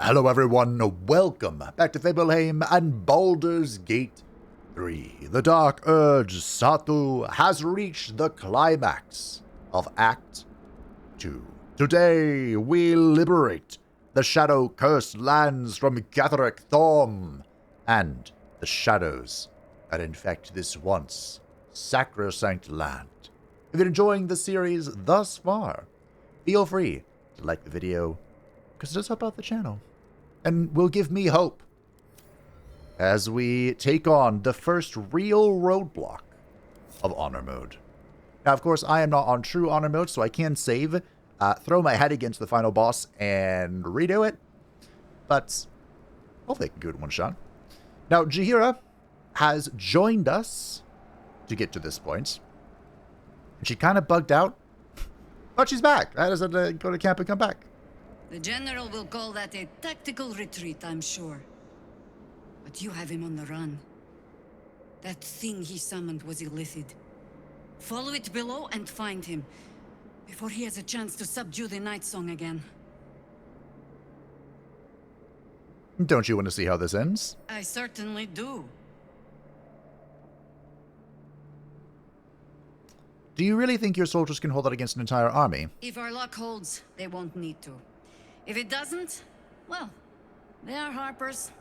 Hello everyone, welcome back to Fableheim and Baldur's Gate 3. The Dark Urge Satu has reached the climax of Act 2. Today we liberate the shadow-cursed lands from Ketheric, Thorm, and the shadows that infect this once sacrosanct land. If you're enjoying the series thus far, feel free to like the video, because it does help out the channel, and will give me hope as we take on the first real roadblock of Honor Mode. Now, of course, I am not on true Honor Mode, so I can save, throw my head against the final boss, and redo it, but hopefully I can do it in one shot. Now, Jaheira has joined us to get to this point, and she kind of bugged out, but she's back. I just had to go to camp and come back. The General will call that a tactical retreat, I'm sure. But you have him on the run. That thing he summoned was Illithid. Follow it below and find him, before he has a chance to subdue the Night Song again. Don't you want to see how this ends? I certainly do. Do you really think your soldiers can hold out against an entire army? If our luck holds, they won't need to. If it doesn't, well, they are Harpers.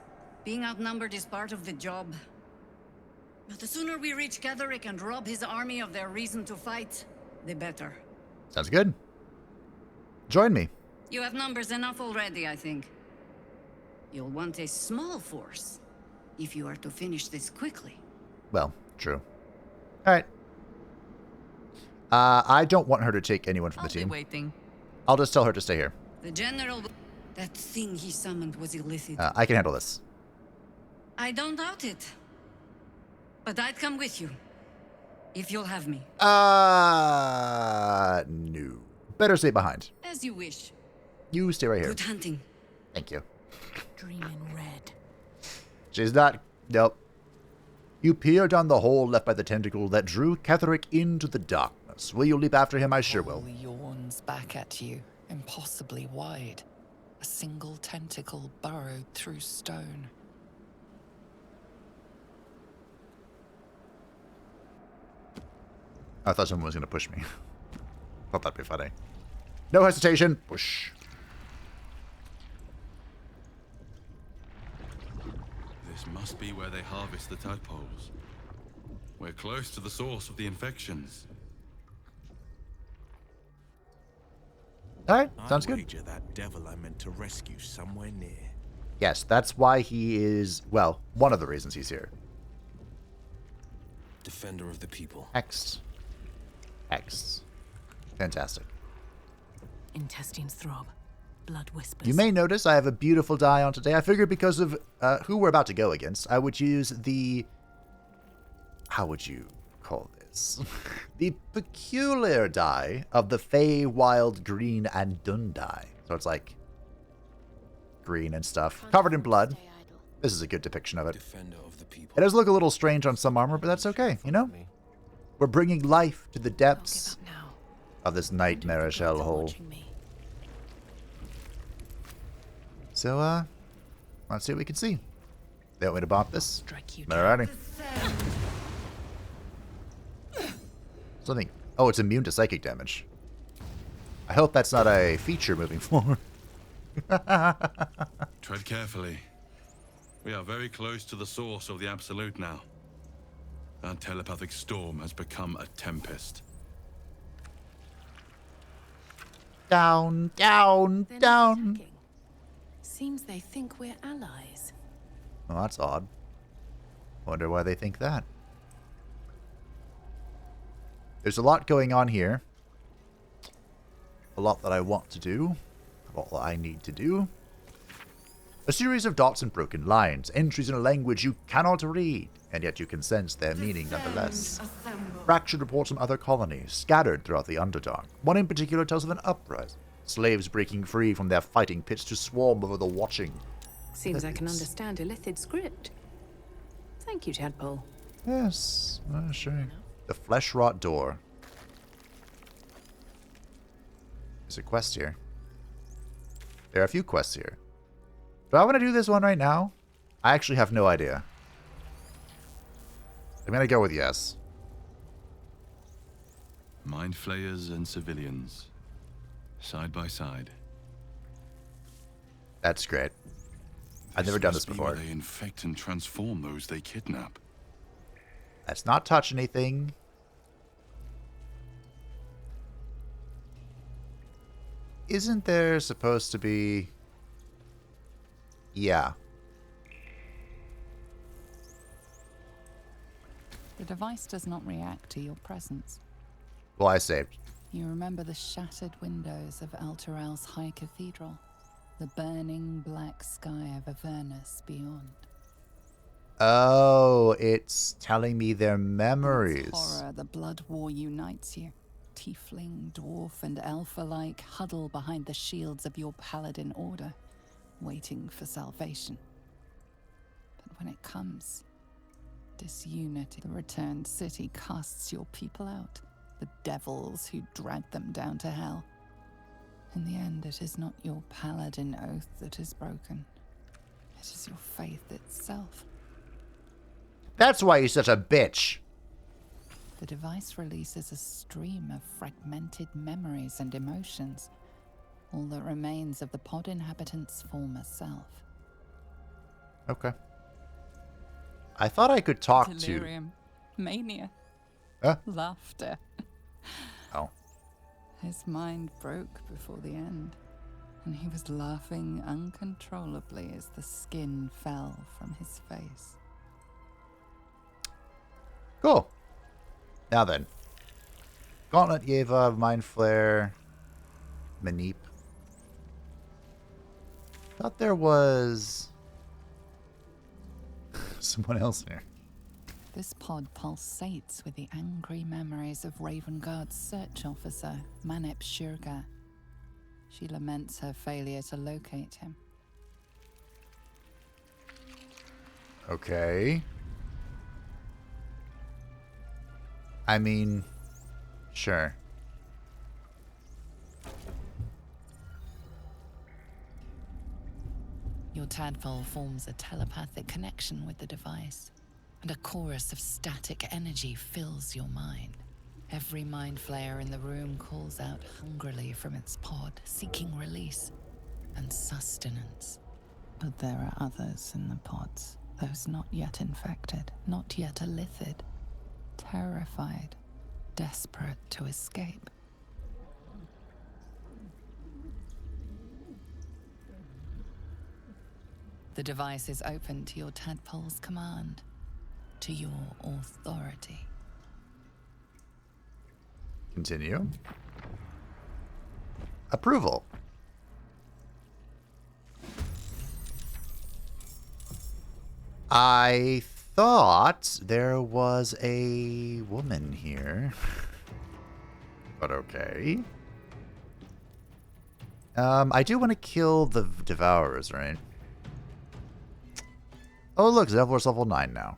Being outnumbered is part of the job. But the sooner we reach Ketheric and rob his army of their reason to fight, the better. Sounds good. Join me. You have numbers enough already, I think. You'll want a small force, if you are to finish this quickly. Well, true. Alright. I don't want her to take anyone from the team. Waiting. I'll just tell her to stay here. The General... That thing he summoned was Illithid. I can handle this. I don't doubt it. But I'd come with you. If you'll have me. No. Better stay behind. As you wish. You stay right here. Good hunting. Thank you. Dreaming red. She's not... Nope. You peer down the hole left by the tentacle that drew Ketheric into the darkness. Will you leap after him? I sure will. Yawns back at you, impossibly wide. A single tentacle burrowed through stone. I thought someone was going to push me. Thought that'd be funny. No hesitation. Push. This must be where they harvest the tadpoles. We're close to the source of the infections. Alright, sounds good. Wager that devil I meant to rescue somewhere near. Yes, that's why he is, well, one of the reasons he's here. Defender of the people. X. X. Fantastic. Intestines throb. Blood whispers. You may notice I have a beautiful dye on today. I figured because of who we're about to go against, I would use the... How would you call this? The peculiar dye of the Fey Wild Green and Dun dye. So it's like green and stuff. Covered in blood. This is a good depiction of it. Defender of the people. It does look a little strange on some armor, but that's okay, you know? We're bringing life to the depths of this nightmarish hellhole. So, let's see what we can see. They want me to bop this? Alrighty. Something. Oh, it's immune to psychic damage. I hope that's not a feature moving forward. Tread carefully. We are very close to the source of the Absolute now. Our telepathic storm has become a tempest. Down, down, They're not down. attacking. Seems they think we're allies. Well, that's odd. Wonder why they think that. There's a lot going on here. A lot that I want to do. A lot that I need to do. A series of dots and broken lines. Entries in a language you cannot read, and yet you can sense their meaning nonetheless. Fractured reports from other colonies, scattered throughout the Underdark. One in particular tells of an uprising. Slaves breaking free from their fighting pits to swarm over the watching. Seems I can understand Illithid script. Thank you, Tadpole. Yes, sure. The flesh rot door. There's a quest here. There are a few quests here. Do I want to do this one right now? I actually have no idea. I'm going to go with yes. Mind flayers and civilians. Side by side. That's great. I've never done this must be before. where they infect and transform those they kidnap. Let's not touch anything. Isn't there supposed to be... Yeah. The device does not react to your presence. Well, I saved. You remember the shattered windows of Elturel's High Cathedral, the burning black sky of Avernus beyond. Oh, it's telling me their memories. Its horror, the blood war unites you. Tiefling, dwarf, and elf alike huddle behind the shields of your paladin order, waiting for salvation. But when it comes, disunity, the returned city casts your people out, the devils who dragged them down to hell. In the end, it is not your paladin oath that is broken. It is your faith itself. That's why you're such a bitch. The device releases a stream of fragmented memories and emotions, all that remains of the pod inhabitant's former self. Okay. I thought I could talk Delirium, mania, Huh? laughter. Oh. His mind broke before the end, and he was laughing uncontrollably as the skin fell from his face. Cool. Now then. Gauntlet, Yeva, Mind Flare, Manip. Thought there was someone else here. This pod pulsates with the angry memories of Ravengard's search officer, Manep Shurga. She laments her failure to locate him. Okay. I mean, sure. Your tadpole forms a telepathic connection with the device, and a chorus of static energy fills your mind. Every mind flayer in the room calls out hungrily from its pod, seeking release and sustenance. But there are others in the pods, those not yet infected, not yet illithid, terrified, desperate to escape. The device is open to your tadpole's command, to your authority. Continue. Approval. I thought there was a woman here. But okay. I do want to kill the Devourers, right? Oh, look, Zevlor's level 9 now.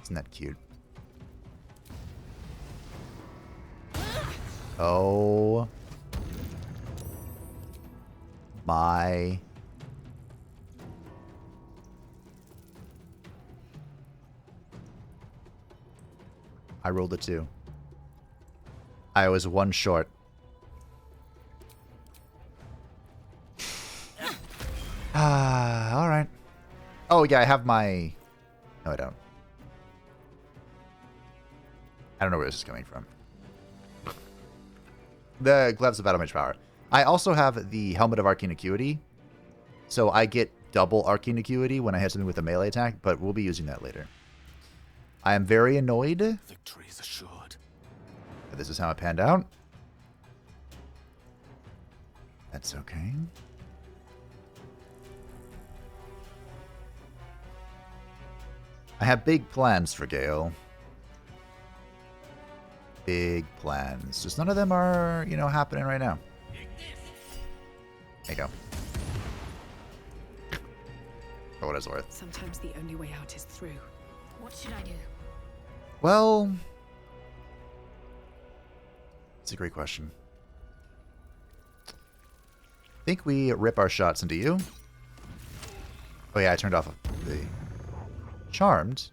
Isn't that cute? Oh. My. I rolled a 2. I was 1 short. Alright. Oh, yeah, I have my... No, I don't. I don't know where this is coming from. The Gloves of Battle Mage Power. I also have the Helmet of Arcane Acuity. So I get double Arcane Acuity when I hit something with a melee attack, but we'll be using that later. I am very annoyed. Victory is assured. This is how it panned out. That's okay. I have big plans for Gale. Big plans. Just none of them are, you know, happening right now. There you go. For what it's worth. Sometimes the only way out is through. What should I do? Well, it's a great question. think we rip our shots into you. Oh yeah, I turned off the Charmed.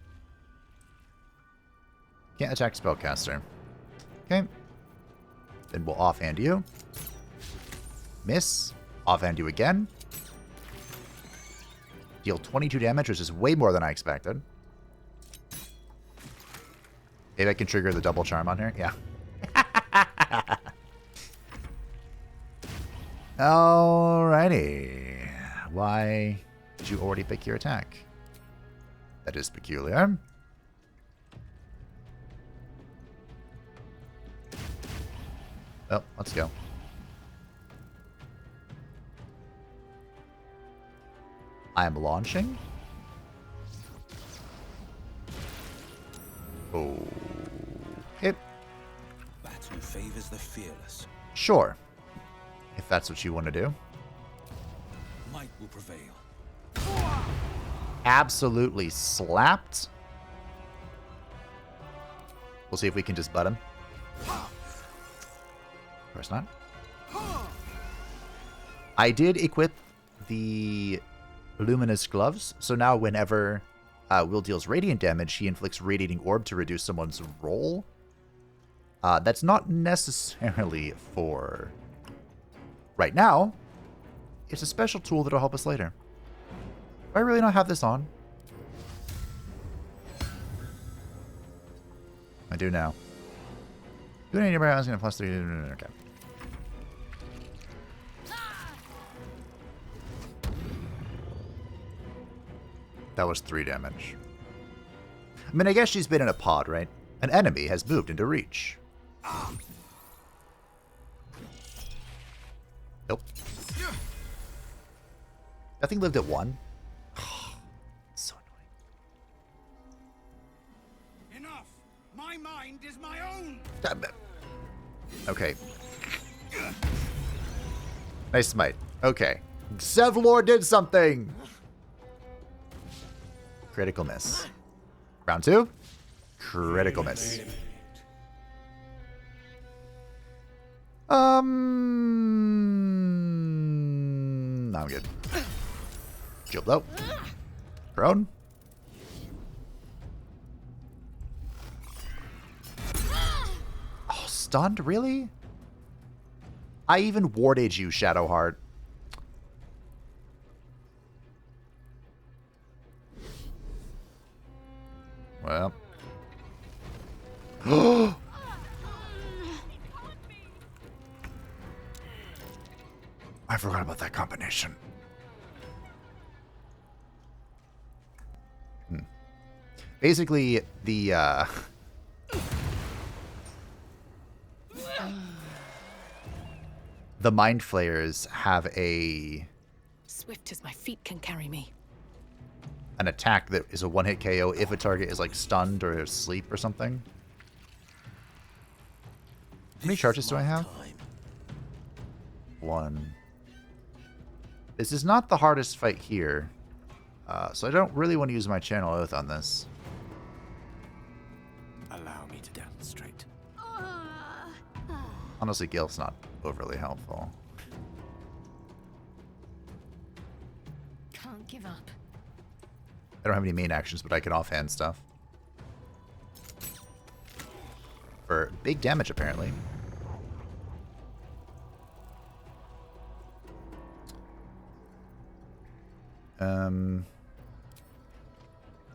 Can't attack Spellcaster. Okay. Then we'll offhand you. Miss. Offhand you again. Deal 22 damage, which is way more than I expected. Maybe I can trigger the double charm on here? Yeah. Alrighty. Why did you already pick your attack? That is peculiar. Well, let's go. I am launching. Oh. Okay. Battle favors the fearless. Sure. If that's what you want to do. Might will prevail. Absolutely slapped. We'll see if we can just butt him. Of course not. I did equip the luminous gloves, so now whenever Will deals radiant damage, he inflicts radiating orb to reduce someone's roll. That's not necessarily for right now. It's a special tool that'll help us later. Do I really not have this on? I do now. Doing any nearby, I was going to plus 3. Okay. That was 3 damage. I mean, I guess she's been in a pod, right? An enemy has moved into reach. Nope. Nothing lived at 1. So annoying. Enough! My mind is my own! Okay. Nice smite. Okay. Zevlor did something! Critical miss. Round 2. Critical miss. I'm good. Shield low. Prone. Oh, stunned? Really? I even warded you, Shadowheart. Well. I forgot about that combination. Basically, the Mind Flayers have Swift as my feet can carry me. an attack that is a one-hit KO if a target is like stunned or asleep or something. How many charges do I have? 1. This is not the hardest fight here, so I don't really want to use my Channel Oath on this. Allow me to demonstrate. Honestly, Gilf's not overly helpful. Can't give up. I don't have any main actions, but I can offhand stuff. For big damage, apparently.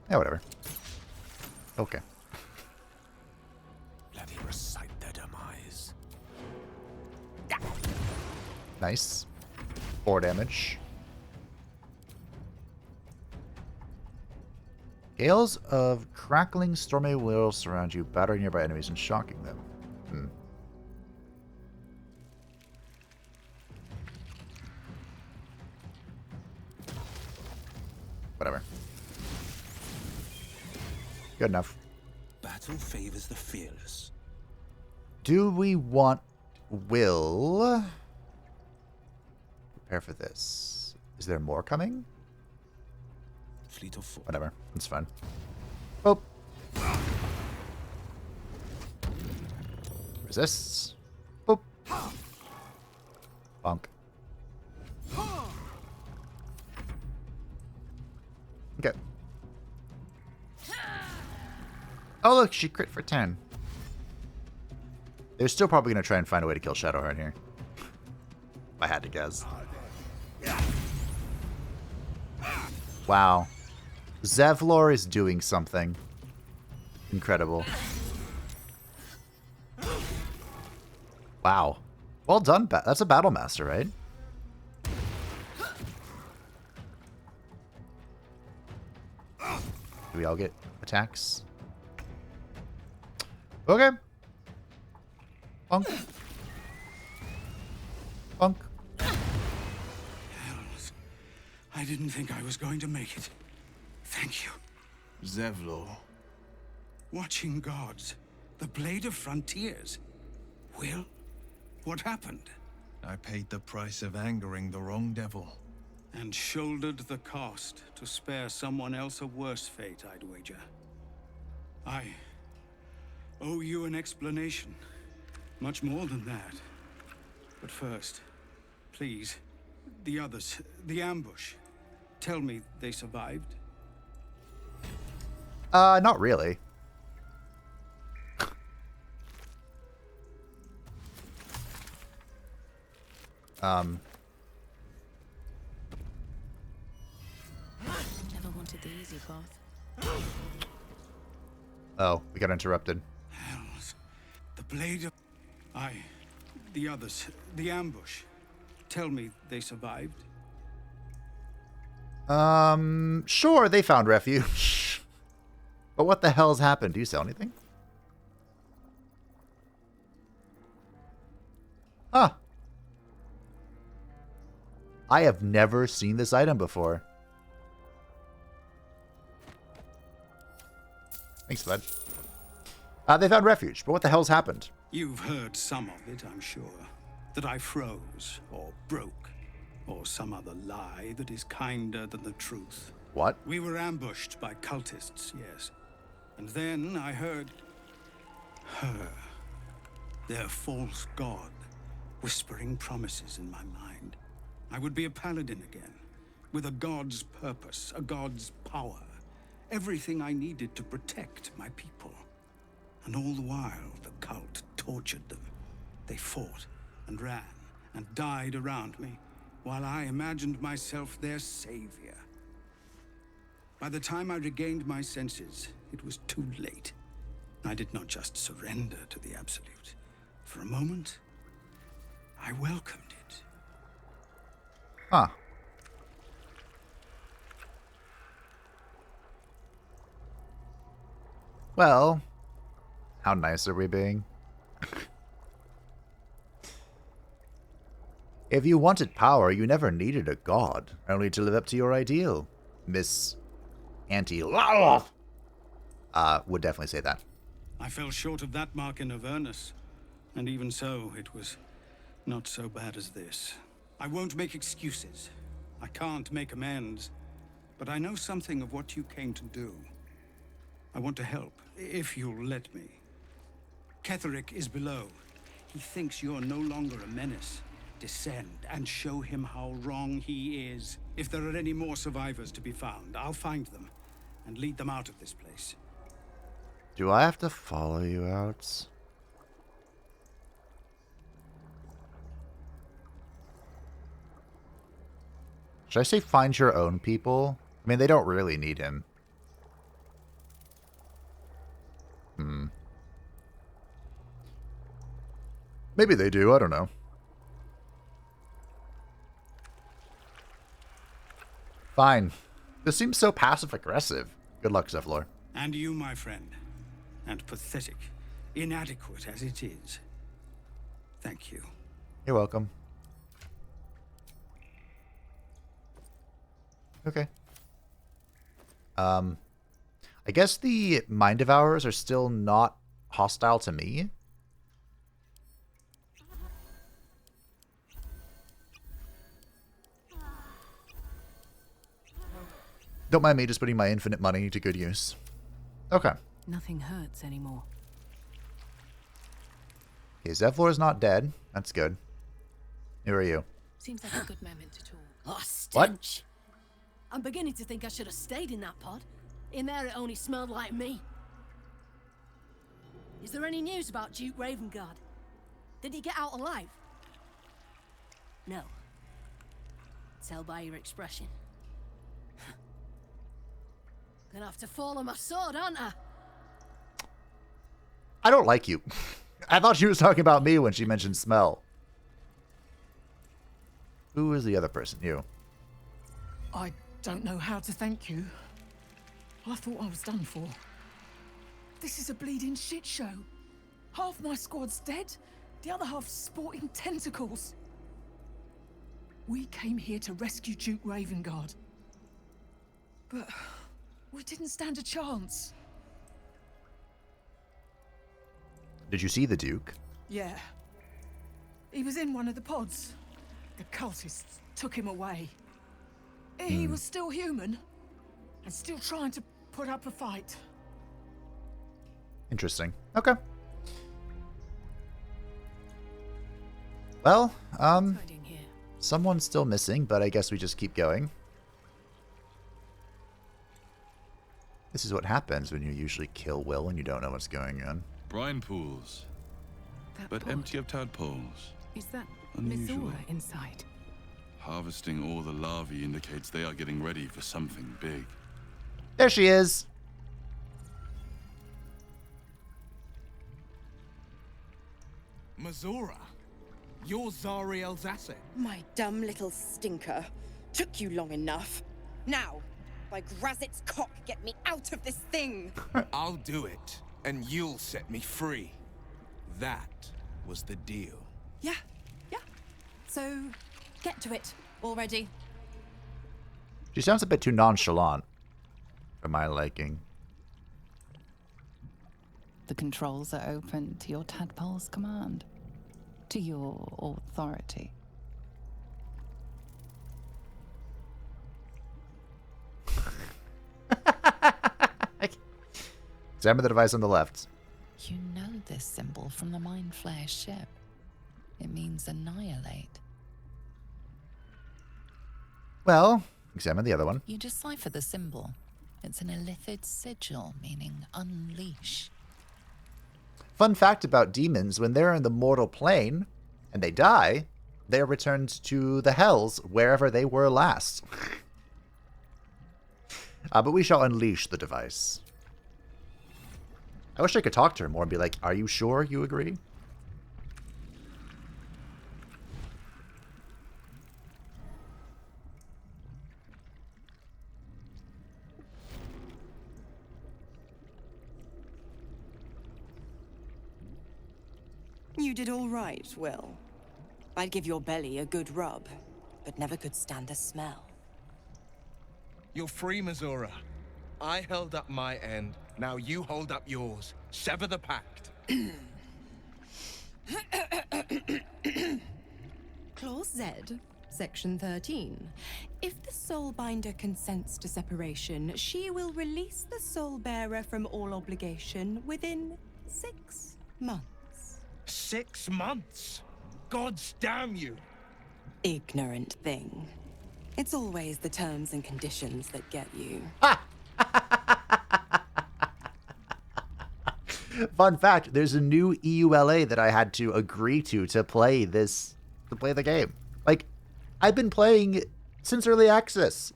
Yeah, whatever. Okay. Let me recite their demise. Nice. 4 damage. Gales of crackling stormy winds surround you, battering nearby enemies and shocking them. Whatever. Good enough. Battle favors the fearless. Do we want Will? Prepare for this. Is there more coming? Fleet of foot. Whatever. It's fine. Oh. Resists. Boop. Bonk. Okay. Oh, look, she crit for 10. They're still probably going to try and find a way to kill Shadowheart here. If I had to guess. Wow. Zevlor is doing something incredible. Wow. Well done. That's a Battle Master, right? Do we all get attacks? Okay. Bonk. Bonk. Hells. I didn't think I was going to make it. Thank you. Zevlor. Watching gods. The Blade of Frontiers. Will? What happened? I paid the price of angering the wrong devil. And shouldered the cost to spare someone else a worse fate, I'd wager. I owe you an explanation. Much more than that. But first, please, the others, the ambush. Tell me they survived? Not really. Never wanted the easy path. Oh, we got interrupted. Hells. The blade of... the others, the ambush. Tell me they survived? Sure, they found refuge. But what the hell's happened? Do you sell anything? Huh. I have never seen this item before. Thanks, bud. They found refuge, but what the hell's happened? You've heard some of it, I'm sure. That I froze, or broke, or some other lie that is kinder than the truth. What? We were ambushed by cultists, yes. And then I heard... her. Their false god, whispering promises in my mind. I would be a paladin again, with a god's purpose, a god's power. Everything I needed to protect my people. And all the while, the cult tortured them. They fought and ran and died around me, while I imagined myself their savior. By the time I regained my senses, it was too late. I did not just surrender to the Absolute. For a moment, I welcomed it. Huh. Well, how nice are we being? If you wanted power, you never needed a god, only to live up to your ideal. Miss Auntie Laloth would definitely say that. I fell short of that mark in Avernus, and even so, it was not so bad as this. I won't make excuses. I can't make amends, but I know something of what you came to do. I want to help, if you'll let me. Ketheric is below. He thinks you're no longer a menace. Descend and show him how wrong he is. If there are any more survivors to be found, I'll find them and lead them out of this place. Do I have to follow you out? Should I say find your own people? I mean, they don't really need him. Maybe they do, I don't know. Fine. This seems so passive-aggressive. Good luck, Zevlor. And you, my friend. And pathetic, inadequate as it is. Thank you. You're welcome. Okay. I guess the Mind Devourers are still not hostile to me. Don't mind me just putting my infinite money to good use. Okay. Nothing hurts anymore. Okay, Zevlor is not dead. That's good. Who are you? Seems like a good moment to talk. Oh, stench. I'm beginning to think I should have stayed in that pod. In there, it only smelled like me. Is there any news about Duke Ravengard? Did he get out alive? No. Tell by your expression. Gonna have to fall on my sword, aren't I? I don't like you. I thought she was talking about me when she mentioned smell. Who is the other person? You. I don't know how to thank you. I thought I was done for. This is a bleeding shit show. Half my squad's dead, the other half sporting tentacles. We came here to rescue Duke Ravengard. But we didn't stand a chance. Did you see the Duke? Yeah. He was in one of the pods. The cultists took him away. He was still human, and still trying to put up a fight. Interesting. Okay. Well, someone's still missing, but I guess we just keep going. This is what happens when you usually kill Will and you don't know what's going on. Brine pools, but empty of tadpoles. Is that Unusual. Mizora inside? Harvesting all the larvae indicates they are getting ready for something big. There she is. Mizora, you're Zariel's asset. My dumb little stinker. Took you long enough. Now, by Grazit's cock, get me out of this thing. I'll do it, and you'll set me free. That was the deal. Yeah. So, get to it already. She sounds a bit too nonchalant for my liking. The controls are open to your tadpole's command, to your authority. Examine the device on the left. You know this symbol from the Mind Flayer ship. It means annihilate. Well, examine the other one. You decipher the symbol. It's an Illithid sigil, meaning unleash. Fun fact about demons, when they're in the mortal plane and they die, they are returned to the hells wherever they were last. But we shall unleash the device. I wish I could talk to her more and be like, are you sure you agree? You did all right, Will. I'd give your belly a good rub, but never could stand the smell. You're free, Mizora. I held up my end. Now you hold up yours. Sever the pact. Clause Z, Section 13. If the Soulbinder consents to separation, she will release the Soulbearer from all obligation within 6 months. 6 months? Gods damn you! Ignorant thing. It's always the terms and conditions that get you. Fun fact, there's a new EULA that I had to agree to play this, to play the game. Like, I've been playing since early access.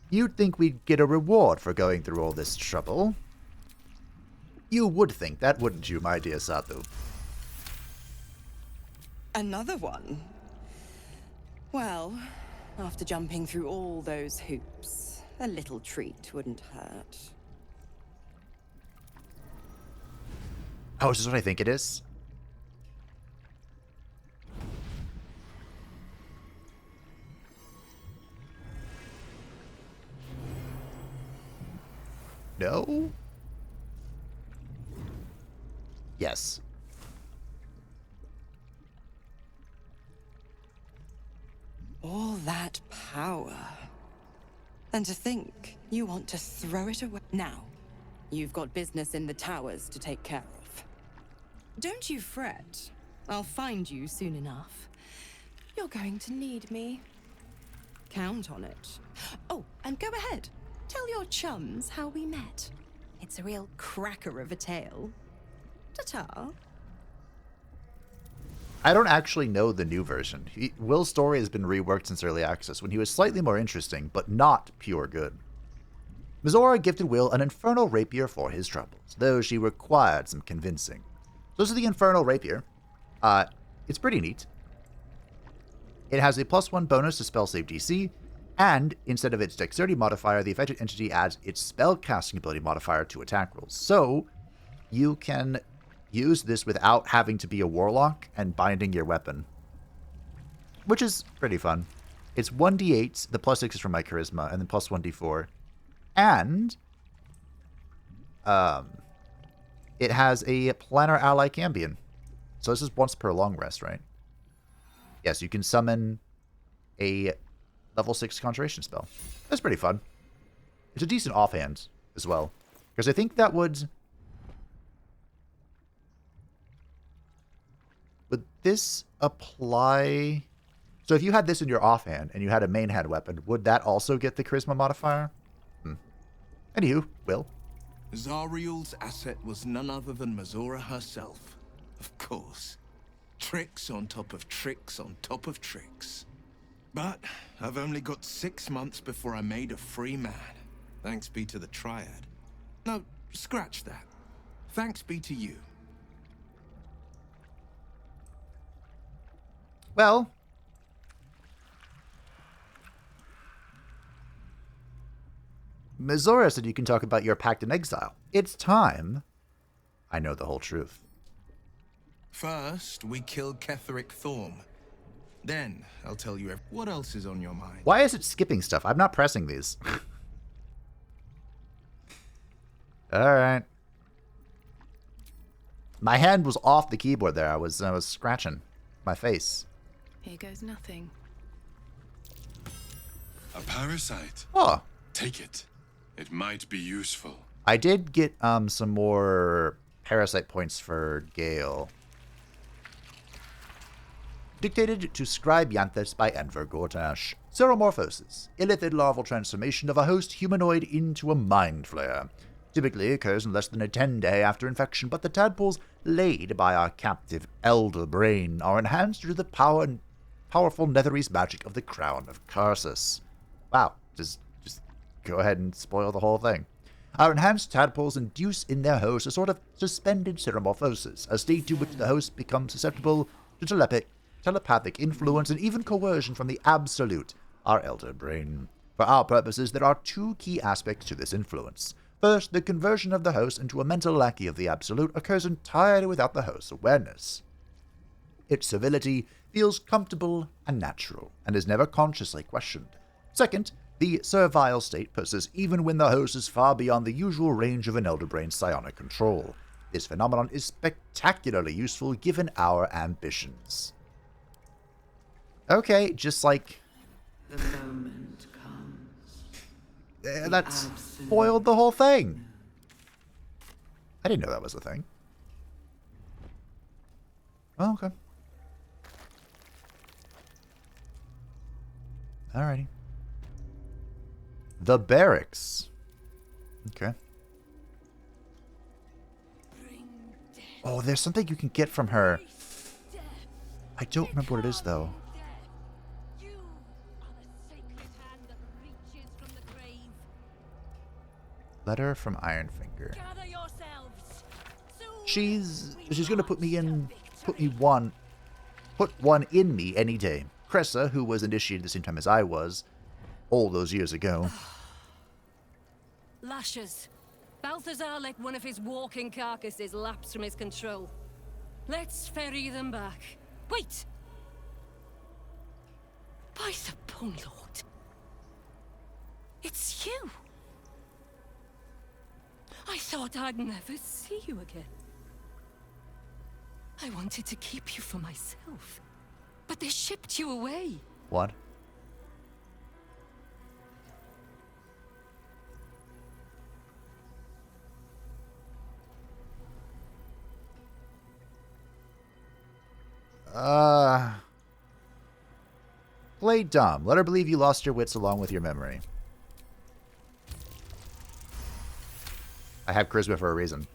You'd think we'd get a reward for going through all this trouble. You would think that, wouldn't you, my dear Satu? Another one? Well, after jumping through all those hoops, a little treat wouldn't hurt. Oh, is this what I think it is? No? Yes. All that power. And to think you want to throw it away. Now, you've got business in the towers to take care of. Don't you fret. I'll find you soon enough. You're going to need me. Count on it. Oh, and go ahead. Tell your chums how we met. It's a real cracker of a tale. Ta-ta. I don't actually know the new version. Will's story has been reworked since early access, when he was slightly more interesting, but not pure good. Mizora gifted Will an infernal rapier for his troubles, though she required some convincing. So this is the infernal rapier. It's pretty neat. It has a +1 bonus to spell save DC, and instead of its dexterity modifier, the affected entity adds its spellcasting ability modifier to attack rolls. So you can use this without having to be a warlock and binding your weapon, which is pretty fun. It's 1d8, the +6 is from my charisma, and then +1d4. And it has a planar ally Cambion. So this is once per long rest, right? Yes, you can summon a level 6 conjuration spell. That's pretty fun. It's a decent offhand as well, because I think that would this apply? So if you had this in your offhand and you had a main hand weapon, would that also get the charisma modifier? Anywho, Will. Zariel's asset was none other than Mizora herself. Of course. Tricks on top of tricks on top of tricks. But I've only got 6 months before I made a free man. Thanks be to the Triad. No, scratch that. Thanks be to you. Well, Mizora said you can talk about your pact in exile. It's time I know the whole truth. First, we kill Ketheric Thorm. Then, I'll tell you what else is on your mind. Why is it skipping stuff? I'm not pressing these. Alright. My hand was off the keyboard there. I was scratching my face. Here goes nothing. A parasite. Oh. Take it. It might be useful. I did get some more parasite points for Gale. Dictated to Scribe Yanthus by Enver Gortash. Seromorphosis. Illithid larval transformation of a host humanoid into a mind flayer. Typically occurs in less than a 10-day after infection, but the tadpoles laid by our captive elder brain are enhanced due to the powerful Netherese magic of the Crown of Karsus. Wow, just go ahead and spoil the whole thing. Our enhanced tadpoles induce in their host a sort of suspended seromorphosis, a state to which the host becomes susceptible to telepathic influence and even coercion from the Absolute, our elder brain. For our purposes, there are 2 key aspects to this influence. First, the conversion of the host into a mental lackey of the Absolute occurs entirely without the host's awareness. Its servility feels comfortable and natural, and is never consciously questioned. Second, the servile state persists even when the host is far beyond the usual range of an elder brain's psionic control. This phenomenon is spectacularly useful given our ambitions. Okay, just like... The moment comes. That spoiled the whole thing. I didn't know that was a thing. Oh, okay. Alrighty. The barracks. Okay. Oh, there's something you can get from her. I don't remember what it is, though. Letter from Ironfinger. She's gonna put one in me any day. Cressa, who was initiated the same time as I was, all those years ago. Lashes. Balthazar let one of his walking carcasses lapse from his control. Let's ferry them back. Wait! By the Bone Lord. It's you. I thought I'd never see you again. I wanted to keep you for myself, but they shipped you away. What? Play dumb. Let her believe you lost your wits along with your memory. I have charisma for a reason.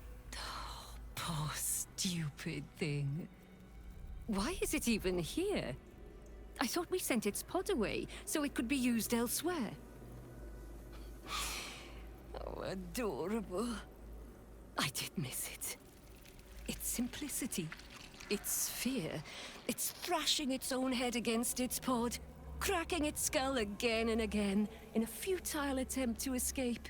Poor stupid thing. Why is it even here? I thought we sent its pod away so it could be used elsewhere. Oh, adorable. I did miss it. Its simplicity, its fear, its thrashing its own head against its pod, cracking its skull again and again in a futile attempt to escape.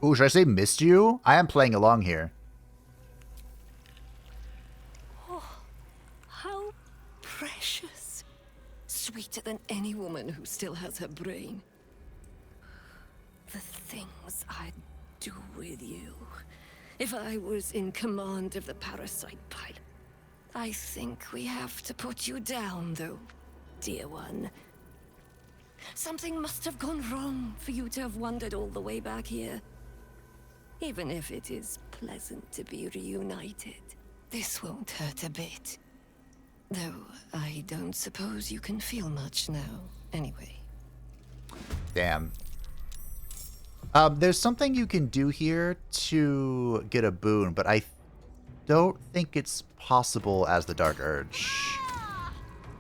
Ooh, should I say missed you? I am playing along here. Oh, how precious. Sweeter than any woman who still has her brain. The things I'd do with you if I was in command of the parasite pilot. I think we have to put you down, though, dear one. Something must have gone wrong for you to have wandered all the way back here. Even if it is pleasant to be reunited, this won't hurt a bit. Though I don't suppose you can feel much now, anyway. Damn. There's something you can do here to get a boon, but I don't think it's possible as the Dark Urge.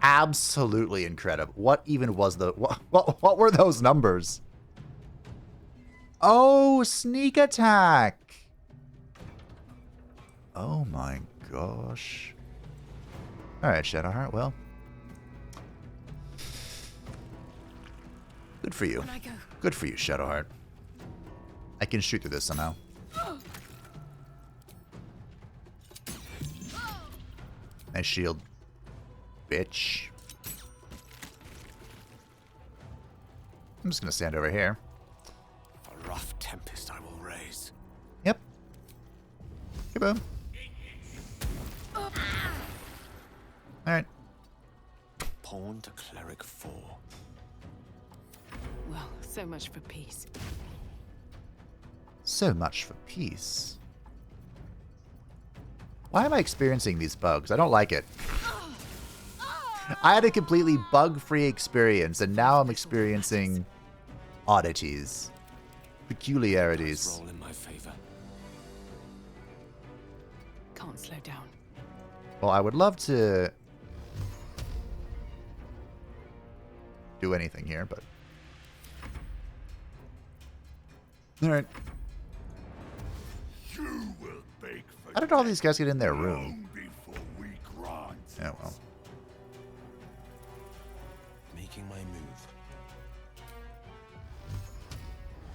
Absolutely incredible. What even was the... What were those numbers? Oh, sneak attack. Oh my gosh. Alright, Shadowheart, well. Good for you. Good for you, Shadowheart. I can shoot through this somehow. Nice shield. Bitch. I'm just gonna stand over here. A rough tempest I will raise. Yep. Kaboom. Alright. Pawn to cleric 4. Well, so much for peace. So much for peace. Why am I experiencing these bugs? I don't like it. I had a completely bug-free experience, and now I'm experiencing oddities. Peculiarities. Roll in my favor. Can't slow down. Well, I would love to do anything here, but... Alright. How did all these guys get in their room? Yeah, well. Making my move.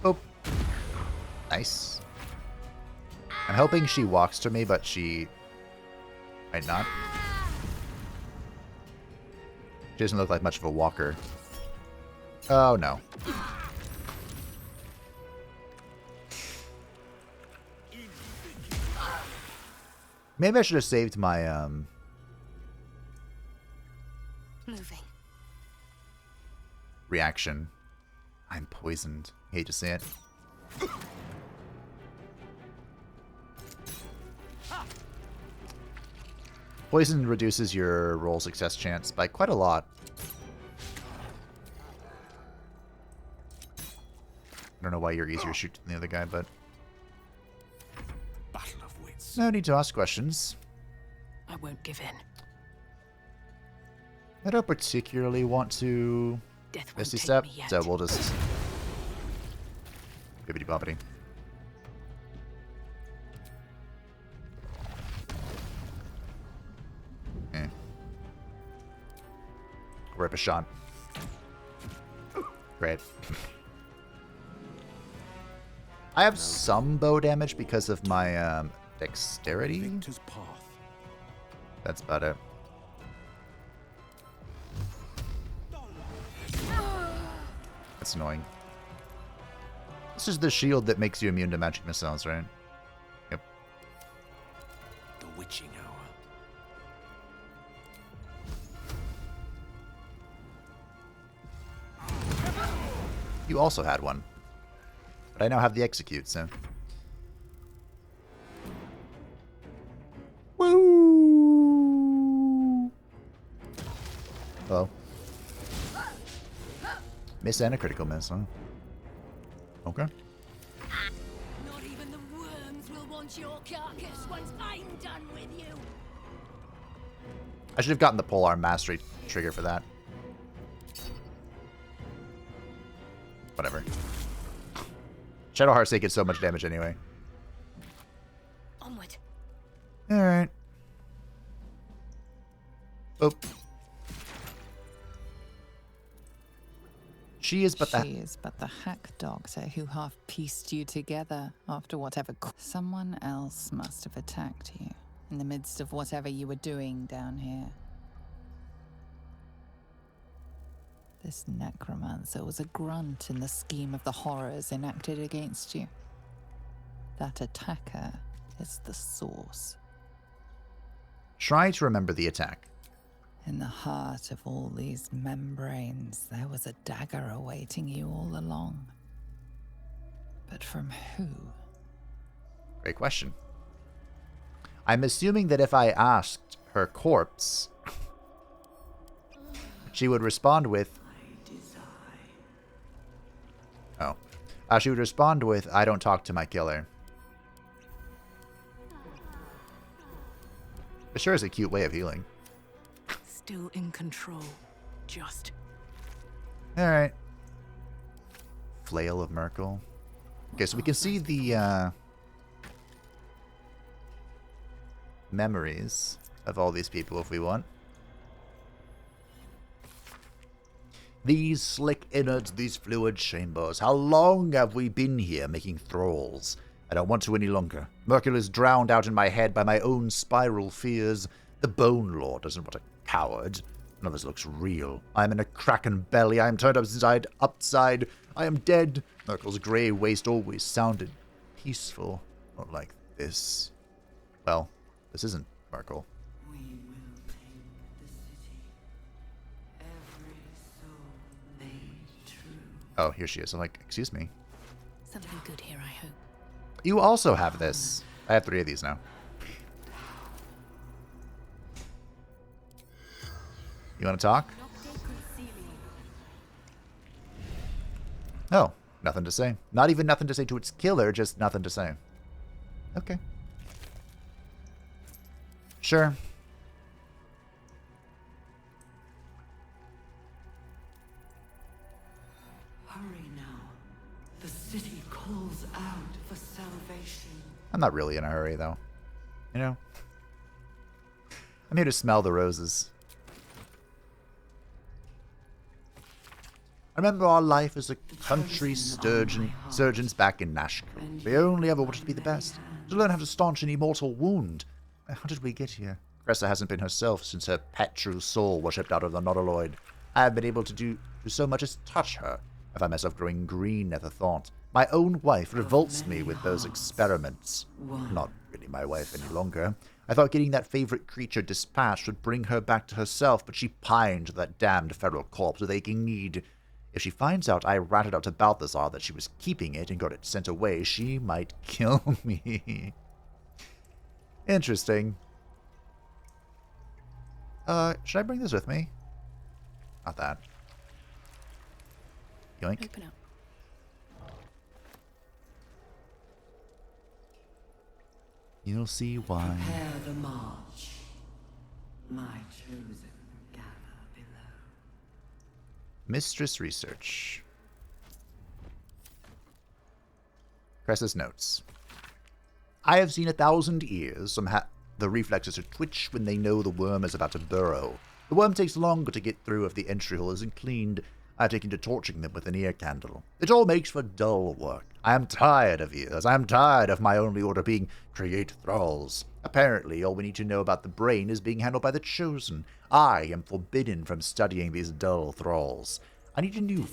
Oh. Nice. I'm hoping she walks to me, but she might not. She doesn't look like much of a walker. Oh, no. Maybe I should have saved my, Moving. reaction. I'm poisoned. Hate to say it. Poison reduces your roll success chance by quite a lot. I don't know why you're easier to shoot than the other guy, but... Battle of wits. No need to ask questions. I won't give in. I don't particularly want to Death won't Misty take Step, me yet. so we'll just... Bibbidi bobbidi. Rip a shot. Great. I have some bow damage because of my dexterity. Victor's path. That's about it. That's annoying. This is the shield that makes you immune to magic missiles, right? Yep. The witching hour. You also had one. But I now have the execute, so... Hello. Miss and a critical miss, huh? Okay. Not even the worms will want your carcass once I'm done with you. I should have gotten the polearm mastery trigger for that. Whatever. Shadow Heartsake gets so much damage anyway. Onward. Alright. Oh. She is but the hack doctor who half pieced you together after whatever. Someone else must have attacked you in the midst of whatever you were doing down here. This necromancer was a grunt in the scheme of the horrors enacted against you. That attacker is the source. Try to remember the attack. In the heart of all these membranes, there was a dagger awaiting you all along. But from who? Great question. I'm assuming that if I asked her corpse, she would respond with... Oh. She would respond with, I don't talk to my killer. It sure is a cute way of healing. Still in control. Just. Alright. Flail of Myrkul. Okay, so we can see the memories of all these people if we want. These slick innards, these fluid chambers. How long have we been here making thralls? I don't want to any longer. Myrkul is drowned out in my head by my own spiral fears. The Bone Lord doesn't want a coward. None of this looks real. I am in a kraken belly. I am turned upside. I am dead. Myrkul's grey waste always sounded peaceful. Not like this. Well, this isn't Myrkul. Oh, here she is. I'm like, excuse me. Something good here, I hope. You also have this. I have 3 of these now. You want to talk? No, nothing to say. Not even nothing to say to its killer, just nothing to say. Okay. Sure. Hurry now. The city calls out for salvation. I'm not really in a hurry, though. You know? I'm here to smell the roses. I remember our life as a country surgeons back in Nashville. We only ever wanted to be the best, to learn how to staunch an immortal wound. How did we get here? Cressa hasn't been herself since her pet true soul was shipped out of the Nautiloid. I haven't been able to do so much as touch her. I find myself growing green at the thought. My own wife revolts me with those experiments. Not really my wife any longer. I thought getting that favorite creature dispatched would bring her back to herself, but she pined to that damned feral corpse with aching need. If she finds out I ratted out to Balthazar that she was keeping it and got it sent away, she might kill me. Interesting. Should I bring this with me? Not that. Yoink. Open up. You'll see why. Prepare the march. My chosen gather below. Mistress Research. Cressa's notes. I have seen 1,000 ears. Some the reflexes to twitch when they know the worm is about to burrow. The worm takes longer to get through if the entry hole isn't cleaned. I have taken to torching them with an ear candle. It all makes for dull work. I am tired of ears. I am tired of my only order being create thralls. Apparently, all we need to know about the brain is being handled by the Chosen. I am forbidden from studying these dull thralls. I need a new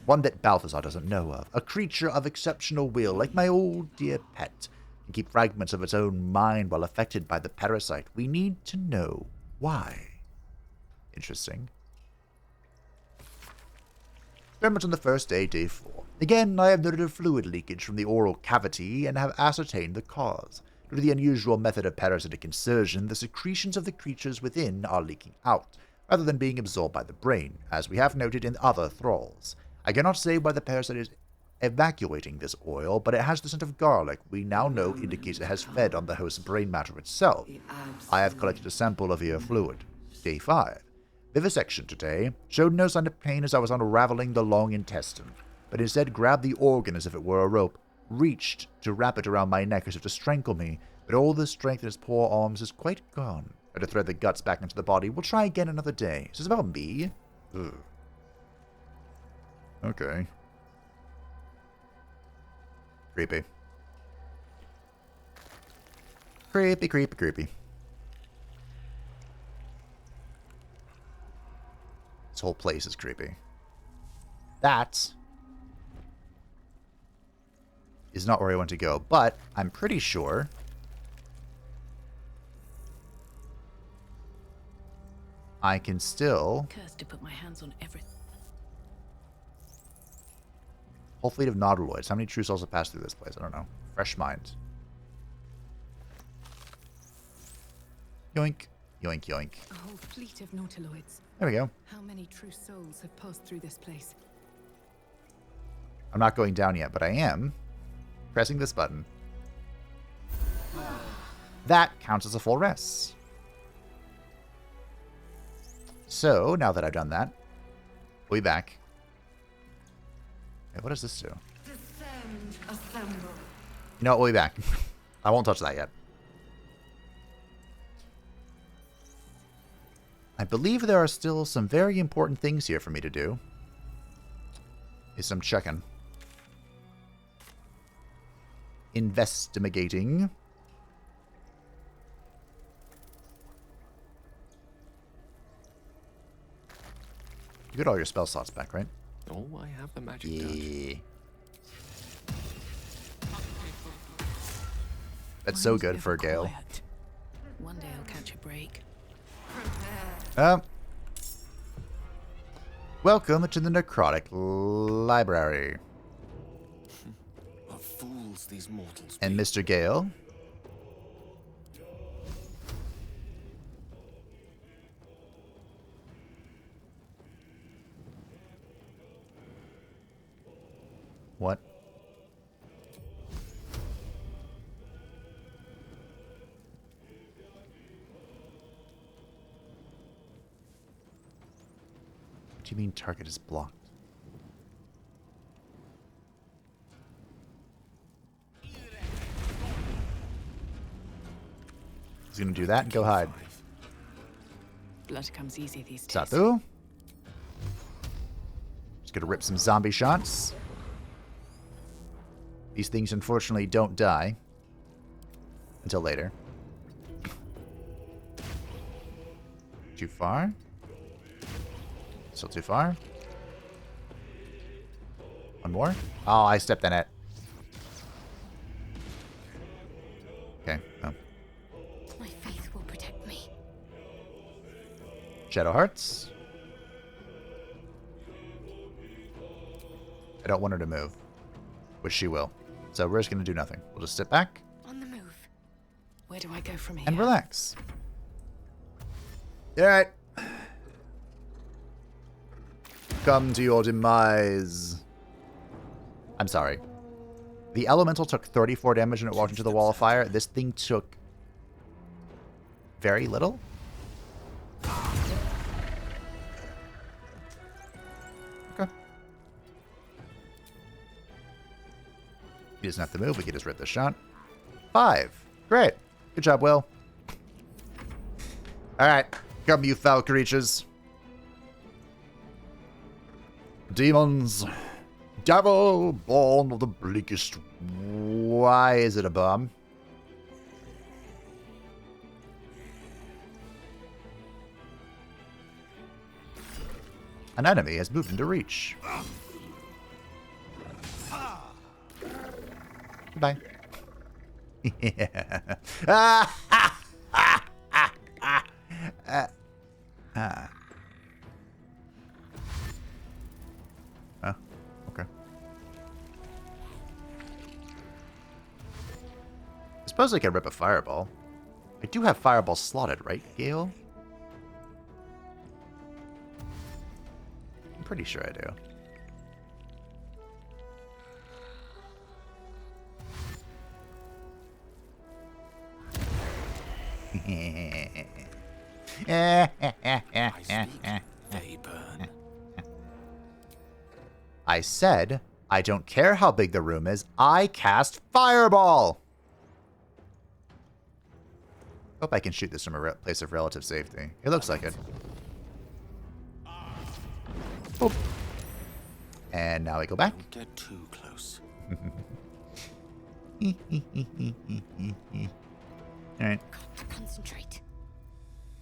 one that Balthazar doesn't know of. A creature of exceptional will, like my old dear pet, can keep fragments of its own mind while affected by the parasite. We need to know why. Interesting. Experiment on the first day, day 4. Again, I have noted a fluid leakage from the oral cavity and have ascertained the cause. Due to the unusual method of parasitic insertion, the secretions of the creatures within are leaking out. If rather than being absorbed by the brain, as we have noted in other thralls. I cannot say why the parasite is evacuating this oil, but it has the scent of garlic we now know indicates it has fed on the host's brain matter itself. I have collected a sample of ear fluid. Day 5. Vivisection today showed no sign of pain as I was unraveling the long intestine, but instead grabbed the organ as if it were a rope, reached to wrap it around my neck as if to strangle me, but all the strength in his poor arms is quite gone. Try to thread the guts back into the body. We'll try again another day. Is this about me? Ugh. Okay. Creepy. Creepy, creepy, creepy. This whole place is creepy. That is not where I want to go, but I'm pretty sure I can still... Cursed to put my hands on everything. Whole fleet of nautiloids. How many true souls have passed through this place? I don't know. Fresh mind. Yoink. Yoink, yoink. A whole fleet of nautiloids. There we go. How many true souls have passed through this place? I'm not going down yet, but I am pressing this button. That counts as a full rest. So, now that I've done that, we'll be back. Wait, what does this do? Descend, assemble. You know what, we'll be back. I won't touch that yet. I believe there are still some very important things here for me to do. Is some checking. Investigating. You got all your spell slots back, right? Oh, I have the magic touch. That's so good for a Gale. One day I'll catch a break. Welcome to the Necrotic Library. What fools these mortals And Mr. Gale. What? What do you mean target is blocked? He's gonna do that and go hide. Blood comes easy these days. Satu. Just gonna rip some zombie shots. These things unfortunately don't die until later. Too far? Still too far? One more? Oh, I stepped in it. Okay. Oh. My faith will protect me. Shadow Hearts. I don't want her to move, which she will. So we're just going to do nothing. We'll just sit back. On the move. Where do I go from here? And relax. Alright. Come to your demise. I'm sorry. The elemental took 34 damage when it walked into the wall of fire. This thing took very little. Okay. He doesn't have to move. We can just rip the shot. 5. Great. Good job, Will. Alright. Come, you foul creatures. Demons. Devil born of the bleakest. Why is it a bomb? An enemy has moved into reach. Goodbye. Yeah. Oh, okay. I suppose I can rip a fireball. I do have fireball slotted, right, Gale? pretty sure I do. They burn. I said, I don't care how big the room is. I cast Fireball. Hope I can shoot this from a place of relative safety. It looks like it. Boop. And now we go back. Don't get too close. Alright. Concentrate.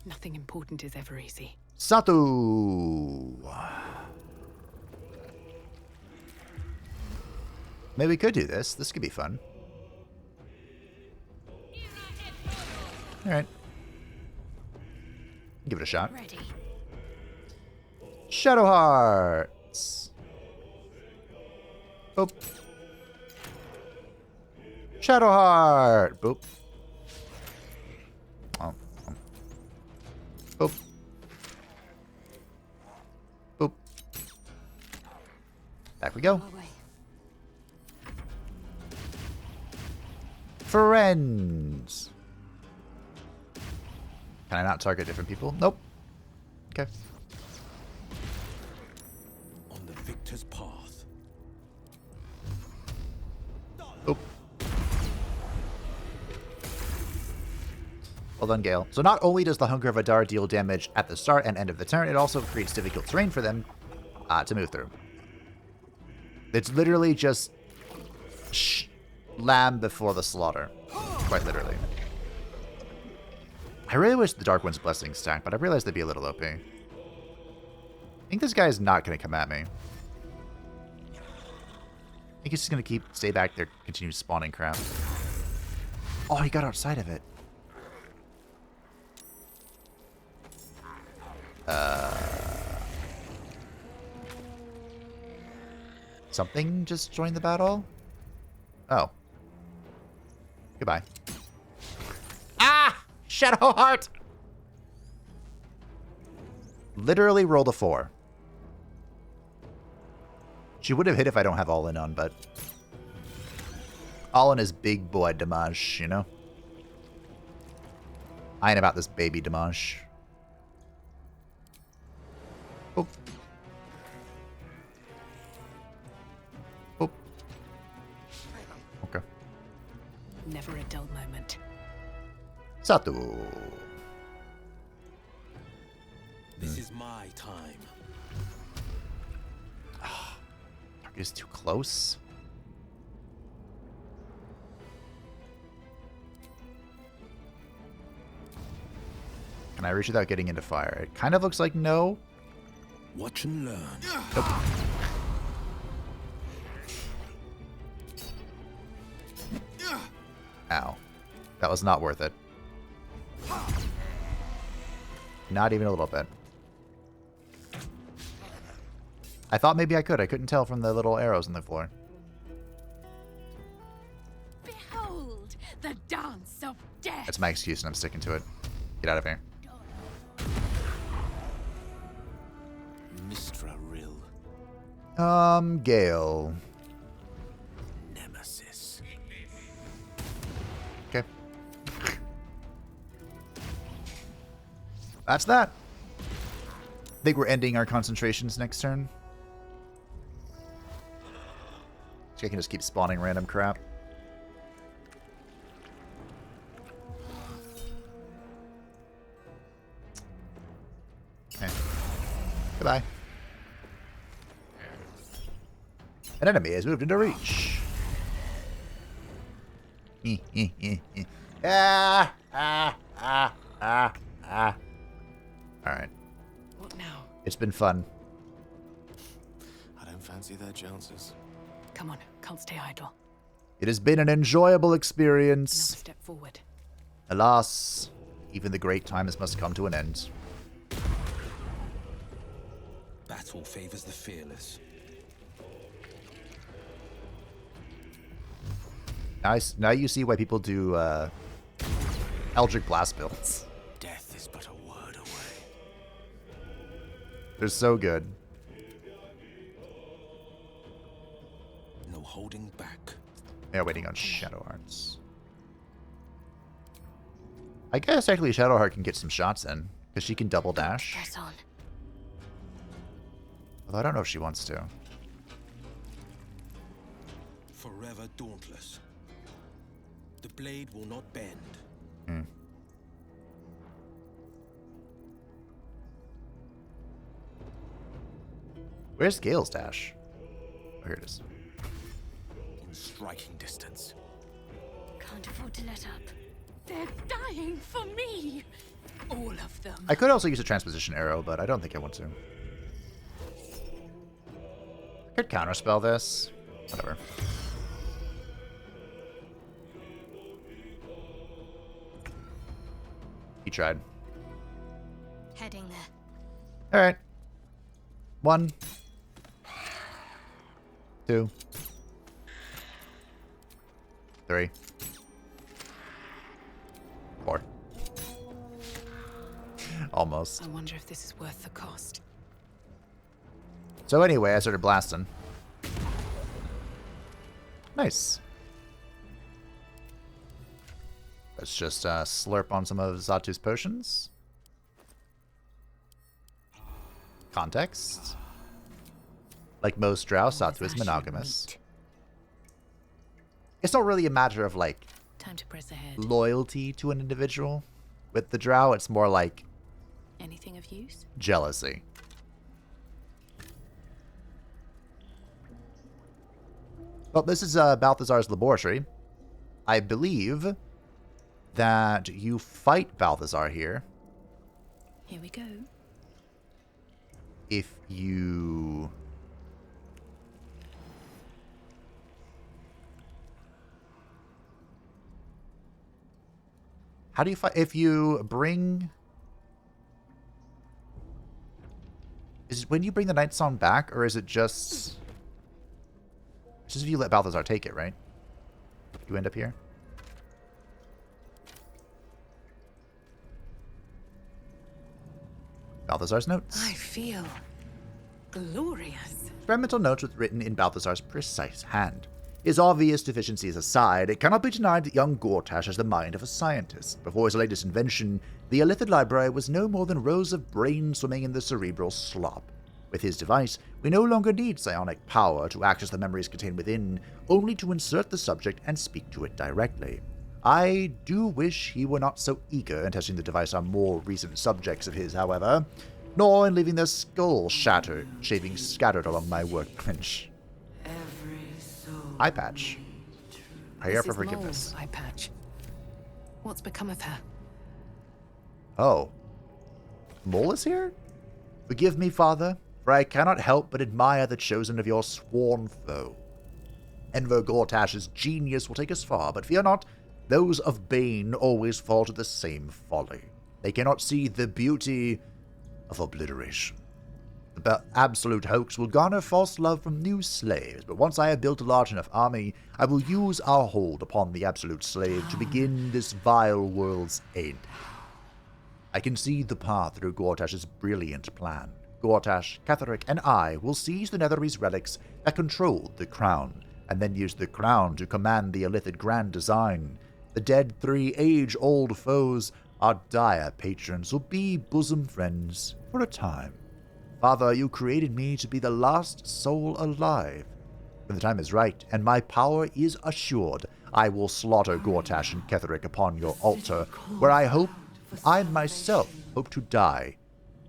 Nothing important is ever easy. Satu! Maybe we could do this. This could be fun. Alright. Give it a shot. Ready. Shadow Hearts! Boop. Shadow Heart! Boop. Oh. Boop. Boop. Back we go. Friends. Can I not target different people? Nope. Okay. On the victor's path. Oop. Well done, Gale. So not only does the Hunger of Adar deal damage at the start and end of the turn, it also creates difficult terrain for them to move through. It's literally just lamb before the slaughter. Quite literally. I really wish the Dark One's Blessing stacked, but I realized they'd be a little OP. I think this guy is not going to come at me. I think he's just going to stay back there, continue spawning crap. Oh, he got outside of it. Something just joined the battle? Oh. Goodbye. Ah! Shadow Heart! Literally rolled a 4. She would have hit if I don't have all-in on, but... all-in is big boy damage, you know? I ain't about this baby damage. Boop. Boop. Okay. Never a dull moment. Satu. This is my time. Target is too close. Can I reach without getting into fire? It kind of looks like no. Watch and learn. Nope. Ow. That was not worth it. Not even a little bit. I thought maybe I could. I couldn't tell from the little arrows on the floor. Behold the dance of death. That's my excuse and I'm sticking to it. Get out of here. Mistra Rill. Gale. Nemesis. Okay. That's that. I think we're ending our concentrations next turn. So I can just keep spawning random crap. Okay. Goodbye. An enemy has moved into reach. Alright. What now? It's been fun. I don't fancy their chances. Come on, can't stay idle. It has been an enjoyable experience. Another step forward. Alas, even the great times must come to an end. Battle favors the fearless. Nice. Now you see why people do Eldritch Blast builds. Death is but a word away. They're so good. Yeah, waiting on Shadowhearts. I guess actually Shadowheart can get some shots in, because she can double dash. Press on. Although I don't know if she wants to. Forever dauntless. The blade will not bend. Hmm. Where's Gale's dash? Oh, here it is. In striking distance. Can't afford to let up. They're dying for me. All of them. I could also use a transposition arrow, but I don't think I want to. I could counterspell this. Whatever. He tried. Heading there. All right. 1, 2, 3, 4. Almost. I wonder if this is worth the cost. So anyway, I started blasting. Nice. Let's just slurp on some of Zatu's potions. Context. Like most drow, Zatu is monogamous. It's not really a matter of like Time to press ahead. loyalty to an individual. With the drow, it's more like Anything of use? jealousy. Well, this is Balthazar's laboratory. I believe that you fight Balthazar here. Here we go. If you... How do you fight? If you bring... Is it when you bring the Night Song back, or is it just... It's just if you let Balthazar take it, right? You end up here? Balthazar's notes. I feel glorious. Experimental notes written in Balthazar's precise hand. His obvious deficiencies aside, it cannot be denied that young Gortash has the mind of a scientist. Before his latest invention, the Illithid Library was no more than rows of brains swimming in the cerebral slop. With his device, we no longer need psionic power to access the memories contained within, only to insert the subject and speak to it directly. I do wish he were not so eager in testing the device on more recent subjects of his, however, nor in leaving their skulls shavings scattered along my workbench. Eye patch. Prayer for forgiveness. Eye patch. What's become of her? Oh. Mole is here? Forgive me, Father, for I cannot help but admire the chosen of your sworn foe. Enver Gortash's genius will take us far, but fear not, those of Bane always fall to the same folly. They cannot see the beauty of obliteration. The absolute hoax will garner false love from new slaves, but once I have built a large enough army, I will use our hold upon the absolute slave to begin this vile world's end. I can see the path through Gortash's brilliant plan. Gortash, Ketheric, and I will seize the Netherese relics that controlled the crown, and then use the crown to command the Illithid Grand Design. The dead 3 age-old foes, our dire patrons, will be bosom friends for a time. Father, you created me to be the last soul alive. When the time is right, and my power is assured, I will slaughter Gortash and Ketheric upon your altar, where I myself hope to die,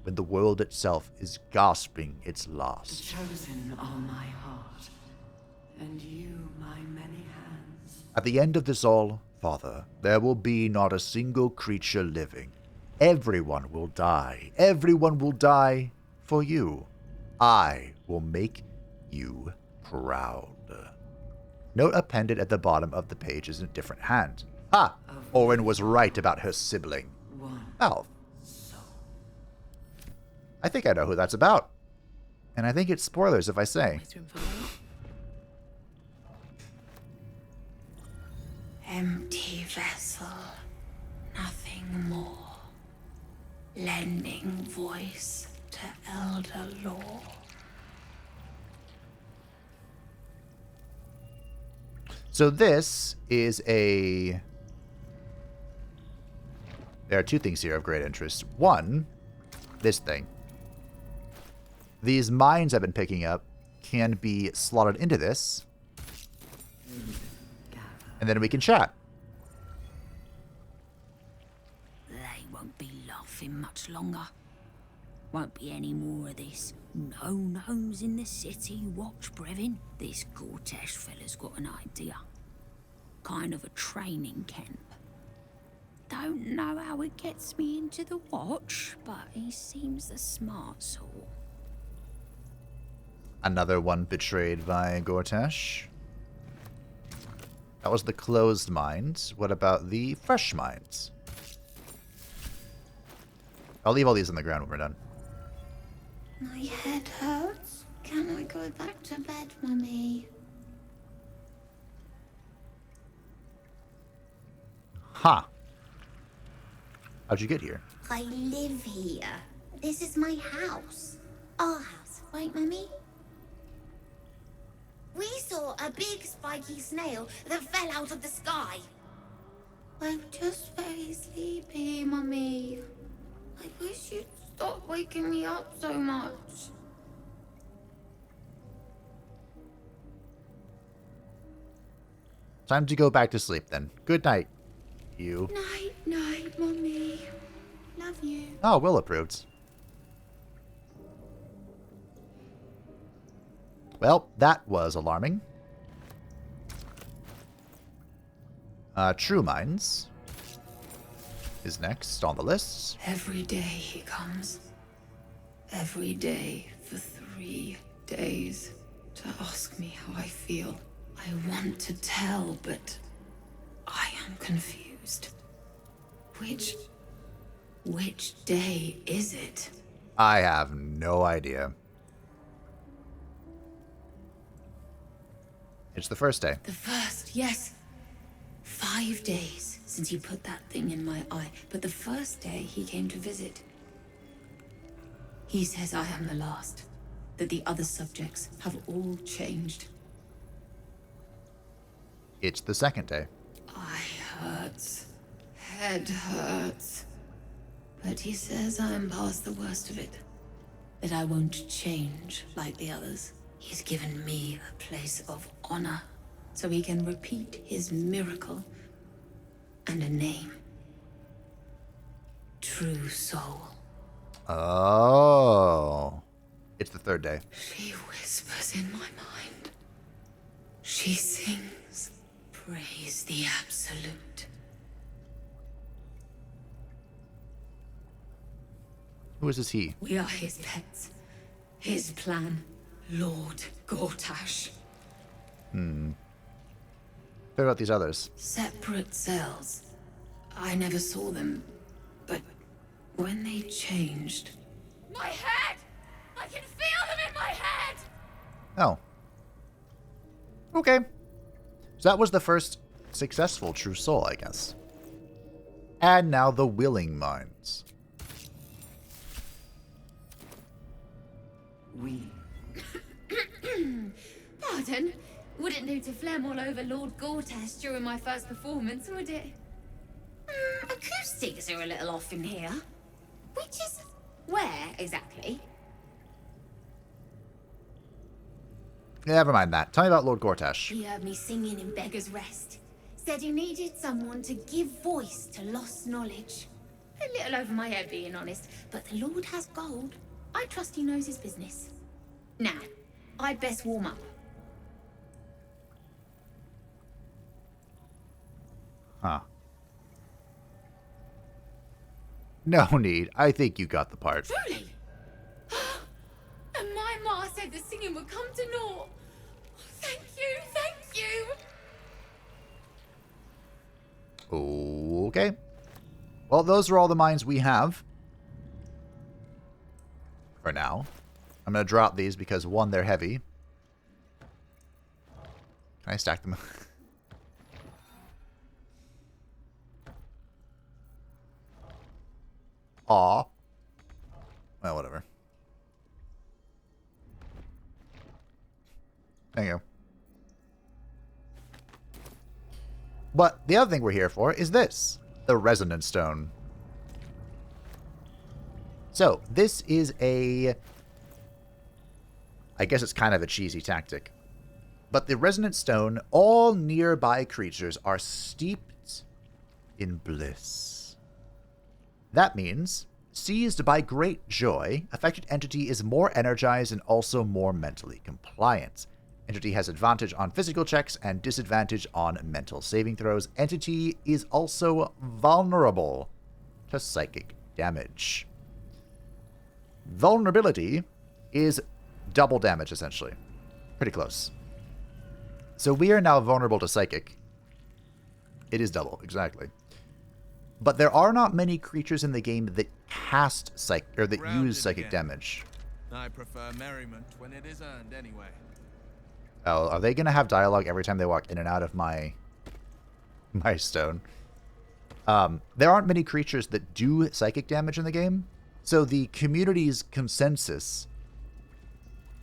when the world itself is gasping its last. The chosen are my heart, and you my many hands. At the end of this all, Father, there will be not a single creature living. Everyone will die. Everyone will die for you. I will make you proud. Note appended at the bottom of the page is in a different hand. Ha! Orin was right about her sibling. Alf. I think I know who that's about. And I think it's spoilers if I say. Empty vessel, nothing more. Lending voice to elder law. So this is a... There are two things here of great interest. One, this thing. These mines I've been picking up can be slotted into this. And then we can chat. They won't be laughing much longer. Won't be any more of this. No gnomes in the city, watch, Brevin. This Gortash fella's got an idea. Kind of a training camp. Don't know how it gets me into the watch, but he seems the smart sort. Another one betrayed by Gortash. That was the closed mines. What about the fresh mines? I'll leave all these on the ground when we're done. My head hurts. Can I go back to bed, Mummy? Ha! How'd you get here? I live here. This is my house. Our house, right, Mummy? We saw a big spiky snail that fell out of the sky. I'm just very sleepy, Mummy. I wish you'd stop waking me up so much. Time to go back to sleep then. Good night, you. Night, night, Mummy. Love you. Oh, Will approved. Well, that was alarming. True Minds is next on the list. Every day he comes. Every day for 3 days to ask me how I feel. I want to tell, but I am confused. Which day is it? I have no idea. It's the first day. The first, yes. 5 days since you put that thing in my eye, but the first day he came to visit. He says I am the last, that the other subjects have all changed. It's the second day. Eye hurts, head hurts, but he says I am past the worst of it, that I won't change like the others. He's given me a place of honor, so he can repeat his miracle and a name. True Soul. Oh. It's the third day. She whispers in my mind. She sings, praise the Absolute. Who is this he? We are his pets. His plan. Lord Gortash. What about these others? Separate cells. I never saw them, but when they changed... My head! I can feel them in my head! Oh. Okay. So that was the first successful True Soul, I guess. And now the Willing Minds. Pardon? Wouldn't do to phlegm all over Lord Gortash during my first performance, would it? Acoustics are a little off in here. Which is... where, exactly? Never mind that. Tell me about Lord Gortash. He heard me singing in Beggar's Rest. Said he needed someone to give voice to lost knowledge. A little over my head, being honest, but the Lord has gold. I trust he knows his business. Now, I'd best warm up. Huh. No need. I think you got the part. Truly? And my ma said the singing would come to naught. Thank you, thank you. Okay. Well, those are all the mines we have. For now. I'm going to drop these because, one, they're heavy. Can I stack them? Aw. Well, whatever. There you go. But the other thing we're here for is this, the Resonance Stone. So, this is I guess it's kind of a cheesy tactic. But the Resonance Stone, all nearby creatures are steeped in bliss. That means, seized by great joy, affected entity is more energized and also more mentally compliant. Entity has advantage on physical checks and disadvantage on mental saving throws. Entity is also vulnerable to psychic damage. Vulnerability is double damage, essentially. Pretty close. So we are now vulnerable to psychic. It is double, exactly. But there are not many creatures in the game that cast use psychic damage. I prefer merriment when it is earned anyway. Oh, are they going to have dialogue every time they walk in and out of my stone? There aren't many creatures that do psychic damage in the game, so the community's consensus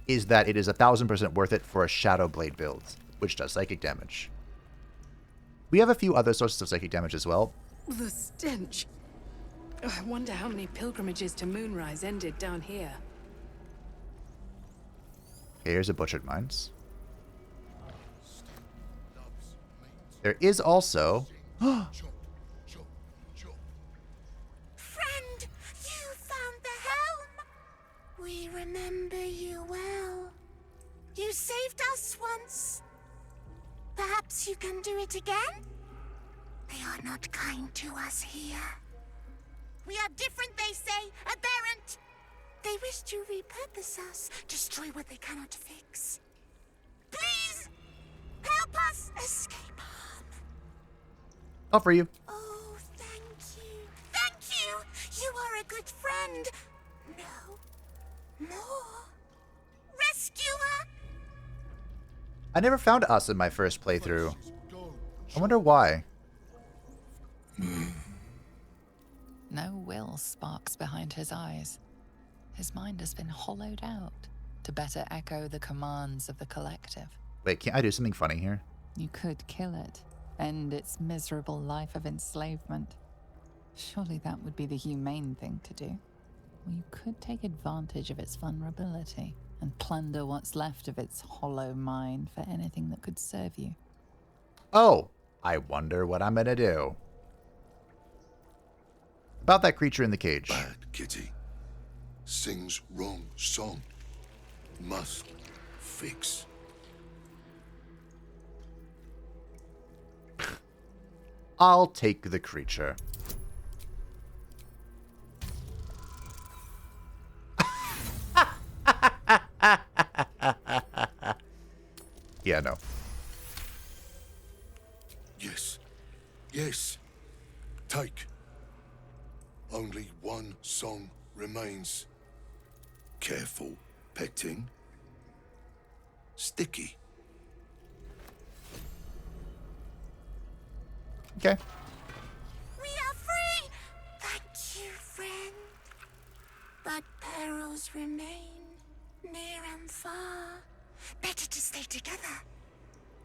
is that it is 1000% worth it for a Shadow Blade build, which does psychic damage. We have a few other sources of psychic damage as well. The stench. I wonder how many pilgrimages to Moonrise ended down here. Okay, here's a Butchered Mines. There is also... Friend, you found the helm! We remember you well. You saved us once. Perhaps you can do it again? They are not kind to us here. We are different, they say, aberrant. They wish to repurpose us, destroy what they cannot fix. Please, help us escape harm. I'll for you. Oh, thank you. Thank you! You are a good friend. No. More. Rescuer! I never found us in my first playthrough. I wonder why. No will sparks behind his eyes. His mind has been hollowed out to better echo the commands of the collective. Wait, can't I do something funny here? You could kill it, end its miserable life of enslavement. Surely that would be the humane thing to do. Or you could take advantage of its vulnerability and plunder what's left of its hollow mind for anything that could serve you. Oh, I wonder what I'm gonna do. About that creature in the cage. Bad kitty. Sings wrong song. Must fix. I'll take the creature. Yeah, no. Yes. Yes. Take. Only one song remains. Careful petting. Sticky. Okay. We are free! Thank you, friend. But perils remain, near and far. Better to stay together.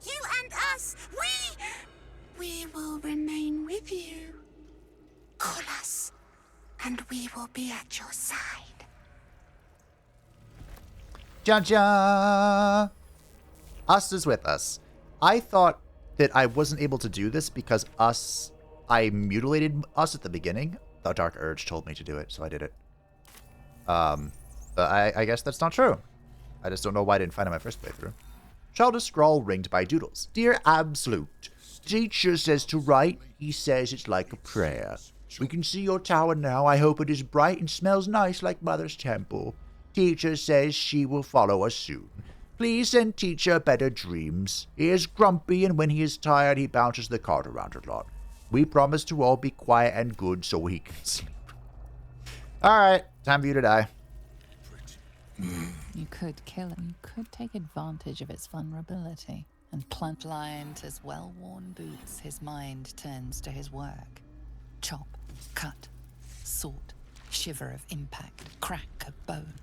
You and us, we will remain with you. Call us, and we will be at your side. Ja-ja! Us is with us. I thought that I wasn't able to do this because I mutilated us at the beginning. The Dark Urge told me to do it, so I did it. But I guess that's not true. I just don't know why I didn't find it in my first playthrough. Childish scrawl ringed by Doodles. Dear Absolute, teacher says to write. He says it's like a prayer. We can see your tower now. I hope it is bright and smells nice like Mother's temple. Teacher says she will follow us soon. Please send teacher better dreams. He is grumpy, and when he is tired, he bounces the cart around a lot. We promise to all be quiet and good so he can sleep. Alright, time for you to die. You could kill it. You could take advantage of its vulnerability and plant blind as well-worn boots. His mind turns to his work. Chop, cut, sort, shiver of impact, crack of bone.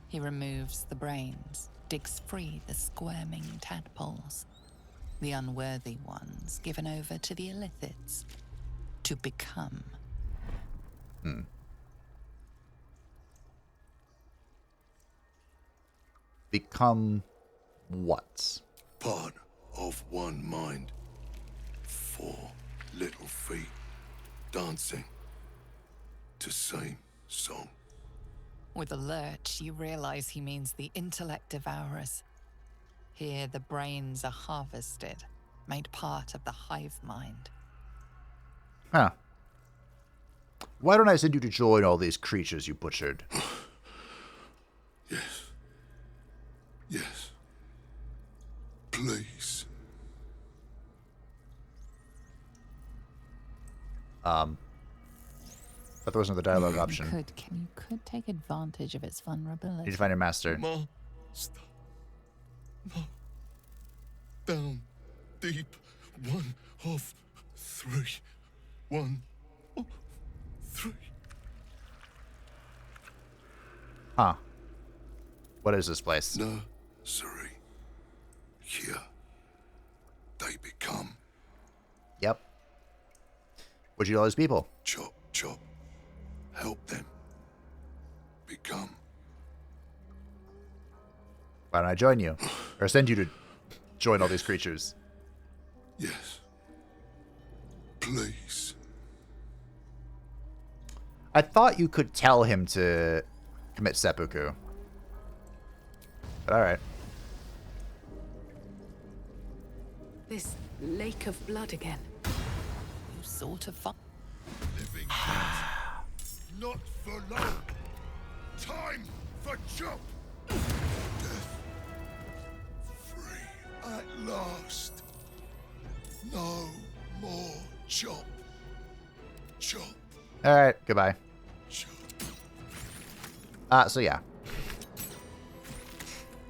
He removes the brains, digs free the squirming tadpoles. The unworthy ones given over to the Illithids to become. Become what? Part of one mind. 4 little feet dancing to same song. With a lurch, you realize he means the intellect devourers. Here, the brains are harvested, made part of the hive mind. Huh. Why don't I send you to join all these creatures you butchered? Yes. Yes. Please. But there wasn't the dialogue option. You could take advantage of its vulnerability. Need to find your master. Master. No. Down. Deep. 1 of 3. 1 of 3. Huh. What is this place? Nursery. Here. They become. Yep. What'd you do all these people? Chop, chop. Help them. Become. Why don't I join you? Or send you to join all these creatures? Yes. Please. I thought you could tell him to commit seppuku. But alright. This lake of blood again. You sort of fun. Living death. Not for long. Time for chop. Death. Free at last. No more chop. Chop. Alright, goodbye. So yeah.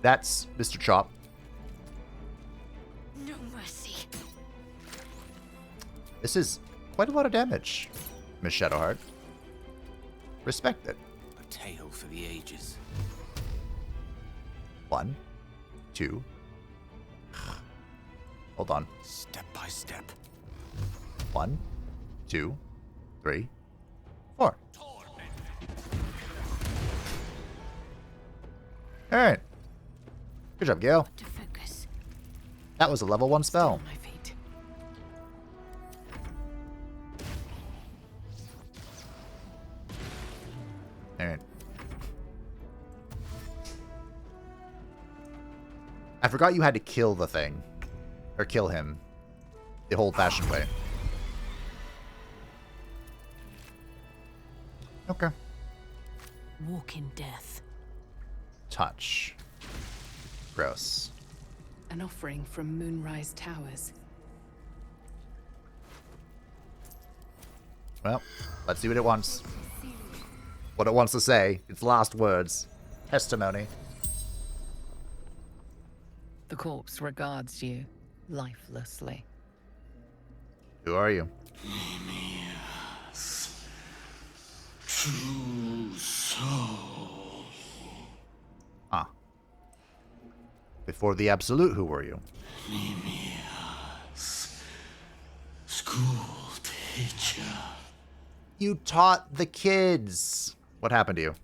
That's Mr. Chop. No mercy. This is quite a lot of damage, Miss Shadowheart. Respect it. A tale for the ages. 1, 2. Hold on. Step by step. 1, 2, 3, 4. Alright. Good job, Gale. To focus. That was a level 1 spell. My feet. Alright. I forgot you had to kill the thing. Or kill him. The old-fashioned way. Okay. Walk in death. Touch. Gross. An offering from Moonrise Towers. Well, let's see what it wants. What it wants to say. Its last words. Testimony. The corpse regards you lifelessly. Who are you? True soul. Ah. Before the Absolute, who were you? School teacher. You taught the kids. What happened to you?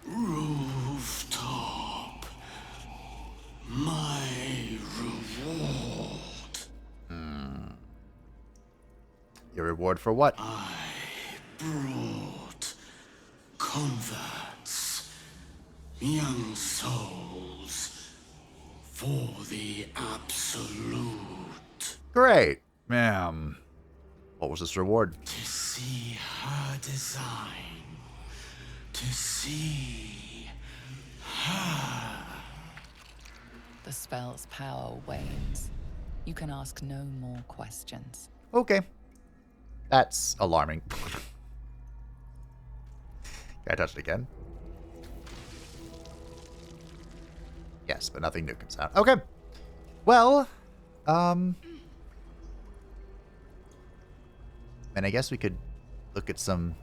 Rooftop. My reward. Your reward for what? I brought converts, young souls, for the Absolute. Great. What was this reward? To see her design. To see her. The spell's power wanes. You can ask no more questions. Okay. That's alarming. Can I touch it again? Yes, but nothing new comes out. Okay. Well, and I guess we could look at some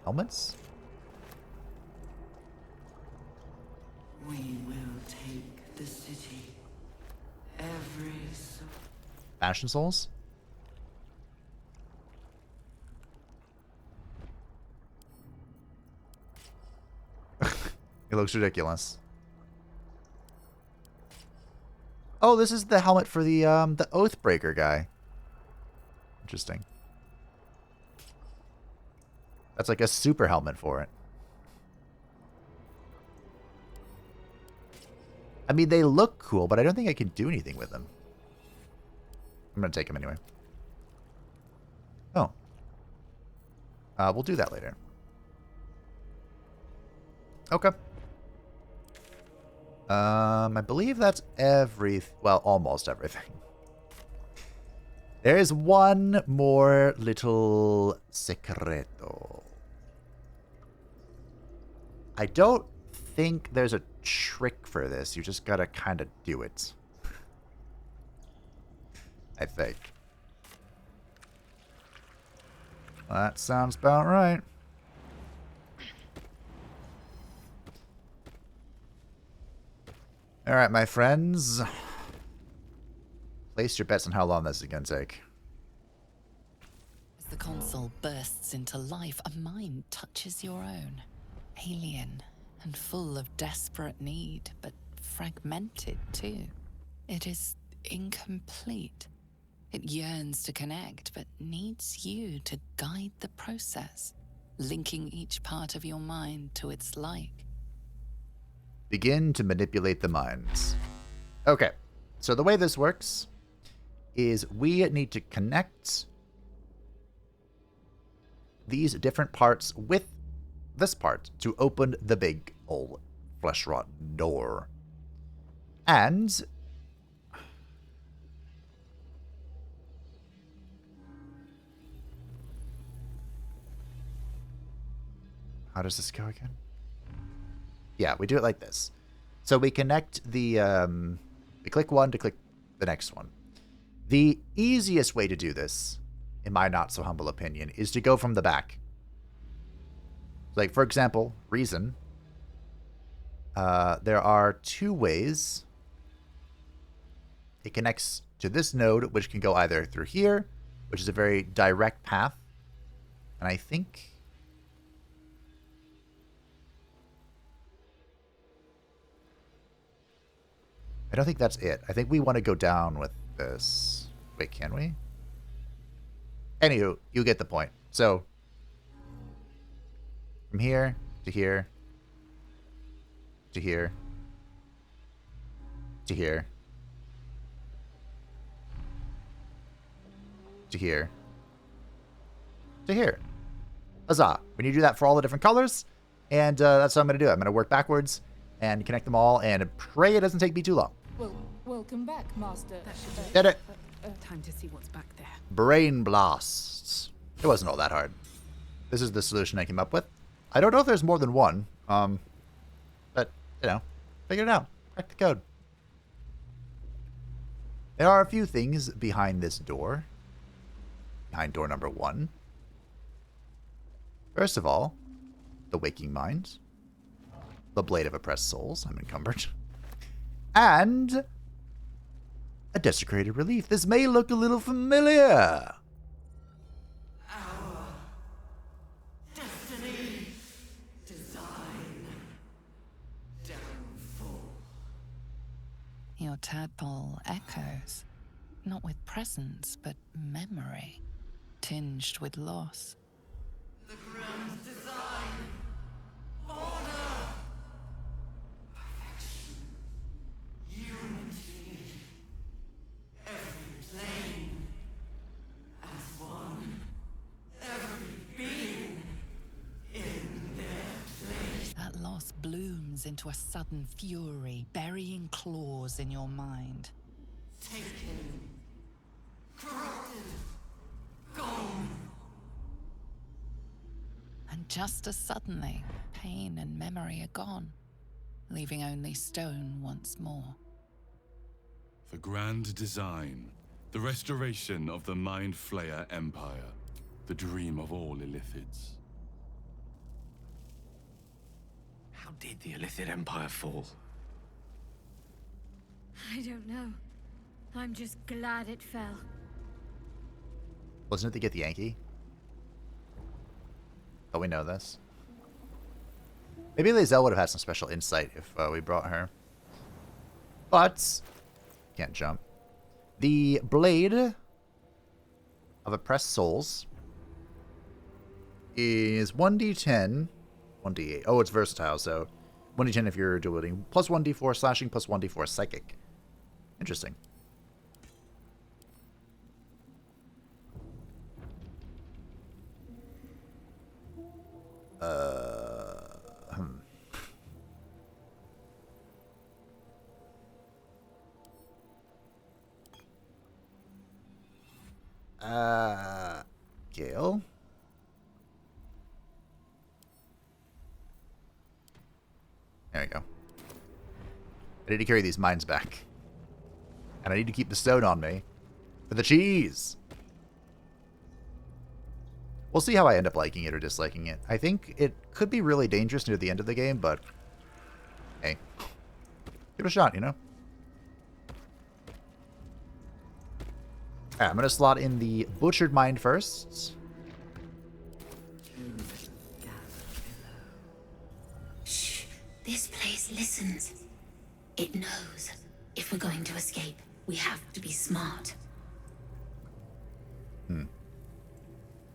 helmets. We will take the city. Every soul. Ashen Souls? It looks ridiculous. Oh, this is the helmet for the Oathbreaker guy. Interesting. That's like a super helmet for it. I mean, they look cool, but I don't think I can do anything with them. I'm going to take them anyway. Oh. We'll do that later. Okay. I believe that's well, almost everything. There is one more little secreto. I don't think there's a trick for this. You just gotta kind of do it. I think. That sounds about right. Alright, my friends. Place your bets on how long this is going to take. As the console bursts into life, a mind touches your own. Alien and full of desperate need, but fragmented too. It is incomplete. It yearns to connect, but needs you to guide the process, linking each part of your mind to its like. Begin to manipulate the minds. Okay, so the way this works is we need to connect these different parts with this part to open the big old flesh rot door. And how does this go again? Yeah, we do it like this. So we connect the, we click one to click the next one. The easiest way to do this, in my not so humble opinion, is to go from the back. Like, for example, Reason. There are two ways. It connects to this node, which can go either through here, which is a very direct path. And I think... I don't think that's it. I think we want to go down with this. Wait, can we? Anywho, you get the point. So, from here to here to here to here to here to here. Huzzah. We need to do that for all the different colors, and that's what I'm going to do. I'm going to work backwards and connect them all, and pray it doesn't take me too long. Well, welcome back, Master. Did it. Time to see what's back there. Brain blasts. It wasn't all that hard. This is the solution I came up with. I don't know if there's more than one. But, you know, figure it out. Crack the code. There are a few things behind this door. Behind door number 1. First of all, the waking mind. The blade of oppressed souls. I'm encumbered. And a desecrated relief. This may look a little familiar. Our destiny, design, downfall. Your tadpole echoes, not with presence, but memory, tinged with loss. The grand design, order, perfection, unity. Every plane as one, every being in their place. That loss blooms into a sudden fury, burying claws in your mind. Taken, corrupted, gone. And just as suddenly, pain and memory are gone, leaving only stone once more. The grand design, the restoration of the Mind Flayer Empire, the dream of all Illithids. How did the Illithid Empire fall? I don't know. I'm just glad it fell. Wasn't it to get the Yankee? Oh, we know this. Maybe Lae'zel would have had some special insight if we brought her. But, can't jump. The Blade of Oppressed Souls is 1d10, 1d8. Oh, it's versatile, so 1d10 if you're dual wielding, plus 1d4 slashing, plus 1d4 psychic. Interesting. Gale. There we go. I need to carry these mines back. And I need to keep the stone on me. For the cheese! We'll see how I end up liking it or disliking it. I think it could be really dangerous near the end of the game, but... hey. Give it a shot, you know? Alright, I'm going to slot in the Butchered Mine first. Shh. This place listens. It knows. If we're going to escape, we have to be smart.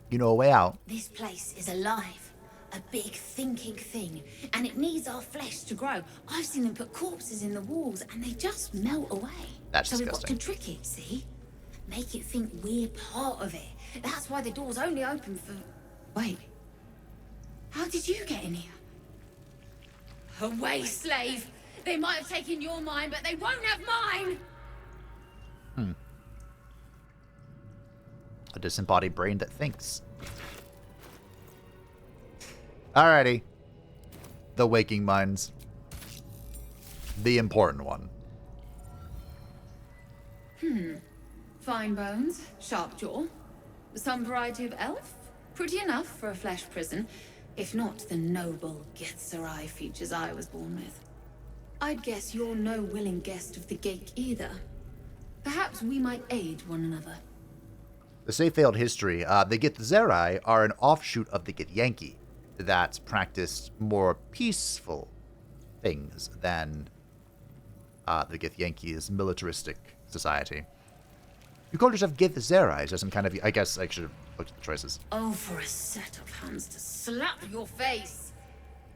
You know a way out. This place is alive. A big thinking thing. And it needs our flesh to grow. I've seen them put corpses in the walls and they just melt away. That's so disgusting. we've got to trick it, see? Make it think we're part of it. That's why the door's only open for... Wait. How did you get in here? Away, slave! They might have taken your mine, but they won't have mine! A disembodied brain that thinks. Alrighty. The Waking Mines. The important one. Fine bones, sharp jaw. Some variety of elf? Pretty enough for a flesh prison, if not the noble Ketheric features I was born with. I'd guess you're no willing guest of the Gate either. Perhaps we might aid one another. The Say Failed History, the Ketheric are an offshoot of the Githyanki that practiced more peaceful things than the Githyanki's militaristic society. You called yourself Githzerai, so some kind of... I guess I should have looked at the choices. Oh, for a set of hands to slap your face!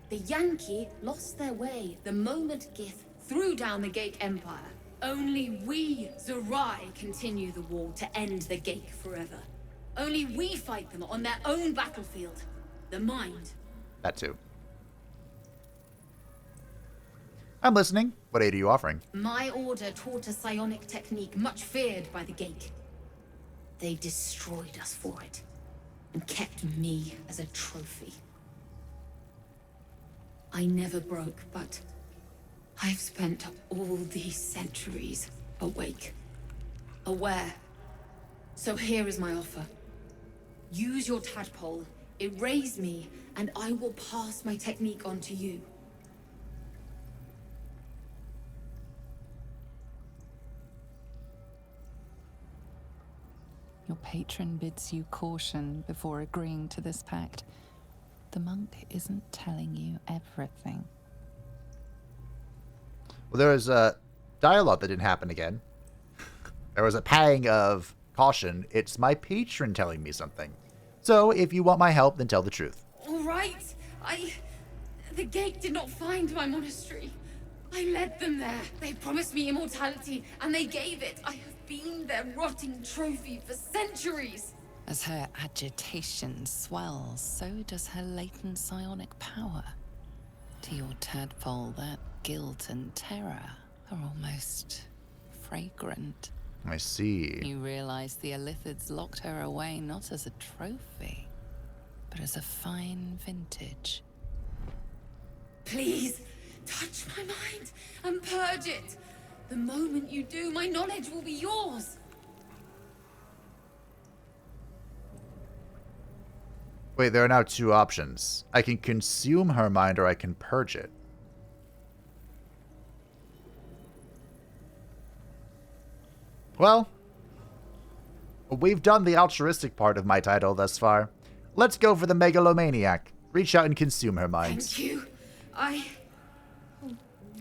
The Yankee lost their way the moment Gith threw down the Gate Empire. Only we, Zerai, continue the war to end the Gate forever. Only we fight them on their own battlefield. The mind. That too. I'm listening. What aid are you offering? My order taught a psionic technique much feared by the Gate. They destroyed us for it, and kept me as a trophy. I never broke, but I've spent all these centuries awake, aware. So here is my offer. Use your tadpole, erase me, and I will pass my technique on to you. Your patron bids you caution before agreeing to this pact. The monk isn't telling you everything. Well, there was a dialogue that didn't happen again. There was a pang of caution. It's my patron telling me something. So, if you want my help, then tell the truth. All right. The Gate did not find my monastery. I led them there. They promised me immortality, and they gave it. I have been their rotting trophy for centuries. As her agitation swells, so does her latent psionic power. To your tadpole, that guilt and terror are almost fragrant. I see. You realize the Illithids locked her away not as a trophy, but as a fine vintage. Please, touch my mind and purge it. The moment you do, my knowledge will be yours. Wait, there are now two options. I can consume her mind or I can purge it. Well, we've done the altruistic part of my title thus far. Let's go for the megalomaniac. Reach out and consume her mind. Thank you. Oh,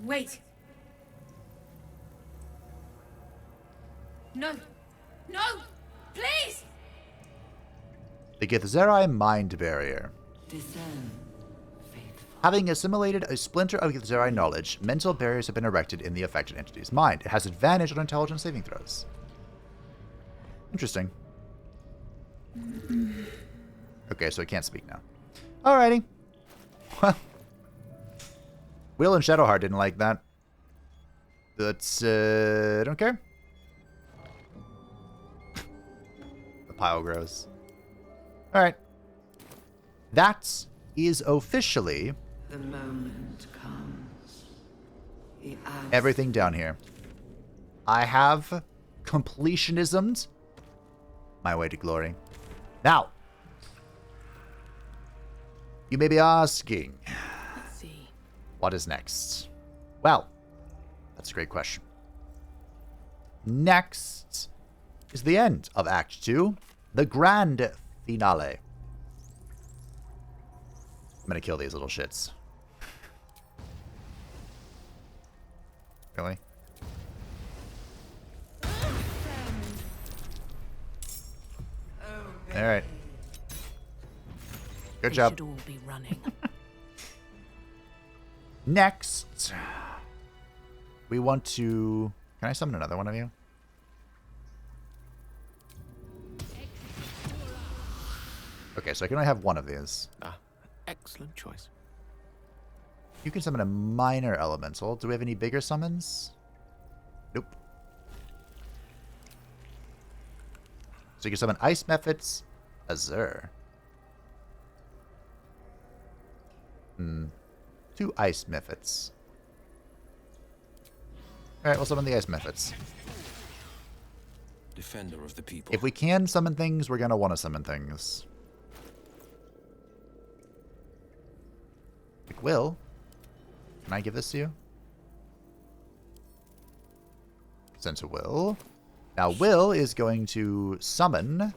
wait. No. No! Please! The Githzerai Mind Barrier. Discern. Having assimilated a splinter of Githzerai knowledge, mental barriers have been erected in the affected entity's mind. It has advantage on intelligence saving throws. Interesting. Okay, so it can't speak now. Alrighty. Well, Will and Shadowheart didn't like that. That's, I don't care. The pile grows. Alright. That is officially The moment comes. everything down here. I have completionismed my way to glory. Now, you may be asking, Let's see. what is next? Well, that's a great question. Next is the end of Act 2, the grand finale. I'm gonna kill these little shits. Really? Alright. Good job. Should all be running. Next, we want to... Can I summon another one of you? Okay, so I can only have one of these. Excellent choice. You can summon a minor elemental. Do we have any bigger summons? Nope. So you can summon Ice Mephits, Azure. 2 Ice Mephits. Alright, we'll summon the Ice Mephits. Defender of the people. If we can summon things, we're going to want to summon things. Like Will. Can I give this to you? Send to Will. Now Will is going to summon...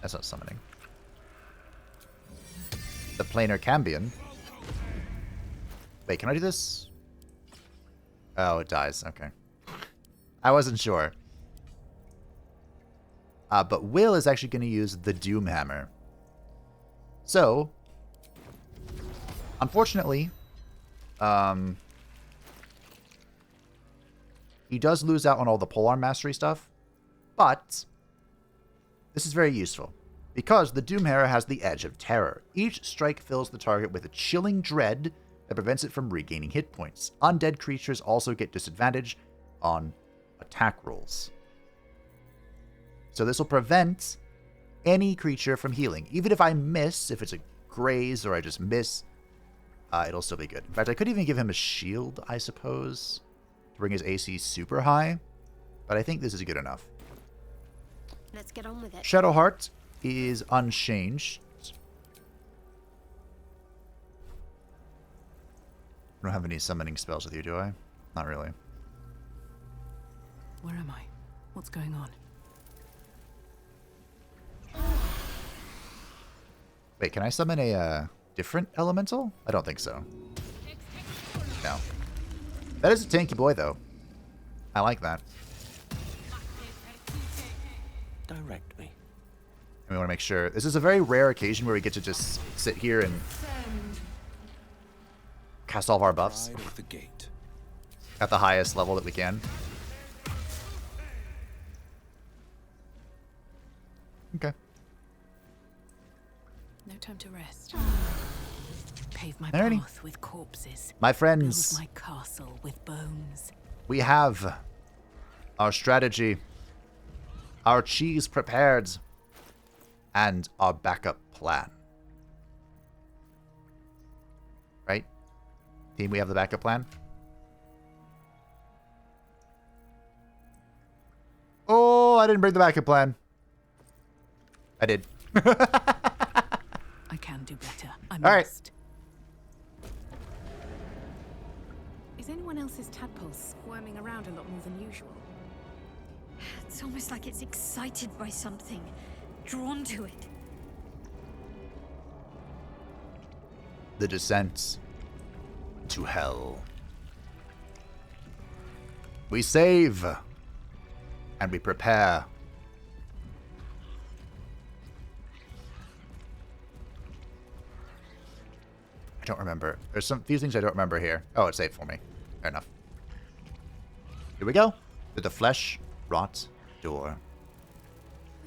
That's not summoning. The Planar Cambion. Wait, can I do this? Oh, it dies. Okay. I wasn't sure. But Will is actually going to use the Doom Hammer. So, unfortunately, he does lose out on all the polearm mastery stuff, but this is very useful because the Doom Hammer has the Edge of Terror. Each strike fills the target with a chilling dread that prevents it from regaining hit points. Undead creatures also get disadvantage on attack rolls. So this will prevent any creature from healing. Even if I miss, if it's a graze or I just miss, it'll still be good. In fact, I could even give him a shield, I suppose, to bring his AC super high. But I think this is good enough. Let's get on with it. Shadowheart is unchanged. I don't have any summoning spells with you, do I? Not really. Where am I? What's going on? Wait, can I summon a different elemental? I don't think so. No. That is a tanky boy, though. I like that. Direct me. And we want to make sure. This is a very rare occasion where we get to just sit here and cast all of our buffs The gate. at the highest level that we can. Okay. No time to rest. Pave my Alrighty. path with corpses. My friends. Build my castle with bones. We have our strategy, our cheese prepared, and our backup plan. Right? Team, we have the backup plan? Oh, I didn't bring the backup plan. I did. I can do better. I must. All right. Is anyone else's tadpole squirming around a lot more than usual? It's almost like it's excited by something, drawn to it. The descent to hell. We save and we prepare. I don't remember. There's some few things I don't remember here. Oh, it's saved for me. Fair enough. Here we go. To the flesh rot door.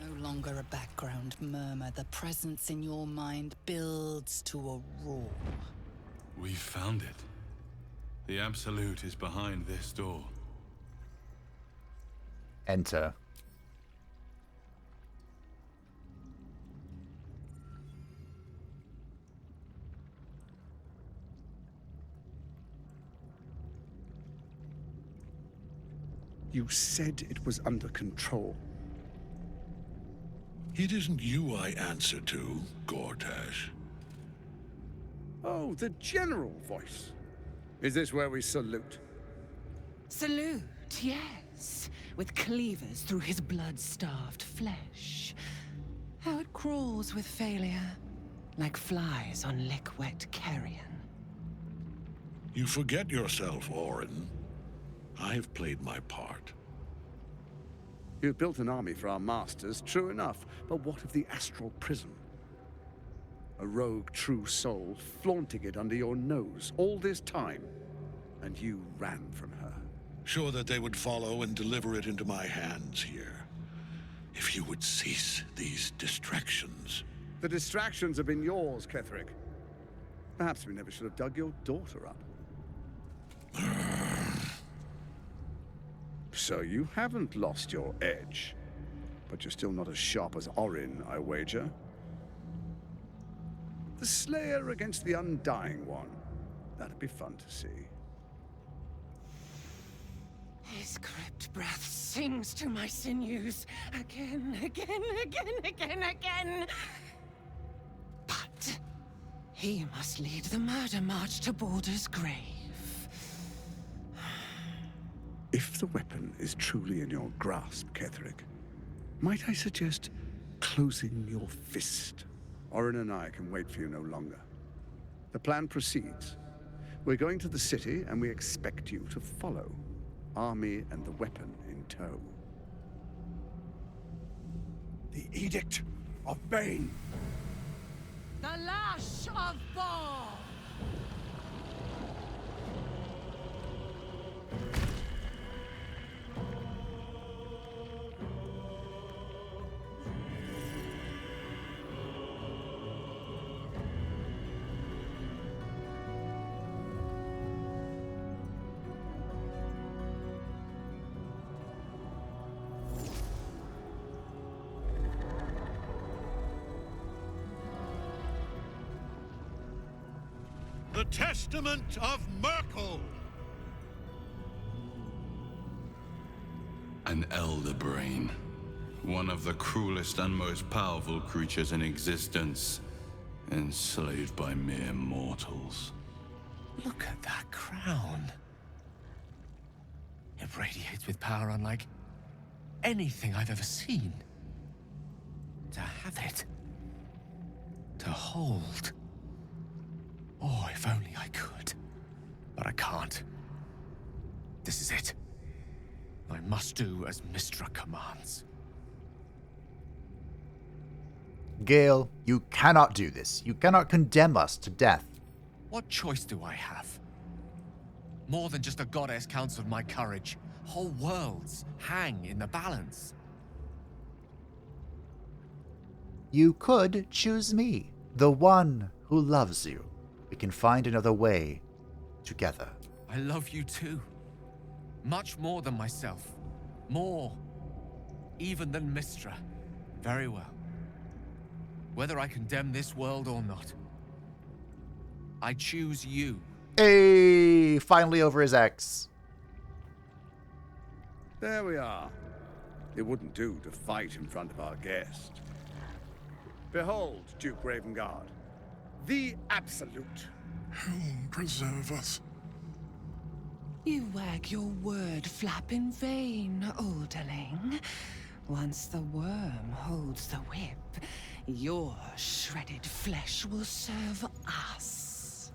No longer a background murmur. The presence in your mind builds to a roar. We found it. The Absolute is behind this door. Enter. You said it was under control. It isn't you I answer to, Gortash. Oh, the general voice. Is this where we salute? Salute, yes. With cleavers through his blood-starved flesh. How it crawls with failure, like flies on lick-wet carrion. You forget yourself, Orin. I've played my part. You've built an army for our masters, true enough. But what of the astral prison? A rogue true soul flaunting it under your nose all this time, and you ran from her. Sure that they would follow and deliver it into my hands here. If you would cease these distractions. The distractions have been yours, Ketheric. Perhaps we never should have dug your daughter up. So you haven't lost your edge, but you're still not as sharp as Orin, I wager. The Slayer against the Undying One. That'd be fun to see. His crypt breath sings to my sinews again, again. But he must lead the murder march to Baldur's grave. If the weapon is truly in your grasp, Ketheric, might I suggest closing your fist? Orin and I can wait for you no longer. The plan proceeds. We're going to the city, and we expect you to follow. Army and the weapon in tow. The Edict of Bane. The Lash of Bor! The Testament of Myrkul! An elder brain. One of the cruelest and most powerful creatures in existence. Enslaved by mere mortals. Look at that crown. It radiates with power unlike anything I've ever seen. To have it. To hold. Oh, if only I could. But I can't. This is it. I must do as Mystra commands. Gale, you cannot do this. You cannot condemn us to death. What choice do I have? More than just a goddess counseled my courage. Whole worlds hang in the balance. You could choose me, the one who loves you. We can find another way together. I love you too. Much more than myself. More. Even than Mystra. Very well. Whether I condemn this world or not, I choose you. Hey, finally over his ex. There we are. It wouldn't do to fight in front of our guest. Behold, Duke Ravengard. The Absolute. He'll preserve us. You wag your word flap in vain, olderling. Once the worm holds the whip, your shredded flesh will serve us.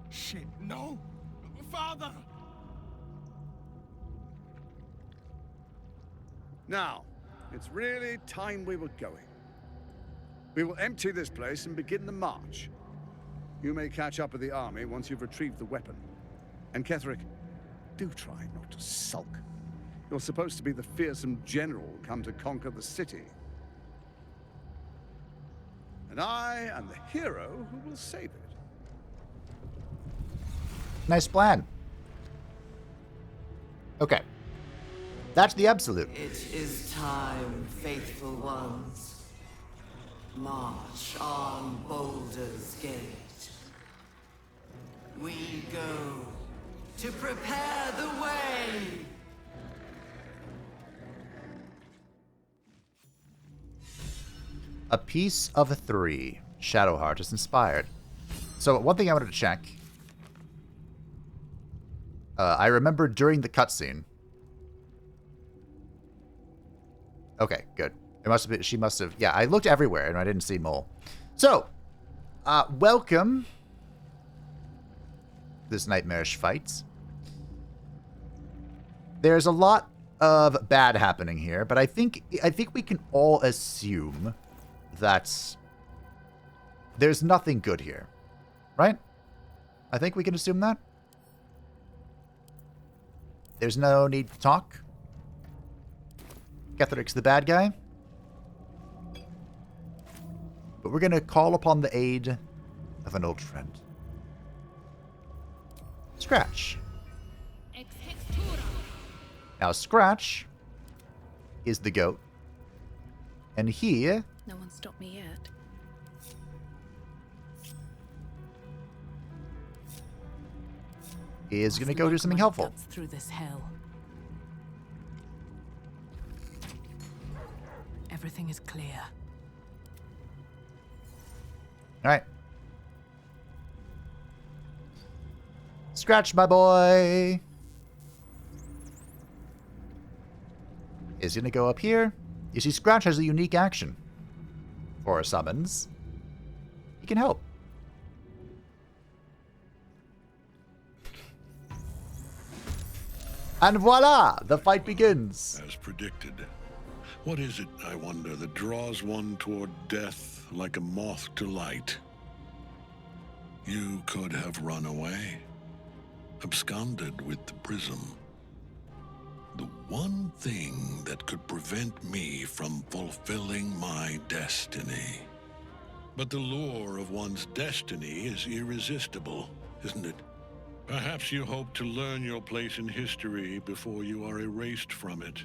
Shit, no! Father! Now, it's really time we were going. We will empty this place and begin the march. You may catch up with the army once you've retrieved the weapon. And Ketheric, do try not to sulk. You're supposed to be the fearsome general come to conquer the city. And I am the hero who will save it. Nice plan. Okay. That's the absolute. It is time, faithful ones. March on Baldur's Gate. We go to prepare the way. A piece of 3. Shadowheart is inspired. So one thing I wanted to check. I remember during the cutscene. Okay, good. It must have been, she must have, yeah, I looked everywhere and I didn't see Mole. So, welcome. This nightmarish fight. There's a lot of bad happening here, but I think we can all assume that there's nothing good here. Right? I think we can assume that. There's no need to talk. Ketheric's the bad guy. But we're going to call upon the aid of an old friend. Scratch. Now, Scratch is the goat. And he... No one stopped me yet. is going to go do something helpful. Through this hell. Everything is clear. Alright. Scratch, my boy. Is going to go up here. You see, Scratch has a unique action. For summons. He can help. And voila! The fight begins. As predicted. What is it, I wonder, that draws one toward death like a moth to light? You could have run away. Absconded with the prism. The one thing that could prevent me from fulfilling my destiny. But the lure of one's destiny is irresistible, isn't it? Perhaps you hope to learn your place in history before you are erased from it.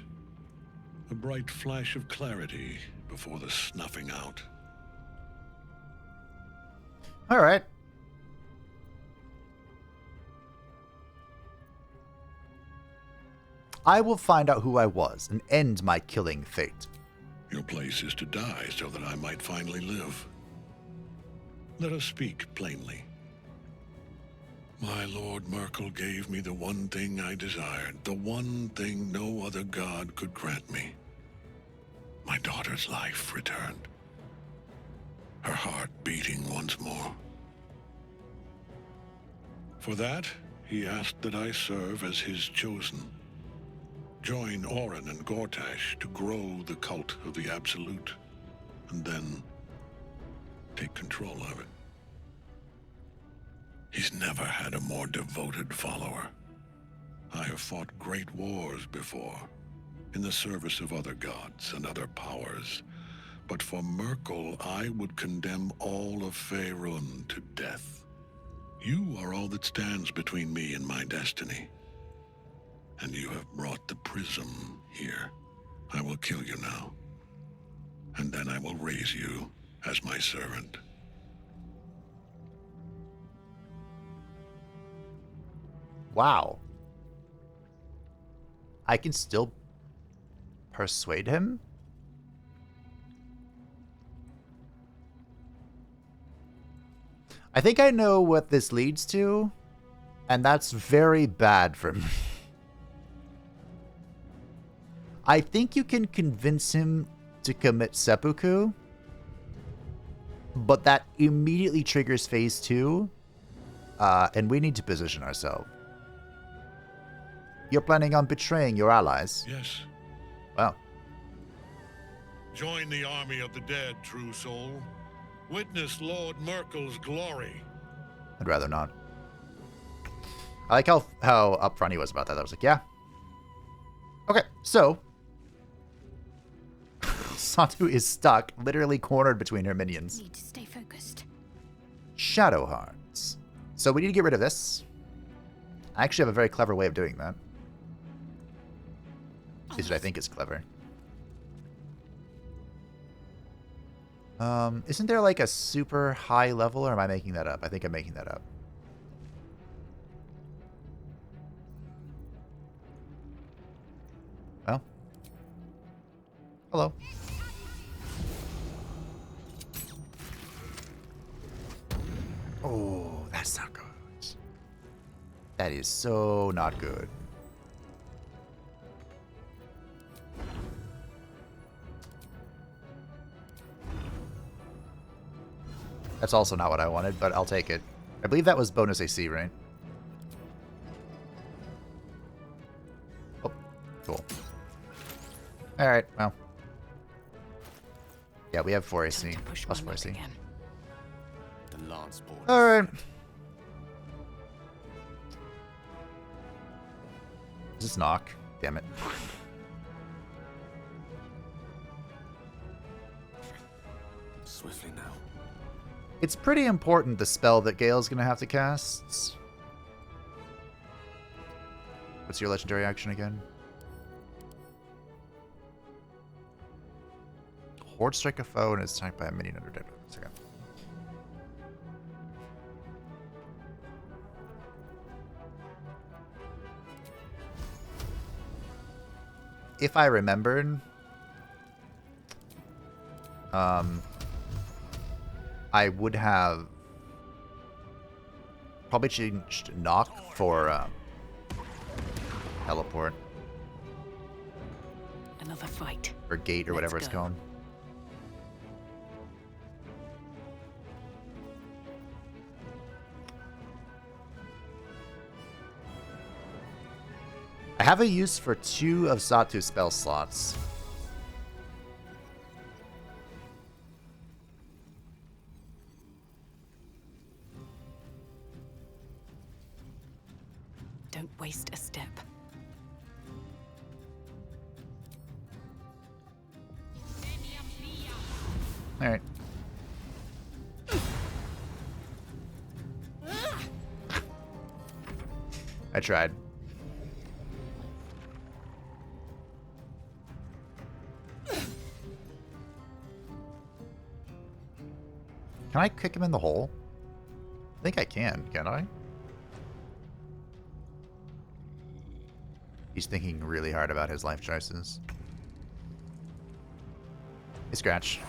A bright flash of clarity before the snuffing out. All right. I will find out who I was and end my killing fate. Your place is to die so that I might finally live. Let us speak plainly. My Lord Myrkul gave me the one thing I desired, the one thing no other god could grant me. My daughter's life returned. Her heart beating once more. For that, he asked that I serve as his chosen. Join Orin and Gortash to grow the cult of the Absolute, and then take control of it. He's never had a more devoted follower. I have fought great wars before, in the service of other gods and other powers, but for Myrkul, I would condemn all of Faerun to death. You are all that stands between me and my destiny. And you have brought the prism here. I will kill you now. And then I will raise you as my servant. Wow. I can still persuade him? I think I know what this leads to, and that's very bad for me. I think you can convince him to commit seppuku, but that immediately triggers phase 2, and we need to position ourselves. You're planning on betraying your allies? Yes. Well. Join the army of the dead, true soul. Witness Lord Myrkul's glory. I'd rather not. I like how upfront he was about that. I was like, yeah. Okay, so Satu is stuck, literally cornered between her minions. Need to stay focused. Shadow Hearts. So we need to get rid of this. I actually have a very clever way of doing that. At least I think it's clever. Isn't there like a super high level, or am I making that up? I think I'm making that up. Well. Hello. Oh, that's not good. That is so not good. That's also not what I wanted, but I'll take it. I believe that was bonus AC, right? Oh, cool. Alright, well. Yeah, we have 4 AC. Plus 4 AC. The lance board. Alright. Is this knock? Damn it. Swiftly now. It's pretty important, the spell that Gale's gonna have to cast. What's your legendary action again? Horde strike a foe and is attacked by a minion under dead. Okay. If I remembered, I would have probably changed knock for teleport. Another fight. Or gate or whatever it's called. I have a use for 2 of Satu's spell slots. Don't waste a step. All right. I tried. Can I kick him in the hole? I think I can I? He's thinking really hard about his life choices. Hey, Scratch.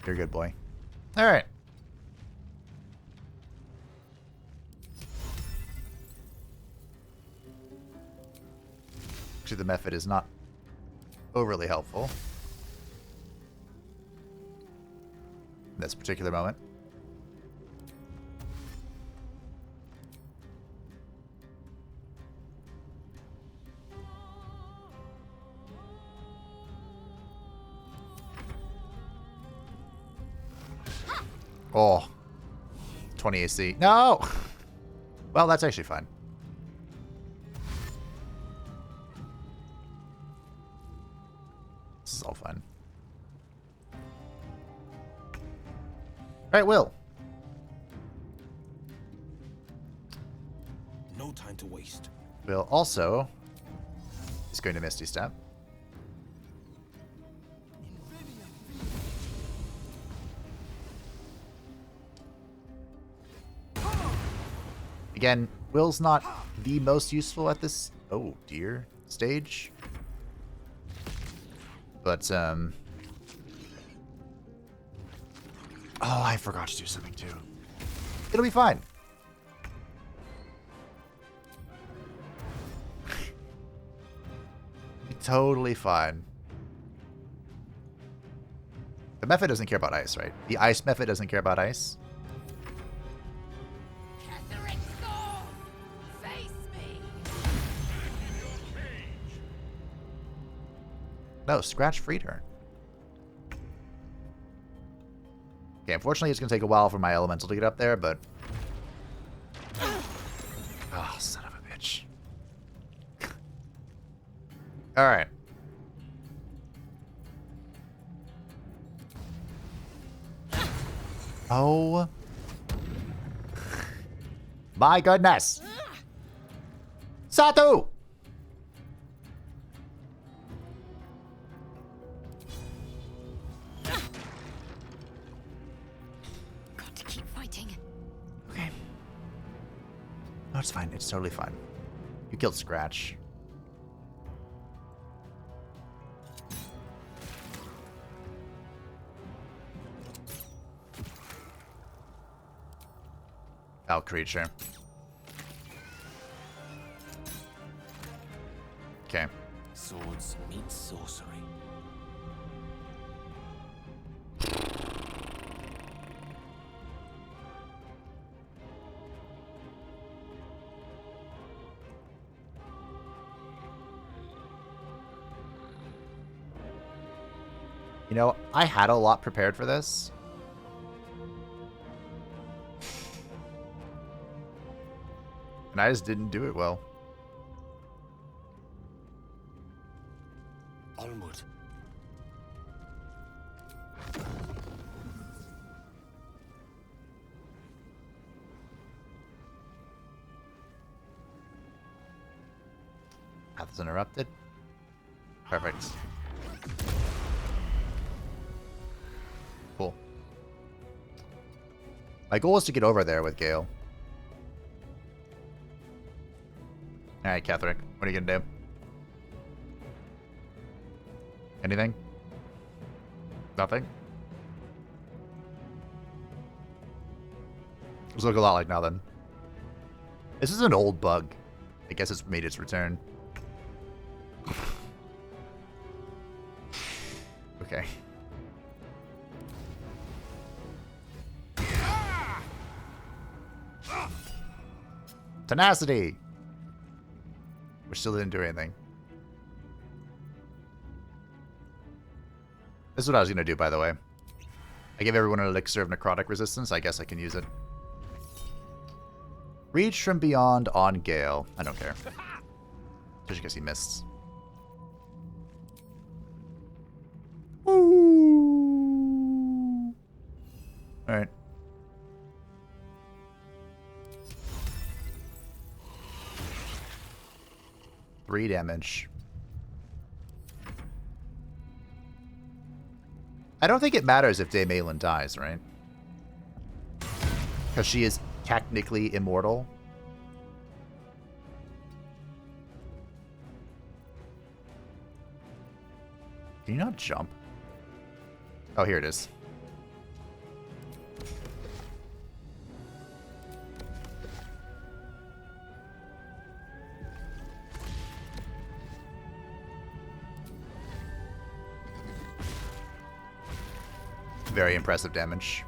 You're a good boy. Alright. Actually, the method is not overly helpful in this particular moment. Oh, 20 AC. No! Well, that's actually fine. This is all fun. Alright, Will. No time to waste. Will also is going to Misty Step. Again, Will's not the most useful at this, oh dear, stage. But, Oh, I forgot to do something too. It'll be fine. Be totally fine. The method doesn't care about ice, right? The ice method doesn't care about ice. Ketheric Thorm! Face me! No, Scratch freed her. Okay, unfortunately it's going to take a while for my elemental to get up there, but... Oh, son of a bitch. Alright. Oh. My goodness. Satu! Got to keep fighting. Okay. No, it's fine. It's totally fine. You killed Scratch. Foul creature. Okay. Swords meet sorcery. You know, I had a lot prepared for this. And I just didn't do it well. Onward. Path is interrupted. Perfect. Cool. My goal is to get over there with Gale. Alright, Ketheric. What are you gonna do? Anything? Nothing? This look a lot like nothing. This is an old bug. I guess it's made its return. Okay. Tenacity! Which still didn't do anything. This is what I was going to do, by the way. I gave everyone an elixir of necrotic resistance. I guess I can use it. Reach from beyond on Gale. I don't care. Just because he missed. Woo! Alright. Three damage. I don't think it matters if Daymalin dies, right? Because she is technically immortal. Can you not jump? Oh, here it is. Very impressive damage.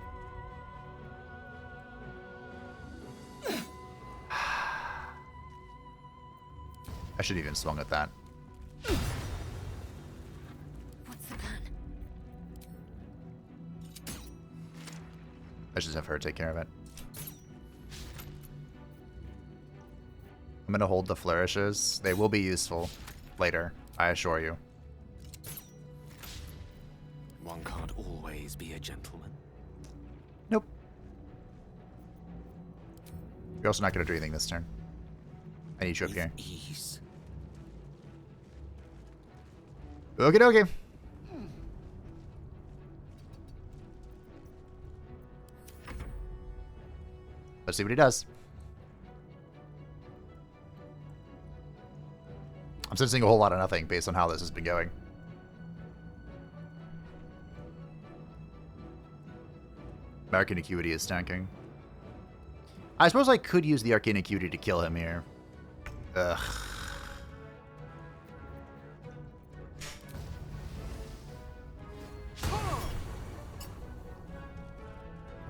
I should have even swung at that. What's the plan? I should have her take care of it. I'm gonna hold the flourishes. They will be useful later, I assure you. One can't always be a gentleman. Nope. You're also not gonna do anything this turn. I need you up here. Ease. Okie dokie. Let's see what he does. I'm sensing a whole lot of nothing based on how this has been going. Arcane Acuity is tanking. I suppose I could use the Arcane Acuity to kill him here. Ugh.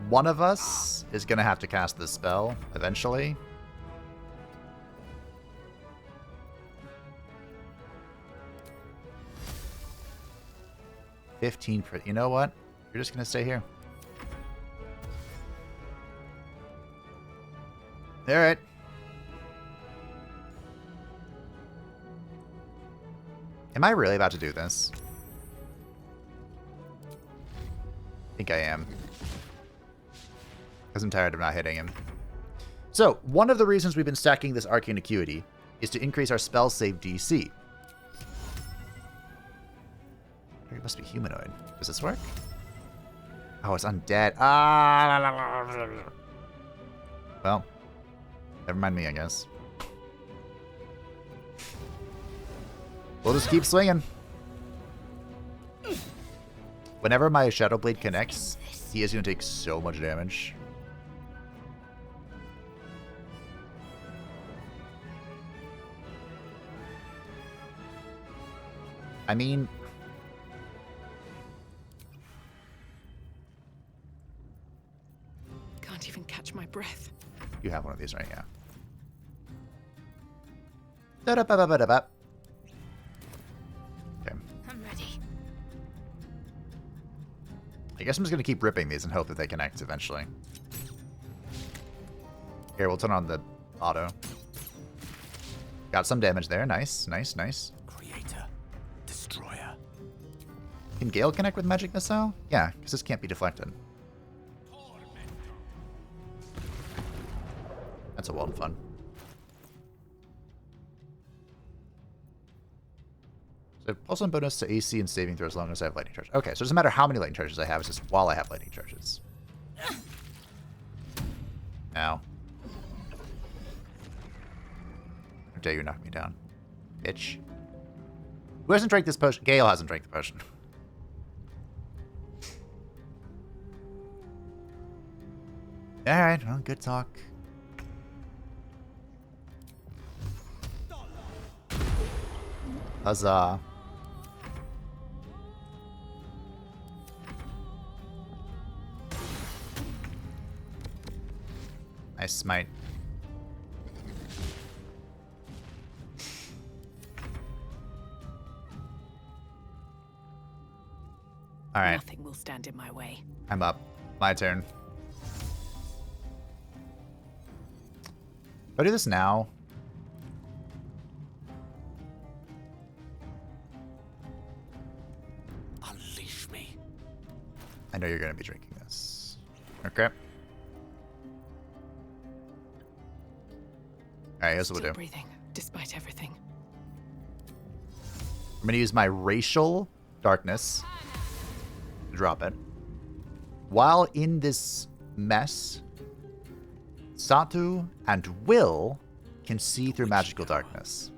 One of us is going to have to cast this spell eventually. You know what? You're just going to stay here. All right. Am I really about to do this? I think I am. Because I'm tired of not hitting him. So, one of the reasons we've been stacking this Arcane Acuity is to increase our spell save DC. It must be humanoid. Does this work? Oh, it's undead. Ah! Well, never mind me, I guess. We'll just keep swinging. Whenever my Shadow Blade connects, he is going to take so much damage. I mean... Can't even catch my breath. You have one of these right now. Da-da-ba-ba-ba-da-ba. Okay. I'm ready. I guess I'm just going to keep ripping these and hope that they connect eventually. Here, we'll turn on the auto. Got some damage there. Nice, nice, nice. Creator. Destroyer. Can Gale connect with Magic Missile? Yeah, because this can't be deflected. That's a wild fun. So plus one bonus to AC and saving throw as long as I have lightning charge. Okay, so it doesn't matter how many lightning charges I have, it's just while I have lightning charges. Ow. How dare you knock me down, bitch. Who hasn't drank this potion? Gale hasn't drank the potion. Alright, well, good talk. Huzzah. Nice smite. Alright. Nothing will stand in my way. I'm up. My turn. Do I do this now? Unleash me. I know you're going to be drinking this. Okay. Alright, here's what we'll do. Breathing, despite everything. I'm going to use my Racial Darkness to drop it. While in this mess, Satu and Will can see through Magical Darkness.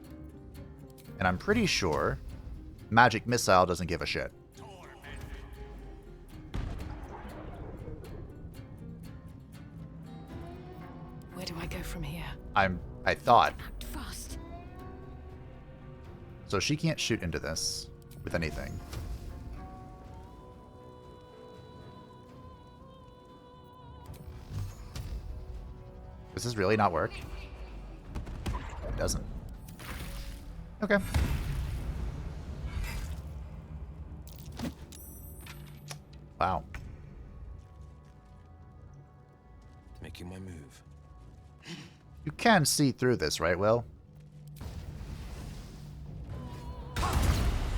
And I'm pretty sure Magic Missile doesn't give a shit. Where do I go from here? I thought. Act fast. So she can't shoot into this with anything. Does this really not work? It doesn't. Okay. Wow. Making my move. You can see through this, right, Will?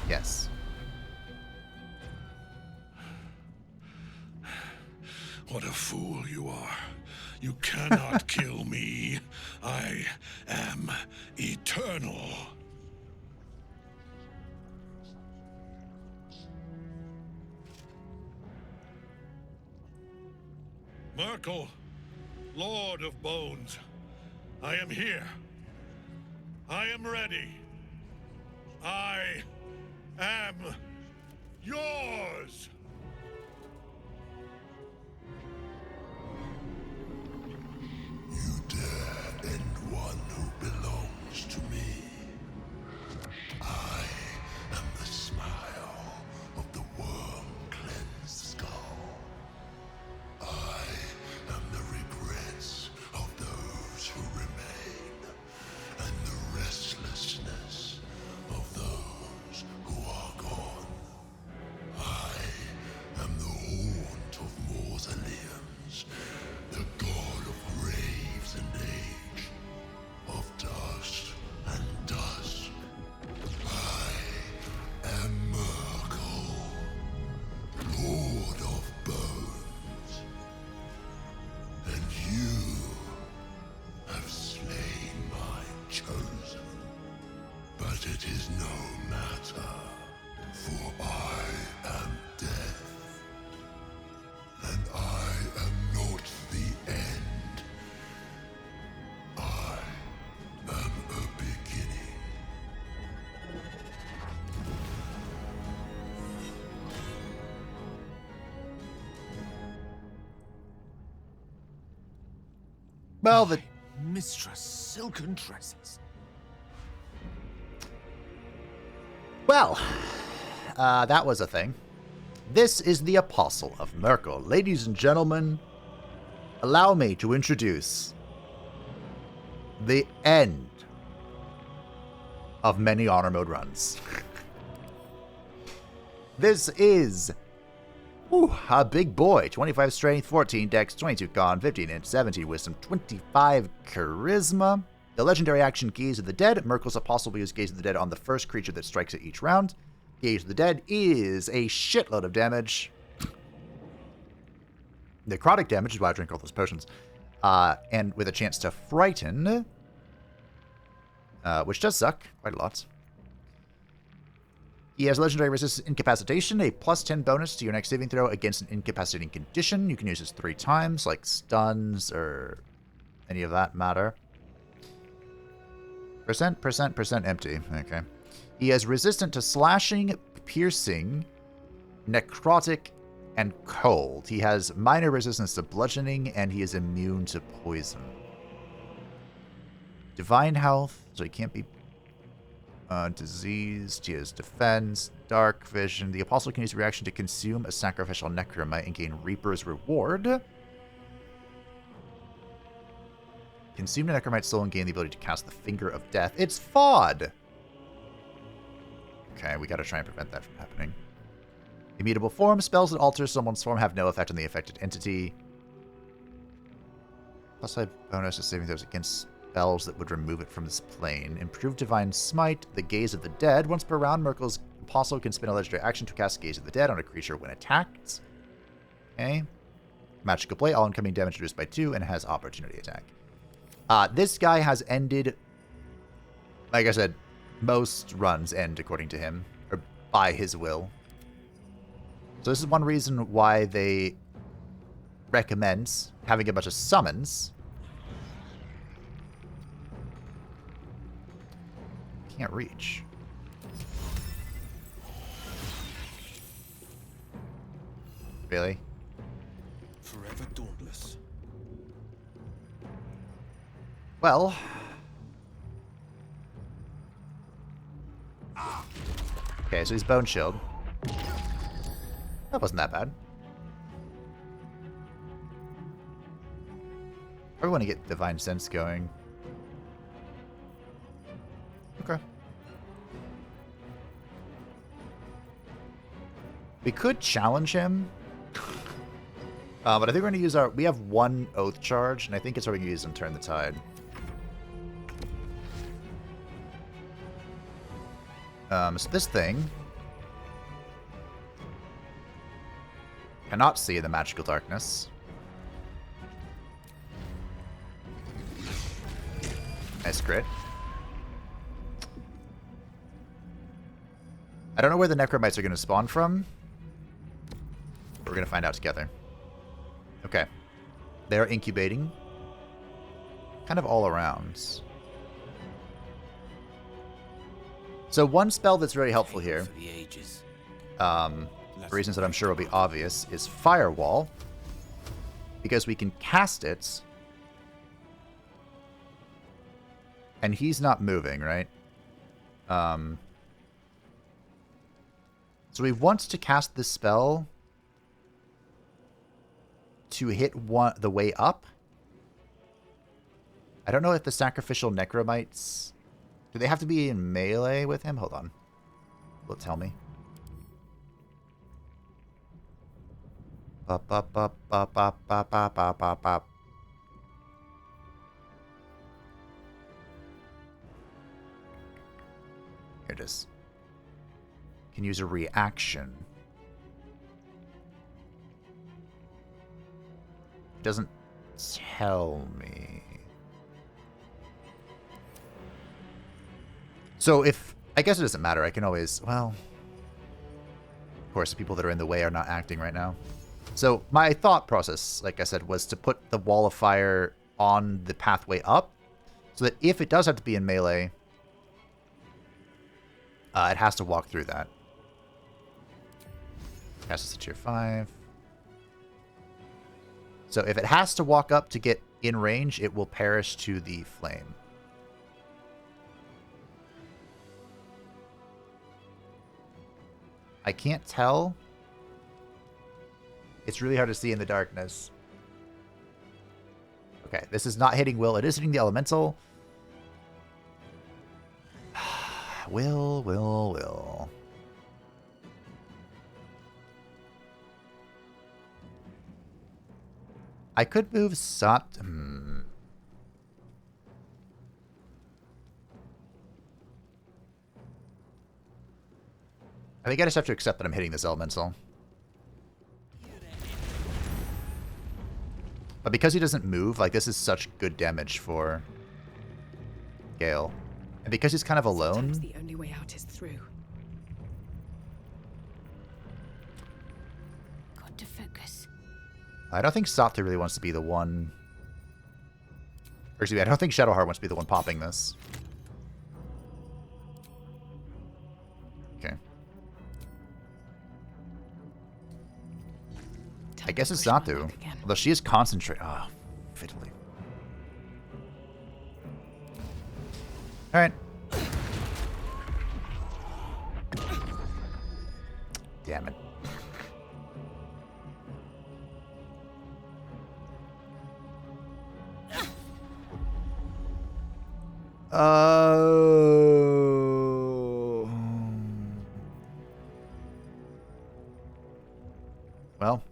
Yes. What a fool you are. You cannot kill me. I am eternal. Myrkul, Lord of Bones, I am here. I am ready. I am yours. chosen. But it is no matter, for I am death. And I am not the end. I am a beginning. Well, the mistress, silken tresses. Well, that was a thing. This is the Apostle of Myrkul. Ladies and gentlemen, allow me to introduce the end of many honor mode runs. This is a big boy. 25 strength, 14 dex, 22 con, 15 int, 17 wisdom, 25 charisma. The legendary action Gaze of the Dead. Myrkul's Apostle will use Gaze of the Dead on the first creature that strikes it each round. Gaze of the Dead is a shitload of damage. Necrotic damage is why I drink all those potions. And with a chance to frighten, which does suck quite a lot. He has legendary resistance incapacitation, a plus 10 bonus to your next saving throw against an incapacitating condition. You can use this 3 times, like stuns or any of that matter. Percent empty. Okay. He is resistant to slashing, piercing, necrotic, and cold. He has minor resistance to bludgeoning, and he is immune to poison. Divine health, so he can't be diseased. He has defense, dark vision. The Apostle can use a reaction to consume a sacrificial necromite and gain Reaper's Reward. Consume a necromite soul and gain the ability to cast the Finger of Death. It's FOD! Okay, we gotta try and prevent that from happening. Immutable form. Spells that alter someone's form have no effect on the affected entity. Plus 5 bonus to saving throws against spells that would remove it from this plane. Improved Divine Smite. The Gaze of the Dead. Once per round, Myrkul's Apostle can spend a legendary action to cast Gaze of the Dead on a creature when attacked. Okay. Magical Blade. All incoming damage reduced by 2 and has opportunity attack. This guy has ended, like I said, most runs end according to him, or by his will. So this is one reason why they recommend having a bunch of summons. Can't reach. Really? Forever dauntless. Well. Okay, so he's Bone Shield. That wasn't that bad. I want to get Divine Sense going. Okay. We could challenge him. But I think we're going to use our... We have 1 Oath Charge, and I think it's what we're going to use on Turn the Tide. So this thing cannot see in the magical darkness. Nice crit. I don't know where the necromites are going to spawn from. But we're going to find out together. Okay. They're incubating. Kind of all around. So one spell that's very helpful here, for reasons that I'm sure will be obvious, is Firewall. Because we can cast it. And he's not moving, right? So we want to cast this spell to hit the way up. I don't know if the sacrificial necromites... Do they have to be in melee with him? Hold on. Will it tell me? Bop, bop, bop, bop, bop, bop, bop, bop, bop, bop. Here it is. Can use a reaction. It doesn't tell me. So if... I guess it doesn't matter. I can always... Well... Of course, the people that are in the way are not acting right now. So my thought process, like I said, was to put the wall of fire on the pathway up, so that if it does have to be in melee, it has to walk through that. Passes to tier 5. So if it has to walk up to get in range, it will perish to the flame. I can't tell. It's really hard to see in the darkness. Okay, this is not hitting Will. It is hitting the elemental. Will. I could move Sot. I think I just have to accept that I'm hitting this elemental. But because he doesn't move, like, this is such good damage for Gale. And because he's kind of alone... Sometimes the only way out is through. Got to focus. I don't think Sot really wants to be the one... Or excuse me, I don't think Shadowheart wants to be the one popping this. Okay. I guess it's Zatu. Although she is concentrated. Oh, fiddly. Alright. Damn it. Well.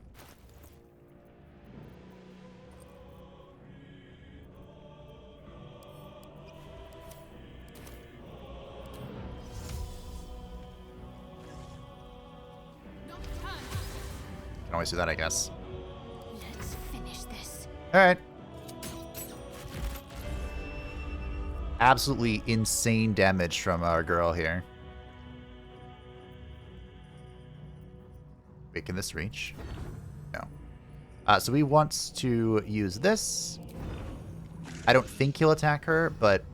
Can always do that, I guess. Let's finish this. Alright. Absolutely insane damage from our girl here. Wait, can this reach? No. So he wants to use this. I don't think he'll attack her, but,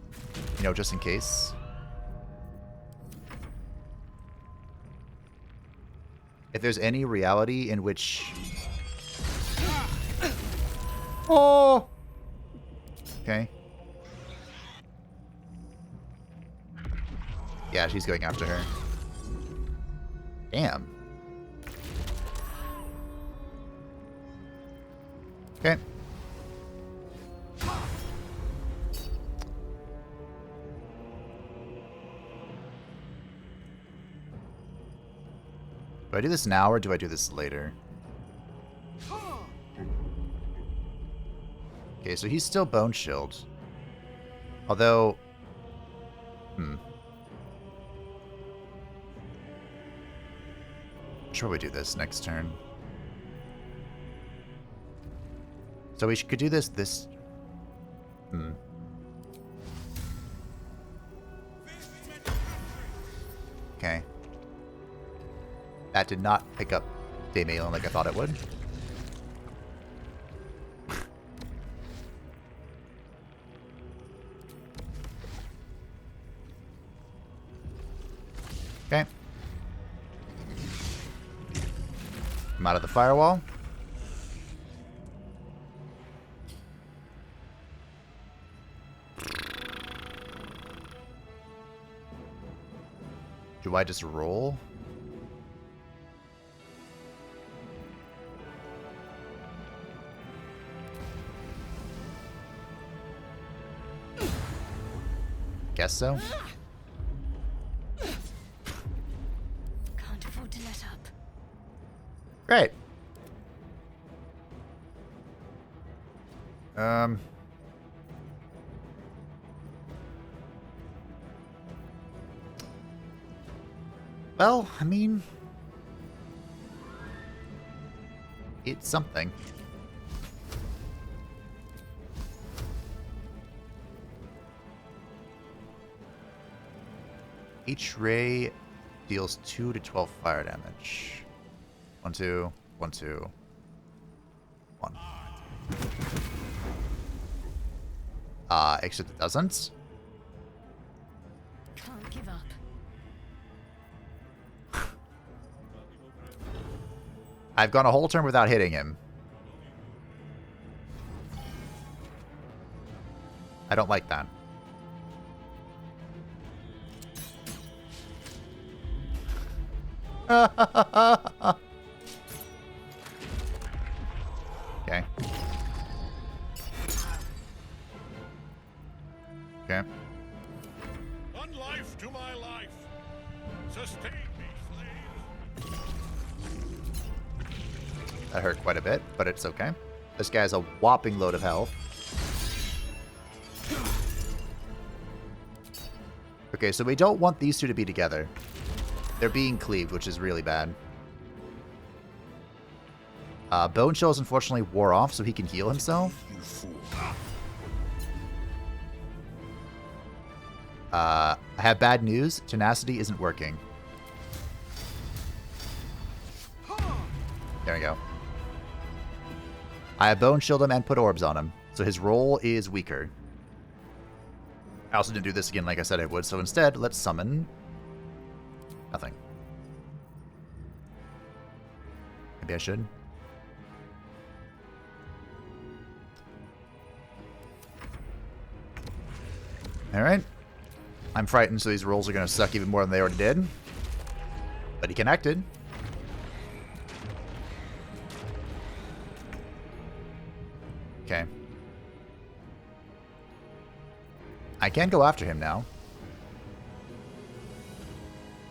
you know, just in case. If there's any reality in which... Oh! Okay. Yeah, she's going after her. Damn. Okay. Do I do this now or do I do this later? Okay, so he's still Bone Shield. Although... Should probably do this next turn. So we could do this... Okay. That did not pick up Daemalion like I thought it would. Okay. I'm out of the firewall. Do I just roll? Guess so. Can't afford to let up. Great. Well, I mean, it's something. Each ray deals 2 to 12 fire damage. 1, 2, 1, 2, 1. Except it doesn't. Can't give up. I've gone a whole turn without hitting him. I don't like that. Okay. Okay. One life to my life. Sustain me, slaves. That hurt quite a bit, but it's okay. This guy has a whopping load of health. Okay, so we don't want these two to be together. They're being cleaved, which is really bad. Bone Shells unfortunately wore off, so he can heal himself. I have bad news. Tenacity isn't working. There we go. I have Bone Shield him and put orbs on him, so his roll is weaker. I also didn't do this again like I said I would, so instead, let's summon nothing. Maybe I should. Alright. I'm frightened, so these rolls are going to suck even more than they already did. But he connected. Okay. I can go after him now.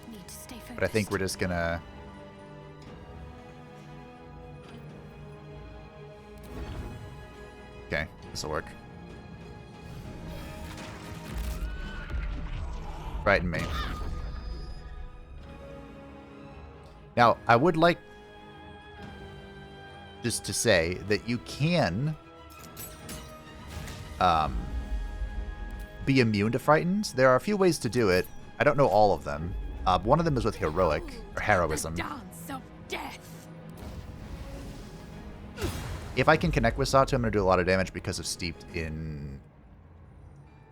Need to stay focused. But I think we're just gonna... Okay, this'll work. Frighten me. Now, I would like just to say that you can be immune to Frightened. There are a few ways to do it. I don't know all of them. One of them is with Heroic, or Heroism. Dance of death. If I can connect with Sato, I'm going to do a lot of damage because of Steeped in...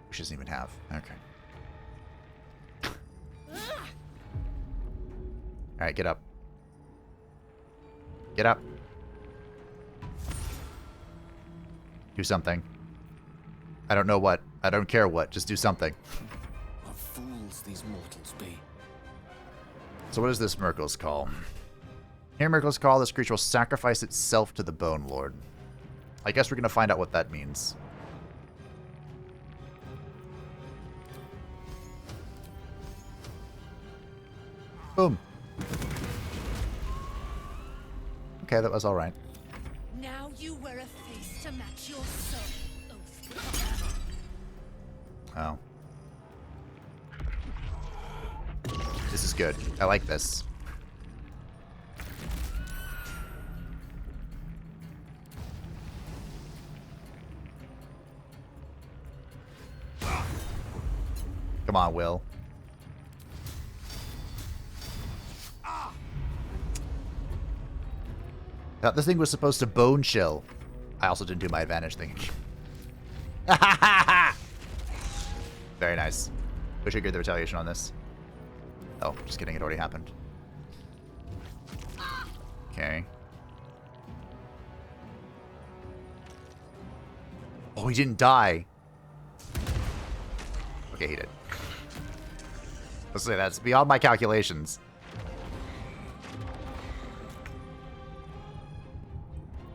Which doesn't even have. Okay. Alright, get up. Get up. Do something. I don't know what. I don't care what. Just do something. What fools these mortals be. So what is this Myrkul's call? Hear Myrkul's call, this creature will sacrifice itself to the Bone Lord. I guess we're going to find out what that means. Boom. Okay, that was alright. Now you wear a face to match your soul. Oh. This is good. I like this. Come on, Will. Thought this thing was supposed to bone chill. I also didn't do my advantage thing. Very nice. Wish I could get the retaliation on this. Oh, just kidding. It already happened. Okay. Oh, he didn't die. Okay, he did. Let's say that's beyond my calculations.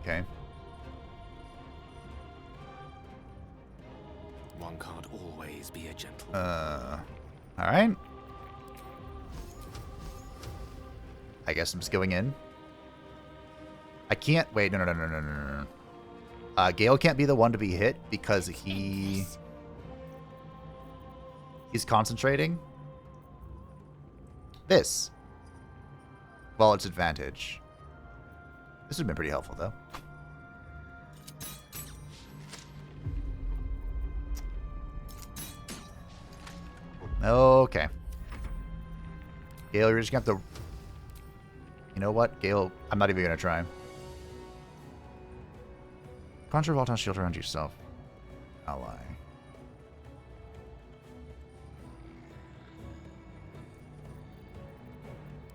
Okay. One can't always be a gentleman. Alright. I guess I'm just going in. I can't... Wait, no. Gale can't be the one to be hit because he's concentrating. This. Well, it's advantage. This would have been pretty helpful, though. Okay. Gale, you're just gonna have to... You know what? Gale, I'm not even gonna try. Conjure volatile shield around yourself. Ally.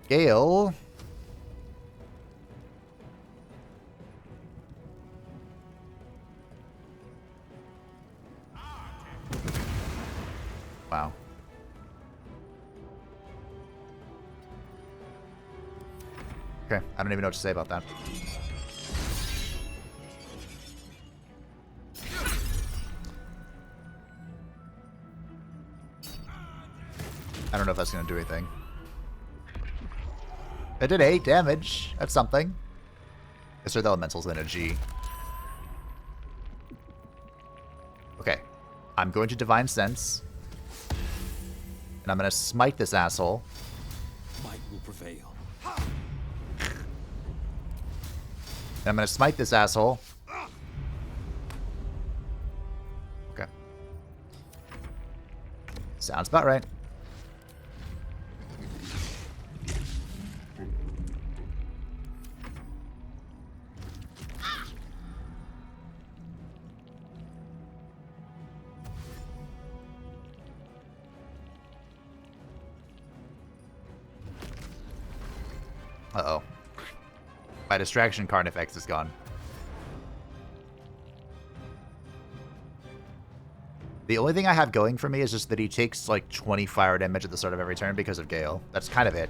Gale. Wow. Okay, I don't even know what to say about that. I don't know if that's going to do anything. It did 8 damage. That's something. Yes, sir, the elemental's in a G. Okay. I'm going to Divine Sense. And I'm going to smite this asshole. Might will prevail. And I'm going to smite this asshole. Okay. Sounds about right. Uh-oh. My distraction card effects is gone. The only thing I have going for me is just that he takes like 20 fire damage at the start of every turn because of Gale. That's kind of it.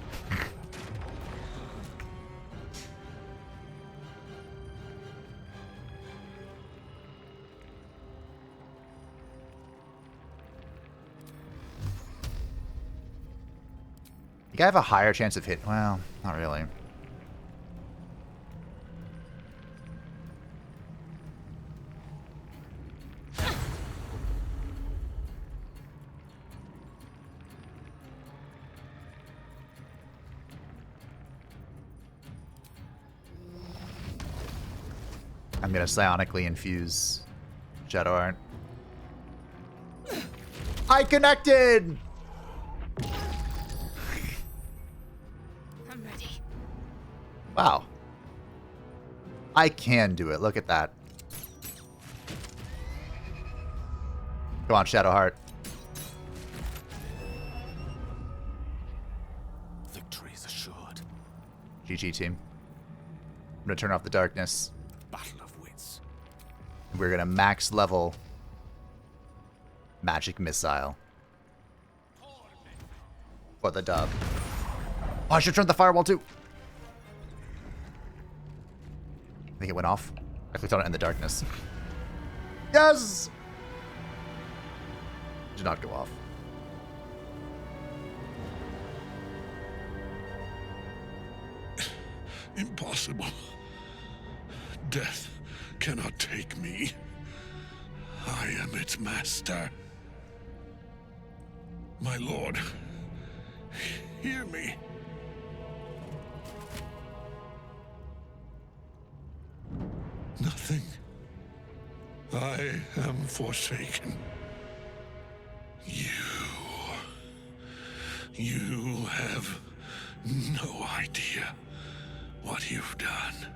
You gotta have a higher chance of hit. Well, not really. I'm gonna psionically infuse Shadow Art. I connected! I'm ready. Wow. I can do it. Look at that. Go on, Shadowheart. Victory is assured. GG, team. I'm gonna turn off the darkness. Battle of wits. We're gonna max level Magic Missile. For the dub. Oh, I should turn the firewall too. I think it went off. I clicked on it in the darkness. Yes! Did not go off. Impossible. Death cannot take me. I am its master. My lord, hear me. Nothing. I am forsaken. You have no idea what you've done.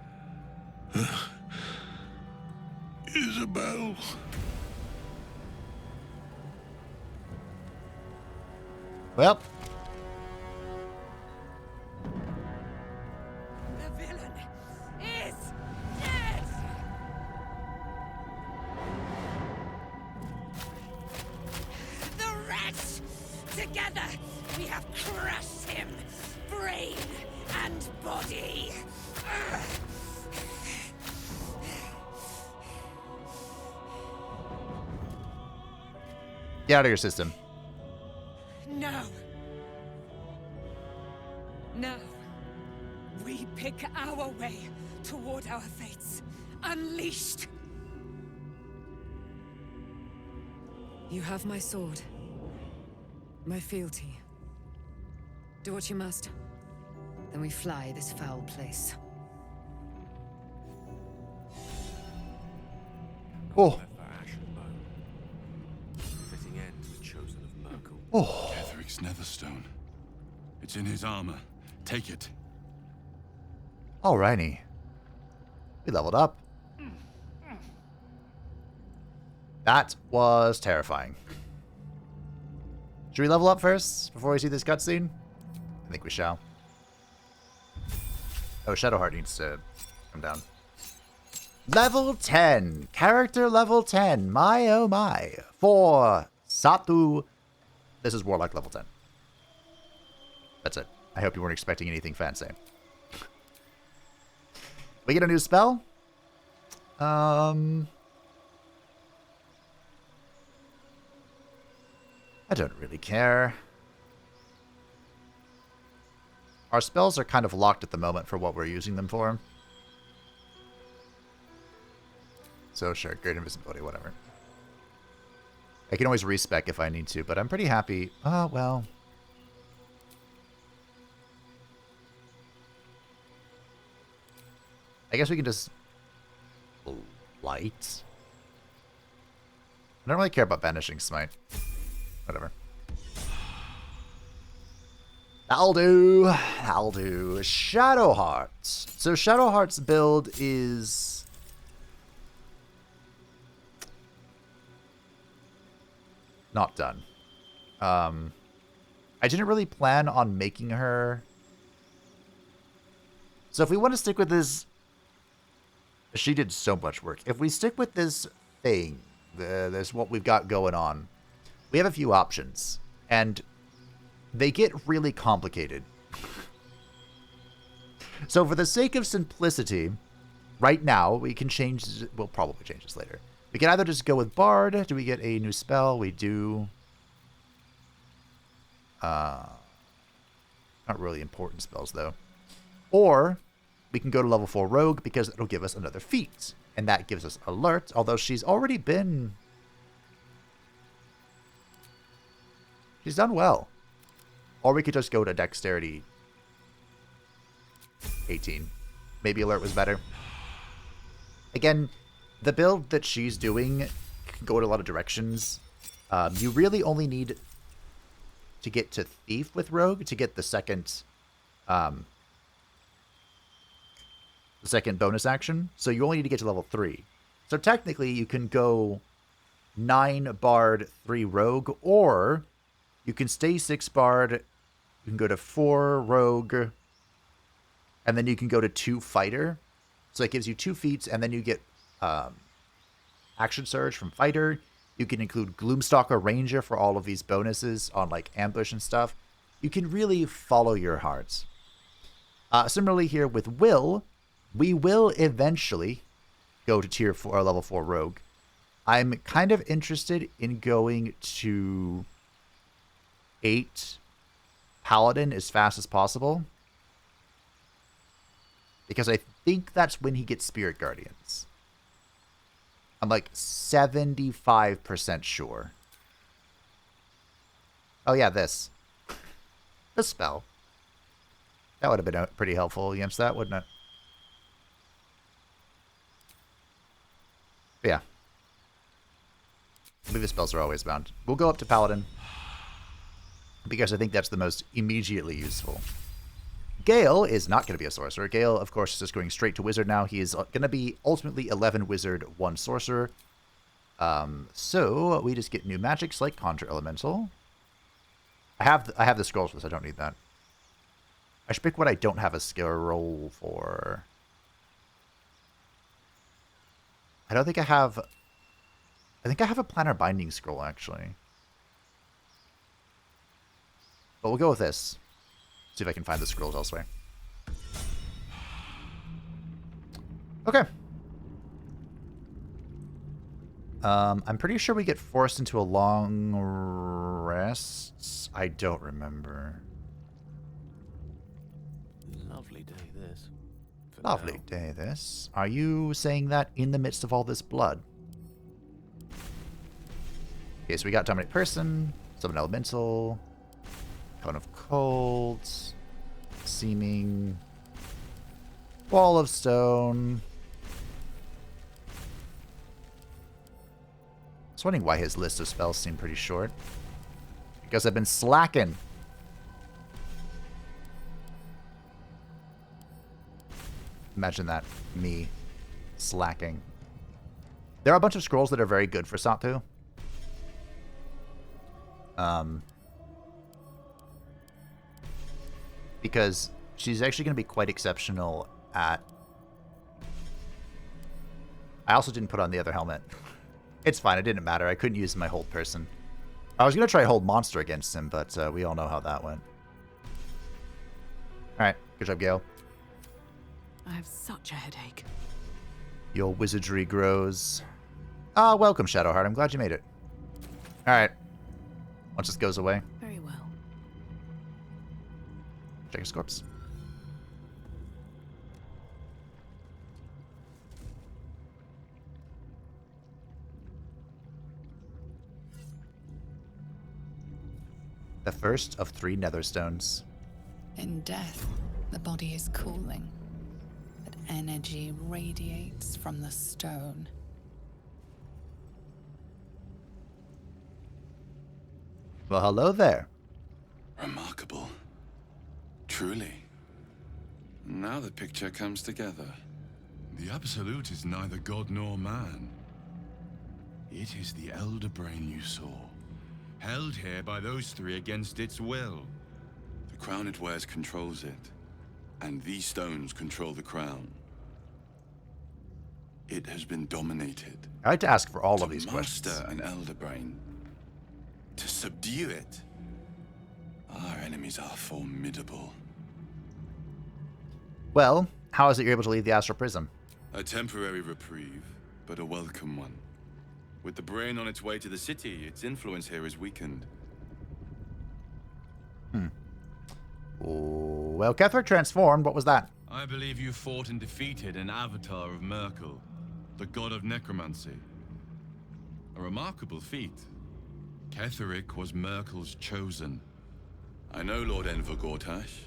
Isabel. Well. The villain is dead! The wretch! Together, we have crushed him, brain and body. Get out of your system. No. No. We pick our way toward our fates. Unleashed. You have my sword. My fealty. Do what you must. Then we fly this foul place. Oh. Fitting end to the chosen of Myrkul. Oh. Ketheric's Netherstone. It's in his armor. Take it. Alrighty. We leveled up. That was terrifying. Should we level up first before we see this cutscene? I think we shall. Oh, Shadowheart needs to come down. Level 10. Character level 10. My oh my. For Satu. This is Warlock level 10. That's it. I hope you weren't expecting anything fancy. We get a new spell. I don't really care. Our spells are kind of locked at the moment for what we're using them for. So sure, great invisibility, whatever. I can always respec if I need to, but I'm pretty happy. Oh, well. I guess we can just light. I don't really care about Banishing Smite. Whatever. That'll do. That'll do. Shadowheart's. So Shadowheart's build is not done. I didn't really plan on making her. So if we want to stick with this, she did so much work. If we stick with this thing, this what we've got going on, we have a few options, and they get really complicated. So for the sake of simplicity, right now, we can change... We'll probably change this later. We can either just go with Bard. Do we get a new spell? We do. Not really important spells, though. Or we can go to level 4 Rogue, because it'll give us another feat. And that gives us Alert, although she's already been... She's done well. Or we could just go to Dexterity 18. Maybe Alert was better. Again, the build that she's doing can go in a lot of directions. You really only need to get to Thief with Rogue to get the second bonus action. So you only need to get to level 3. So technically you can go 9 Bard, 3 Rogue, or you can stay 6 Bard, you can go to 4 Rogue, and then you can go to 2 Fighter. So it gives you 2 feats, and then you get Action Surge from Fighter. You can include Gloomstalker Ranger for all of these bonuses on like Ambush and stuff. You can really follow your hearts. Similarly here with Will, we will eventually go to tier 4 or level 4 Rogue. I'm kind of interested in going to 8 Paladin as fast as possible, because I think that's when he gets Spirit Guardians. I'm like 75% sure. Oh yeah, this spell. That would have been pretty helpful against that, wouldn't it? But yeah. I believe the spells are always bound. We'll go up to Paladin, because I think that's the most immediately useful. Gale is not going to be a sorcerer. Gale, of course, is just going straight to wizard now. He is going to be ultimately 11 wizard, 1 sorcerer. So we just get new magics like Conjure Elemental. I have the scrolls for this. I don't need that. I should pick what I don't have a skill roll for. I don't think I have... I think I have a Planar Binding scroll, actually. But we'll go with this. See if I can find the scrolls elsewhere. Okay. I'm pretty sure we get forced into a long rest. I don't remember. Lovely day, this. Lovely day, this. Are you saying that in the midst of all this blood? Okay, so we got Dominate Person, Summon Elemental, Cone of Cold, Seeming, Wall of Stone. I was wondering why his list of spells seemed pretty short. Because I've been slacking. Imagine that. Me slacking. There are a bunch of scrolls that are very good for Satu. Because she's actually going to be quite exceptional at... I also didn't put on the other helmet. It's fine, it didn't matter. I couldn't use my hold person. I was going to try hold monster against him, but we all know how that went. Alright, good job, Gale. I have such a headache. Your wizardry grows. Ah, welcome, Shadowheart. I'm glad you made it. Alright. Once this goes away. Very well. Check his corpse. The first of 3 netherstones. In death, the body is cooling, but energy radiates from the stone. Well, hello there. Remarkable. Truly. Now the picture comes together. The Absolute is neither god nor man. It is the Elder Brain you saw, held here by those 3 against its will. The crown it wears controls it, and these stones control the crown. It has been dominated. I like to ask for all of these questions. To master an Elder Brain, to subdue it, our enemies are formidable. Well, how is it you're able to leave the Astral Prism? A temporary reprieve, but a welcome one. With the brain on its way to the city, its influence here is weakened. Well, Ketheric transformed. What was that? I believe you fought and defeated an avatar of Myrkul, the god of necromancy. A remarkable feat. Ketheric was Myrkul's chosen. I know Lord Enver Gortash,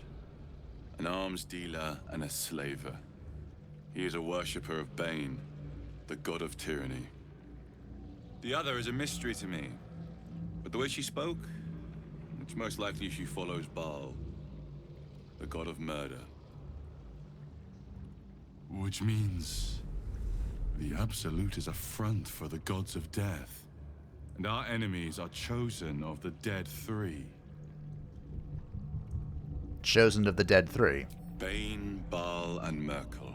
an arms dealer and a slaver. He is a worshipper of Bane, the god of tyranny. The other is a mystery to me, but the way she spoke, it's most likely she follows Baal, the god of murder. Which means the Absolute is a front for the gods of death, and our enemies are chosen of the dead 3. Chosen of the dead 3. Bane, Baal, and Myrkul.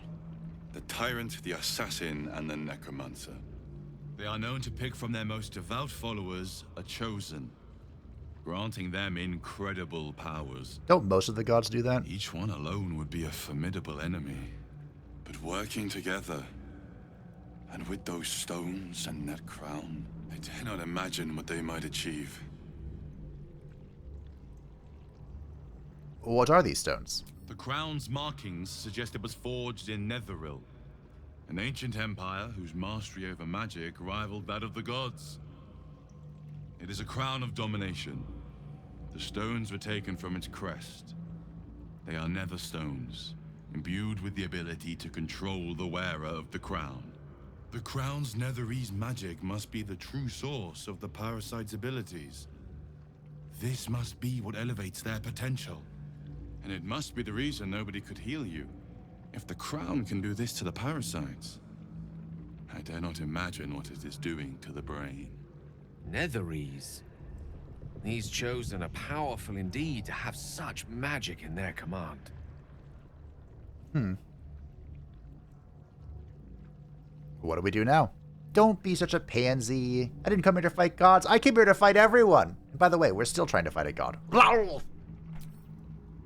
The tyrant, the assassin, and the necromancer. They are known to pick from their most devout followers a chosen, granting them incredible powers. Don't most of the gods do that? Each one alone would be a formidable enemy. But working together, and with those stones and that crown, I dare not imagine what they might achieve. What are these stones? The crown's markings suggest it was forged in Netheril, an ancient empire whose mastery over magic rivaled that of the gods. It is a crown of domination. The stones were taken from its crest. They are nether stones, imbued with the ability to control the wearer of the crown. The crown's Netherese magic must be the true source of the parasite's abilities. This must be what elevates their potential. And it must be the reason nobody could heal you. If the crown can do this to the parasites, I dare not imagine what it is doing to the brain. Netherese? These chosen are powerful indeed to have such magic in their command. What do we do now? Don't be such a pansy. I didn't come here to fight gods. I came here to fight everyone. And by the way, we're still trying to fight a god.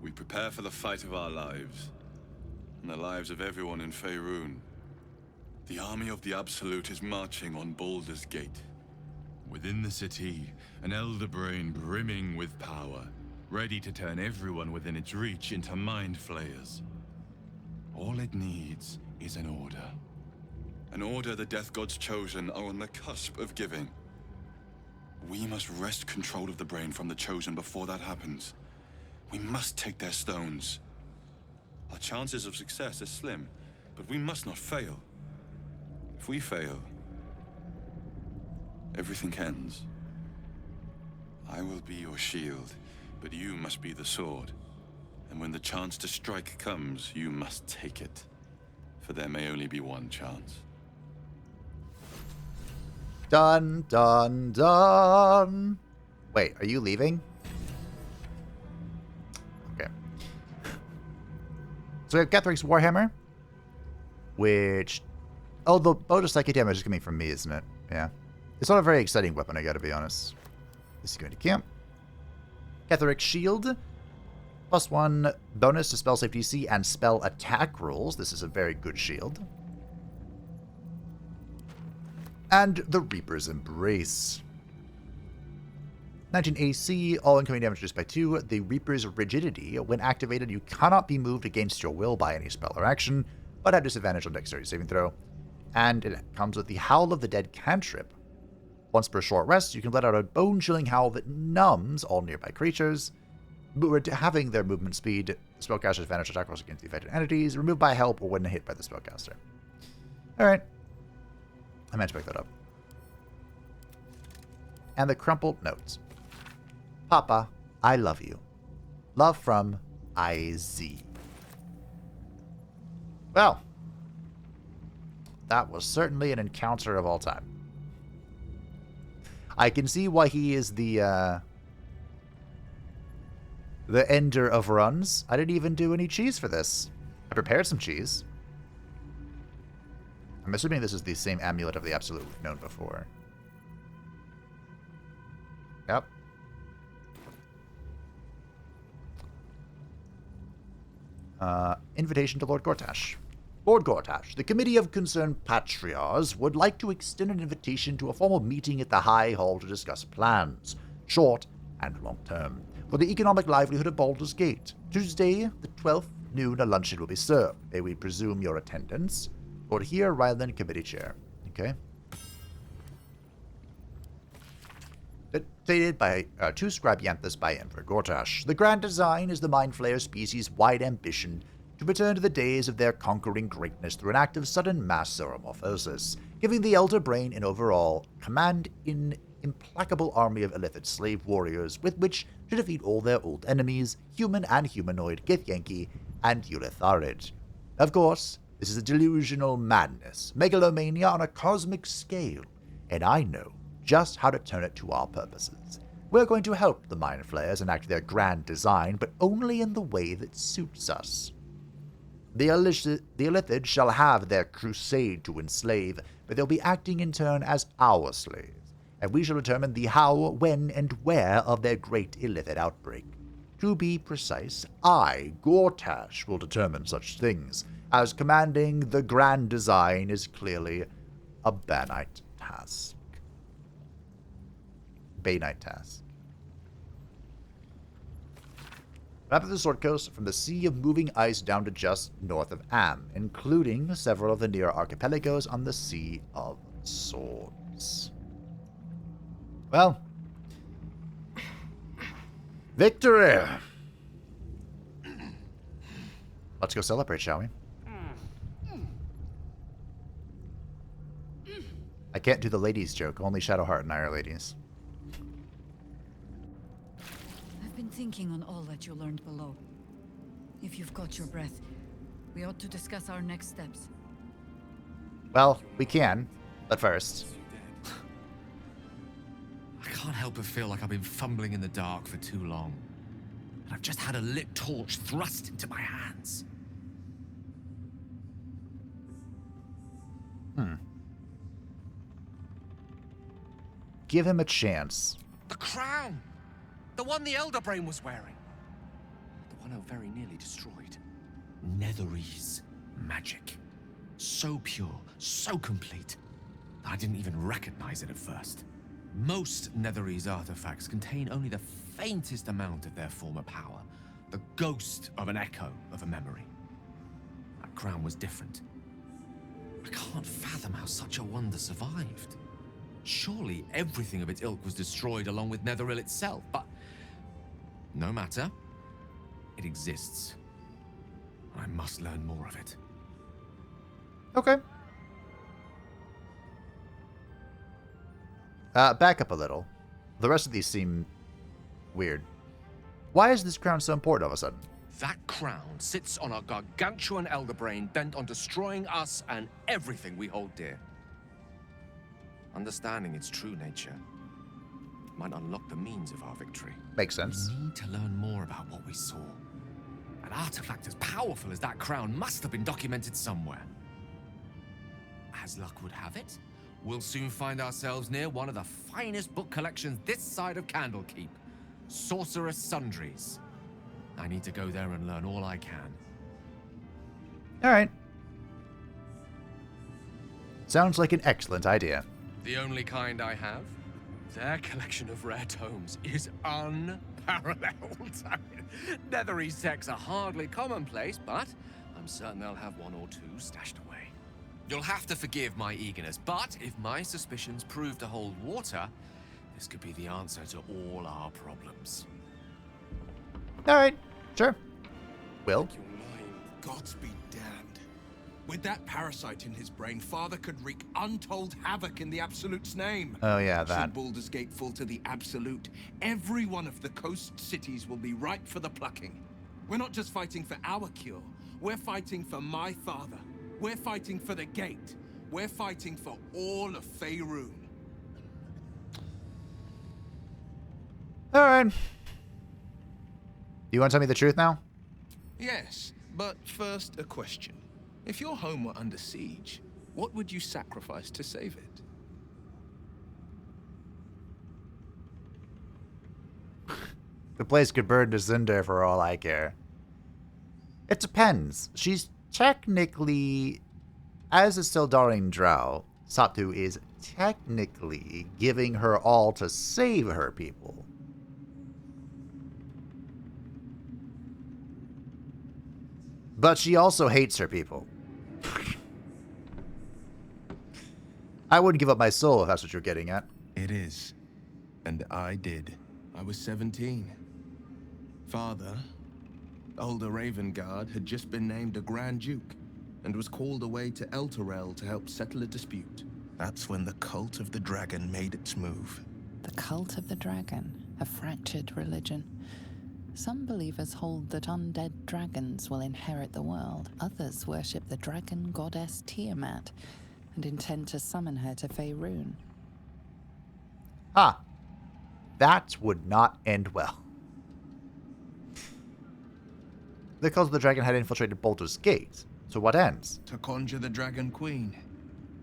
We prepare for the fight of our lives, and the lives of everyone in Faerun. The army of the Absolute is marching on Baldur's Gate. Within the city, an Elder Brain brimming with power, ready to turn everyone within its reach into mind flayers. All it needs is an order. An order the Death Gods chosen are on the cusp of giving. We must wrest control of the brain from the chosen before that happens. We must take their stones. Our chances of success are slim, but we must not fail. If we fail, everything ends. I will be your shield, but you must be the sword. And when the chance to strike comes, you must take it. for there may only be one chance. Dun, dun, dun. Wait, are you leaving? Okay. So we have Ketheric's Warhammer, which... Oh, the bonus psychic damage is coming from me, isn't it? Yeah. It's not a very exciting weapon, I gotta be honest. This is going to camp. Ketheric's Shield. +1 bonus to spell save DC and spell attack rolls. This is a very good shield. And the Reaper's Embrace. 19 AC, all incoming damage reduced by 2. The Reaper's Rigidity. When activated, you cannot be moved against your will by any spell or action, but have disadvantage on dexterity saving throw. And it comes with the Howl of the Dead cantrip. Once per short rest, you can let out a bone-chilling howl that numbs all nearby creatures. But having their movement speed, the spellcaster's advantage attack rolls against the affected entities, removed by help or when hit by the spellcaster. Alright. I meant to pick that up. And the crumpled notes. Papa, I love you. Love from IZ. Well, that was certainly an encounter of all time. I can see why he is the ender of runs. I didn't even do any cheese for this. I prepared some cheese. I'm assuming this is the same amulet of the Absolute we've known before. Yep. Invitation to Lord Gortash. Lord Gortash, the Committee of Concerned Patriarchs would like to extend an invitation to a formal meeting at the High Hall to discuss plans, short and long term, for the economic livelihood of Baldur's Gate. Tuesday, the 12th, noon, a luncheon will be served. May we presume your attendance? Lord here, Ryland, Committee Chair. Okay. Stated by two Scribianthus by Emperor Gortash. The grand design is the Mind Flayer species' wide ambition to return to the days of their conquering greatness through an act of sudden mass zoomorphosis, giving the Elder Brain an overall command in implacable army of Illithid slave warriors with which to defeat all their old enemies, human and humanoid, Githyanki and Ulitharid. Of course, this is a delusional madness, megalomania on a cosmic scale, and I know just how to turn it to our purposes. We're going to help the Mind Flayers enact their grand design, but only in the way that suits us. The Illithid shall have their crusade to enslave, but they'll be acting in turn as our slaves, and we shall determine the how, when, and where of their great Illithid outbreak. To be precise, I, Gortash, will determine such things, as commanding the grand design is clearly a Banite task. Banite task. Map of the Sword Coast from the Sea of Moving Ice down to just north of Am, including several of the near archipelagos on the Sea of Swords. Well, victory! Let's go celebrate, shall we? I can't do the ladies joke, only Shadowheart and I are ladies. I've been thinking on all that you learned below. If you've got your breath, we ought to discuss our next steps. Well, we can, but first. I can't help but feel like I've been fumbling in the dark for too long. And I've just had a lit torch thrust into my hands. Give him a chance. The crown! The one the Elder Brain was wearing. The one I very nearly destroyed. Netherese magic. So pure, so complete, that I didn't even recognize it at first. Most Netherese artifacts contain only the faintest amount of their former power. The ghost of an echo of a memory. That crown was different. I can't fathom how such a wonder survived. Surely everything of its ilk was destroyed along with Netheril itself, but no matter. It exists. I must learn more of it. Okay. Back up a little. The rest of these seem weird. Why is this crown so important all of a sudden? That crown sits on a gargantuan elder brain bent on destroying us and everything we hold dear. Understanding its true nature might unlock the means of our victory. Makes sense. We need to learn more about what we saw. An artifact as powerful as that crown must have been documented somewhere. As luck would have it, we'll soon find ourselves near one of the finest book collections this side of Candlekeep, Sorcerous Sundries. I need to go there and learn all I can. All right. Sounds like an excellent idea. The only kind I have? Their collection of rare tomes is unparalleled. Nethery sects are hardly commonplace, but I'm certain they'll have one or two stashed away. You'll have to forgive my eagerness, but if my suspicions prove to hold water, this could be the answer to all our problems. All right, sure. Will? Gods be damned. With that parasite in his brain, Father could wreak untold havoc in the Absolute's name. Oh yeah, that. Should Baldur's Gate fall to the Absolute, every one of the coast cities will be ripe for the plucking. We're not just fighting for our cure, we're fighting for my father. We're fighting for the Gate. We're fighting for all of Faerun. All right. You want to tell me the truth now? Yes, but first a question. If your home were under siege, what would you sacrifice to save it? The place could burn to cinder for all I care. It depends. She's technically, as a Sildarian drow, Satu is technically giving her all to save her people. But she also hates her people. I wouldn't give up my soul if that's what you're getting at. It is. And I did. I was 17. Father, older Ravengard, had just been named a Grand Duke and was called away to Elturel to help settle a dispute. That's when the Cult of the Dragon made its move. The Cult of the Dragon, a fractured religion. Some believers hold that undead dragons will inherit the world. Others worship the dragon goddess Tiamat and intend to summon her to Faerun. Ah, that would not end well. The Cult of the Dragon had infiltrated Baldur's Gate, so what ends? To conjure the Dragon Queen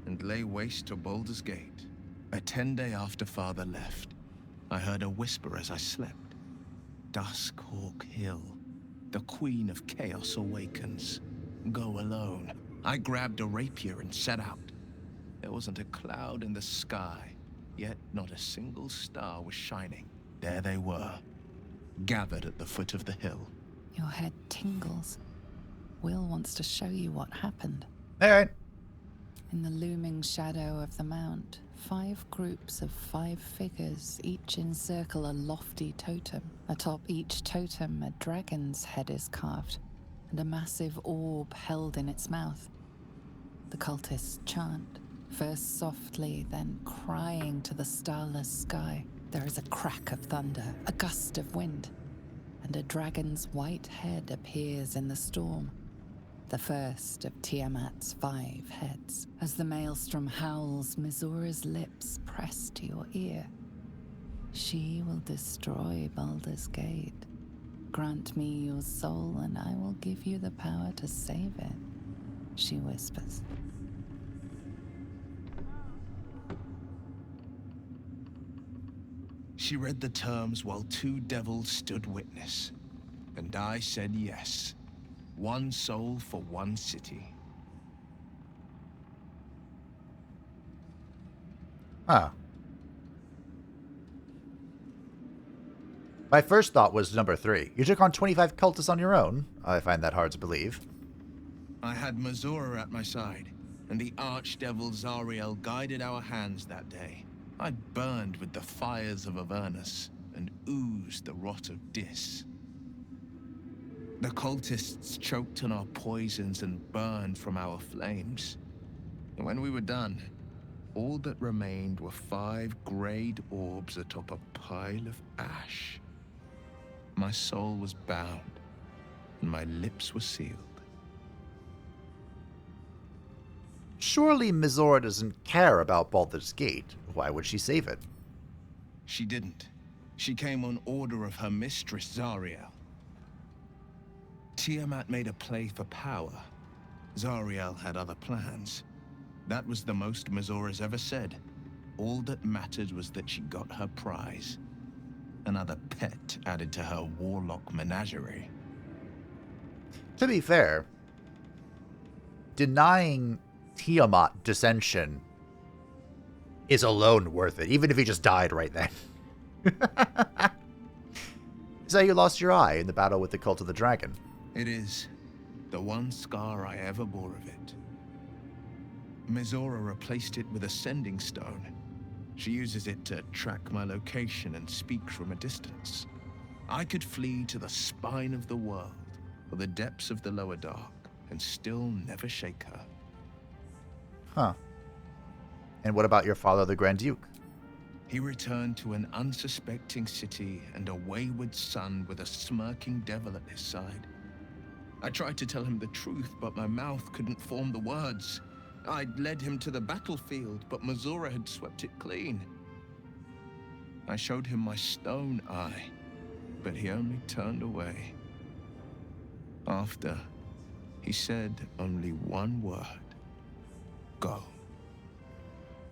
and lay waste to Baldur's Gate. A 10-day after Father left, I heard a whisper as I slept. Duskhawk Hill. The Queen of Chaos awakens. Go alone. I grabbed a rapier and set out. There wasn't a cloud in the sky, yet not a single star was shining. There they were, gathered at the foot of the hill. Your head tingles. Will wants to show you what happened. All right. In the looming shadow of the mount, 5 groups of 5 figures each encircle a lofty totem. Atop each totem, a dragon's head is carved, and a massive orb held in its mouth. The cultists chant, first softly, then crying to the starless sky. There is a crack of thunder, a gust of wind, and a dragon's white head appears in the storm. The first of Tiamat's 5 heads. As the maelstrom howls, Mizura's lips press to your ear. She will destroy Baldur's Gate. Grant me your soul, and I will give you the power to save it, she whispers. She read the terms while 2 devils stood witness, and I said yes. 1 soul for 1 city. Huh. My first thought was number 3. You took on 25 cultists on your own? I find that hard to believe. I had Mizura at my side, and the archdevil Zariel guided our hands that day. I burned with the fires of Avernus, and oozed the rot of Dis. The cultists choked on our poisons and burned from our flames. And when we were done, all that remained were 5 grayed orbs atop a pile of ash. My soul was bound, and my lips were sealed. Surely Mizora doesn't care about Baldur's Gate. Why would she save it? She didn't. She came on order of her mistress, Zariel. Tiamat made a play for power. Zariel had other plans. That was the most Mizora's ever said. All that mattered was that she got her prize. Another pet added to her warlock menagerie. To be fair, denying Tiamat dissension is alone worth it, even if he just died right then. Is that you lost your eye in the battle with the Cult of the Dragon? It is. The one scar I ever bore of it. Mizora replaced it with a sending stone. She uses it to track my location and speak from a distance. I could flee to the spine of the world, or the depths of the lower dark, and still never shake her. Huh. And what about your father, the Grand Duke? He returned to an unsuspecting city and a wayward son with a smirking devil at his side. I tried to tell him the truth, but my mouth couldn't form the words. I'd led him to the battlefield, but Mizora had swept it clean. I showed him my stone eye, but he only turned away. After, he said only one word. Go.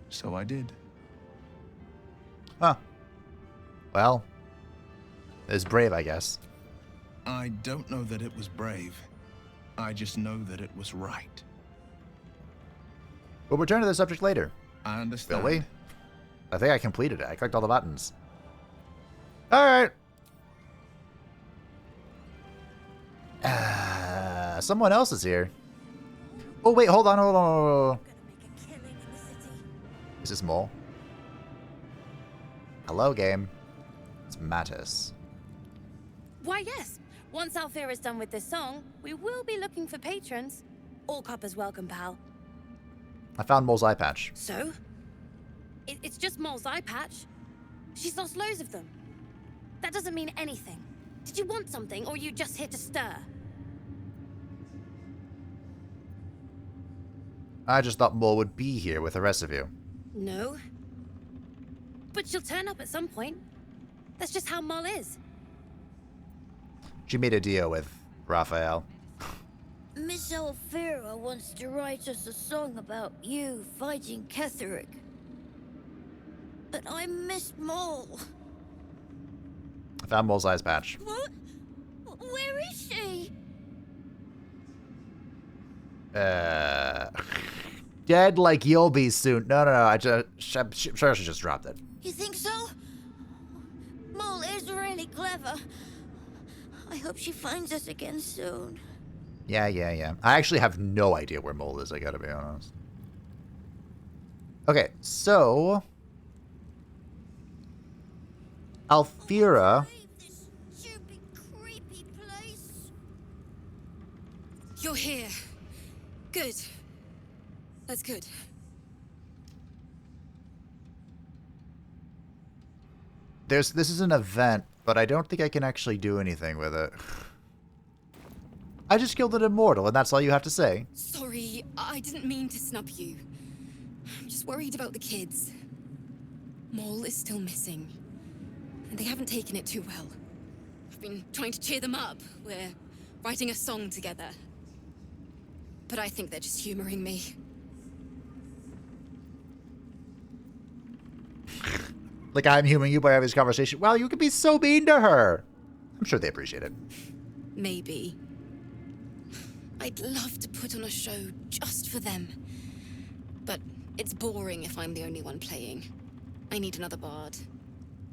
So I did. Huh. Well, it's brave, I guess. I don't know that it was brave. I just know that it was right. We'll return to the subject later. I understand. Will we? I think I completed it. I clicked all the buttons. Alright. Someone else is here. Oh, wait, hold on. Is this Mole? Hello, game. It's Mattis. Why, yes. Once Alfira is done with this song, we will be looking for patrons. All coppers welcome, pal. I found Mole's eye patch. So? It's just Mole's eye patch. She's lost loads of them. That doesn't mean anything. Did you want something, or are you just here to stir? I just thought Mole would be here with the rest of you. No. But she'll turn up at some point. That's just how Mole is. She made a deal with Raphael. Miss Alfira wants to write us a song about you fighting Ketheric. But I miss Mole. I found Mole's eyes patch. What? Where is she? Dead like you'll be soon. No. I'm sure she just dropped it. You think so? Mole is really clever. I hope she finds us again soon. Yeah. I actually have no idea where Mole is, I gotta be honest. Okay, so... Alfira... You're here. Good. That's good. This is an event, but I don't think I can actually do anything with it. I just killed an immortal, and that's all you have to say. Sorry, I didn't mean to snub you. I'm just worried about the kids. Mole is still missing, and they haven't taken it too well. I've been trying to cheer them up. We're writing a song together. But I think they're just humoring me. Like I'm humoring you by having this conversation. Wow, you could be so mean to her. I'm sure they appreciate it. Maybe. I'd love to put on a show just for them. But it's boring if I'm the only one playing. I need another bard.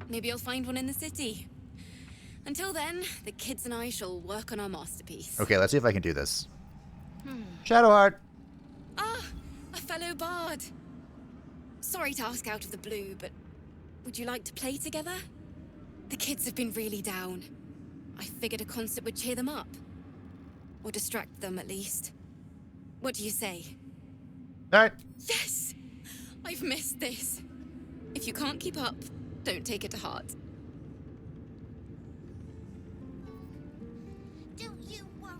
Maybe I'll find one in the city. Until then, the kids and I shall work on our masterpiece. Okay, let's see if I can do this. Shadowheart. Ah, a fellow bard. Sorry to ask out of the blue, but would you like to play together? The kids have been really down. I figured a concert would cheer them up. Or distract them, at least. What do you say? Alright. Yes! I've missed this. If you can't keep up, don't take it to heart. Don't you worry.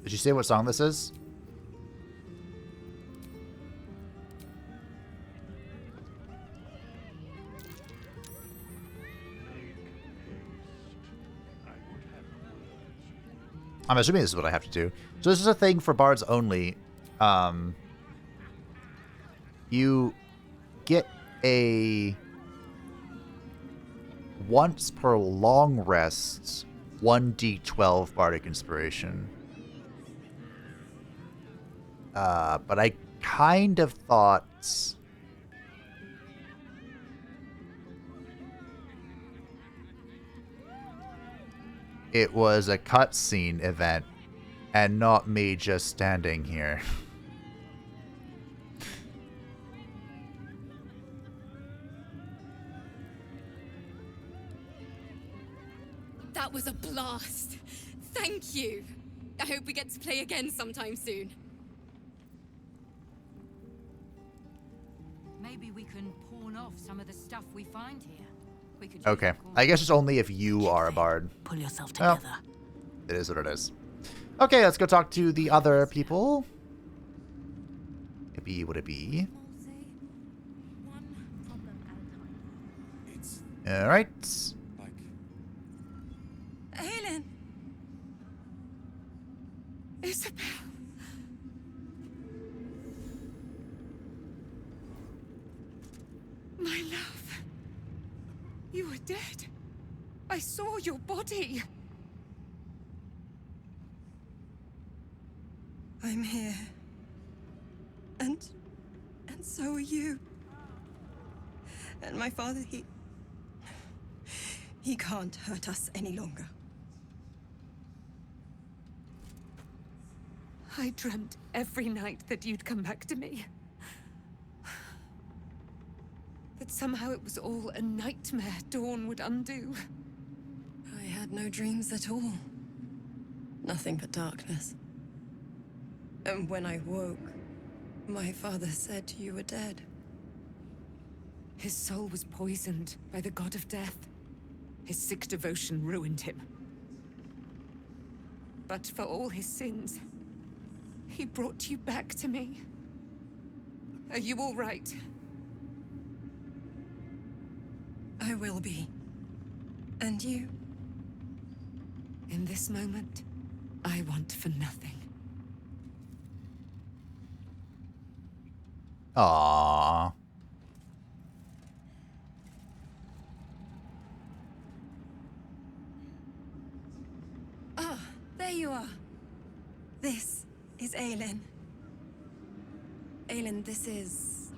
Did you say what song this is? I'm assuming this is what I have to do. So this is a thing for bards only. You get a once per long rest 1d12 bardic inspiration. But I kind of thought it was a cutscene event and not me just standing here. That was a blast. Thank you. I hope we get to play again sometime soon. Maybe we can pawn off some of the stuff we find here. We could Okay. I guess it's only if you are a bard. pull yourself Well, together. it is what it is. Okay, let's go talk to the other people. Would it be? Alright. Helen! Isabel! My love. You were dead. I saw your body. I'm here. And so are you. And my father, he can't hurt us any longer. I dreamt every night that you'd come back to me. That somehow it was all a nightmare Dawn would undo. I had no dreams at all. Nothing but darkness. And when I woke, my father said you were dead. His soul was poisoned by the god of death. His sick devotion ruined him. But for all his sins, he brought you back to me. Are you all right? I will be. And you? In this moment, I want for nothing. Aww. Ah, there you are. This is Aelin. Aelin, this is...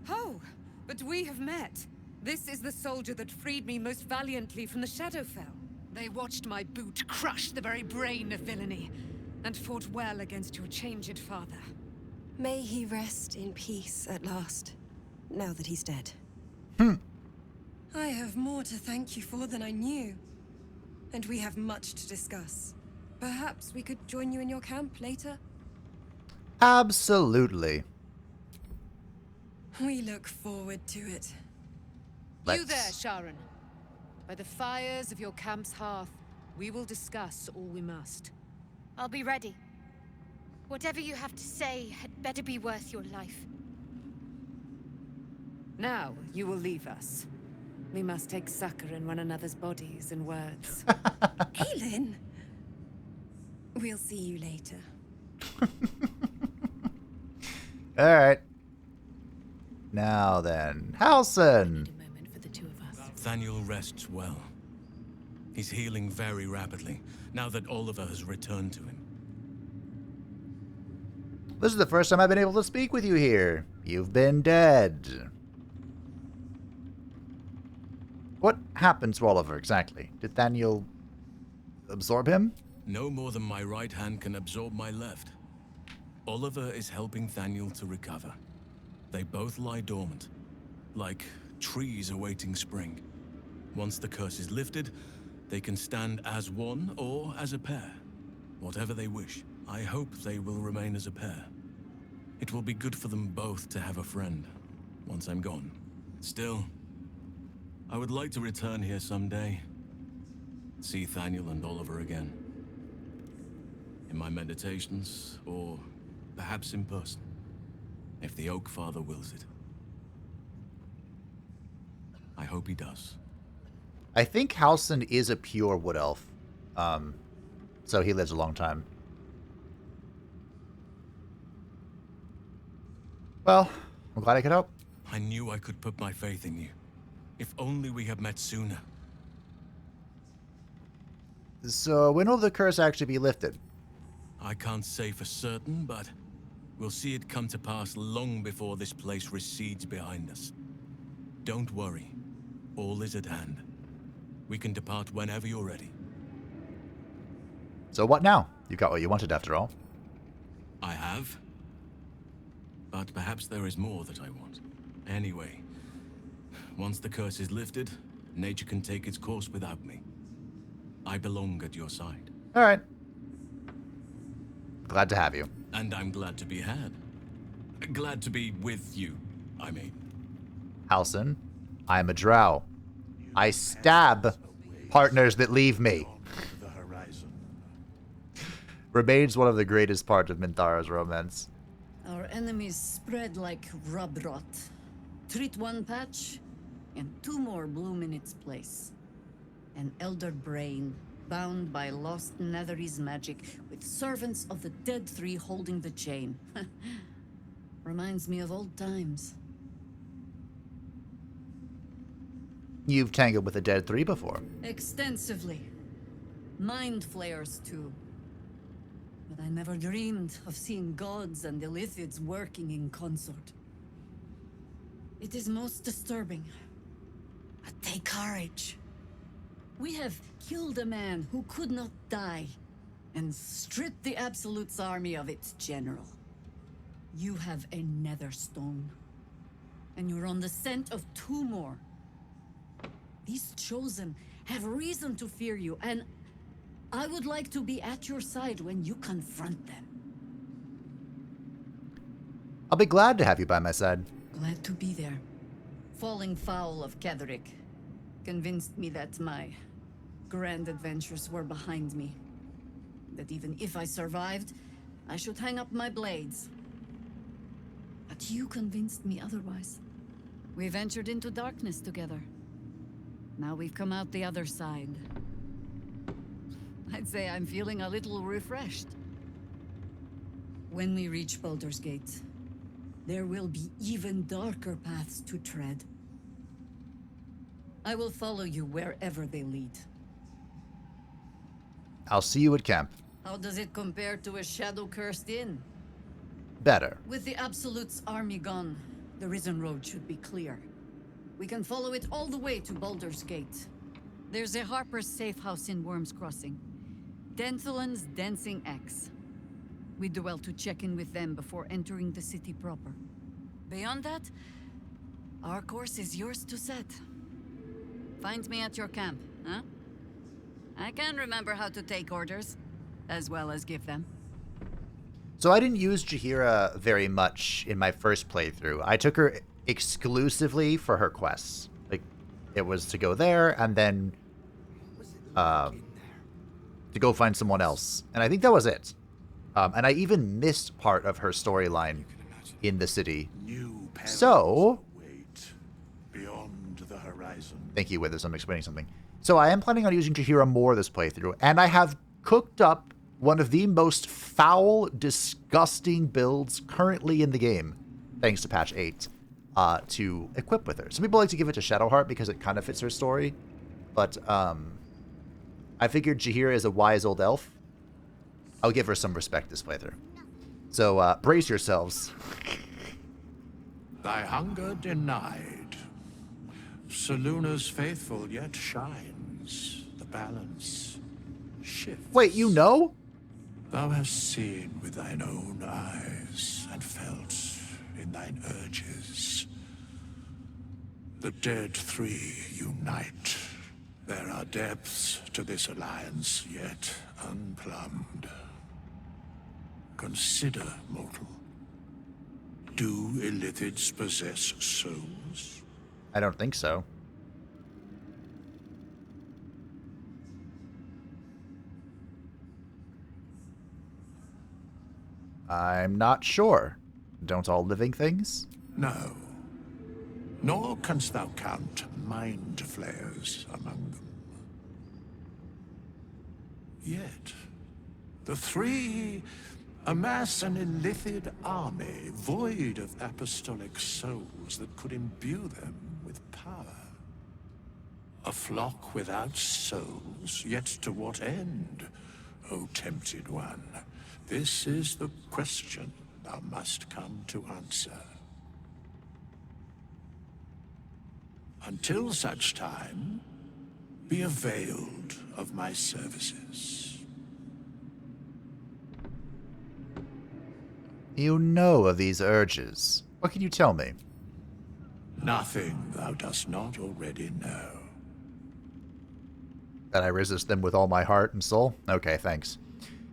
Oh, but we have met. This is the soldier that freed me most valiantly from the Shadowfell. They watched my boot crush the very brain of villainy, and fought well against your changed father. May he rest in peace at last, now that he's dead. I have more to thank you for than I knew. And we have much to discuss. Perhaps we could join you in your camp later? Absolutely. We look forward to it. You there, Sharon. By the fires of your camp's hearth, we will discuss all we must. I'll be ready. Whatever you have to say had better be worth your life. Now, you will leave us. We must take succor in one another's bodies and words. Aelin! We'll see you later. Alright. Now then, Halson! Thaniel rests well. He's healing very rapidly, now that Oliver has returned to him. This is the first time I've been able to speak with you here. You've been dead. What happened to Oliver exactly? Did Thaniel absorb him? No more than my right hand can absorb my left. Oliver is helping Thaniel to recover. They both lie dormant, like trees awaiting spring. Once the curse is lifted, they can stand as one or as a pair. Whatever they wish. I hope they will remain as a pair. It will be good for them both to have a friend, once I'm gone. Still, I would like to return here someday. See Thaniel and Oliver again. In my meditations, or perhaps in person, if the Oak Father wills it. I hope he does. I think Halsin is a pure wood elf. So he lives a long time. Well, I'm glad I could help. I knew I could put my faith in you. If only we had met sooner. So when will the curse actually be lifted? I can't say for certain, but we'll see it come to pass long before this place recedes behind us. Don't worry. All is at hand. We can depart whenever you're ready. So what now? You got what you wanted after all. I have. But perhaps there is more that I want. Anyway, once the curse is lifted, nature can take its course without me. I belong at your side. All right. Glad to have you. And I'm glad to be had. Glad to be with you, I mean. Halsin, I'm a drow. I stab partners that leave me. Remains one of the greatest parts of Minthara's romance. Our enemies spread like rub rot. Treat one patch, and two more bloom in its place. An elder brain, bound by lost Netherese magic, with servants of the Dead Three holding the chain. Reminds me of old times. You've tangled with the Dead Three before. Extensively. Mind flayers, too. But I never dreamed of seeing gods and Illithids working in consort. It is most disturbing. But take courage. We have killed a man who could not die, and stripped the Absolute's army of its general. You have a nether stone, and you're on the scent of two more. These chosen have reason to fear you, and I would like to be at your side when you confront them. I'll be glad to have you by my side. Glad to be there. Falling foul of Ketheric convinced me that my grand adventures were behind me. That even if I survived, I should hang up my blades. But you convinced me otherwise. We ventured into darkness together. Now we've come out the other side. I'd say I'm feeling a little refreshed. When we reach Baldur's Gate, there will be even darker paths to tread. I will follow you wherever they lead. I'll see you at camp. How does it compare to a shadow-cursed inn? Better. With the Absolute's army gone, the Risen Road should be clear. We can follow it all the way to Baldur's Gate. There's a Harper's safe house in Worm's Crossing. Denthalen's Dancing X. We do well to check in with them before entering the city proper. Beyond that, our course is yours to set. Find me at your camp, huh? I can remember how to take orders, as well as give them. So I didn't use Jaheira very much in my first playthrough. I took her exclusively for her quests. Like, it was to go there and then to go find someone else. And I think that was it. And I even missed part of her storyline in the city. So, beyond the horizon. Thank you, Withers. I'm explaining something. So I am planning on using Jaheira more this playthrough, and I have cooked up one of the most foul, disgusting builds currently in the game, thanks to patch 8, to equip with her. Some people like to give it to Shadowheart because it kind of fits her story, but I figured Jaheira is a wise old elf. I'll give her some respect this playthrough. So brace yourselves. Thy hunger denied. Seluna's faithful yet shines. The balance shifts. Wait, you know? Thou hast seen with thine own eyes and felt in thine urges. The Dead Three unite. There are depths to this alliance yet unplumbed. Consider, mortal. Do Illithids possess souls? I don't think so. I'm not sure. Don't all living things? No. Nor canst thou count mind flayers among them. Yet, the three amass an Illithid army void of apostolic souls that could imbue them with power. A flock without souls, yet to what end, O tempted one? This is the question thou must come to answer. Until such time, be availed of my services. You know of these urges. What can you tell me? Nothing thou dost not already know. That I resist them with all my heart and soul? Okay, thanks.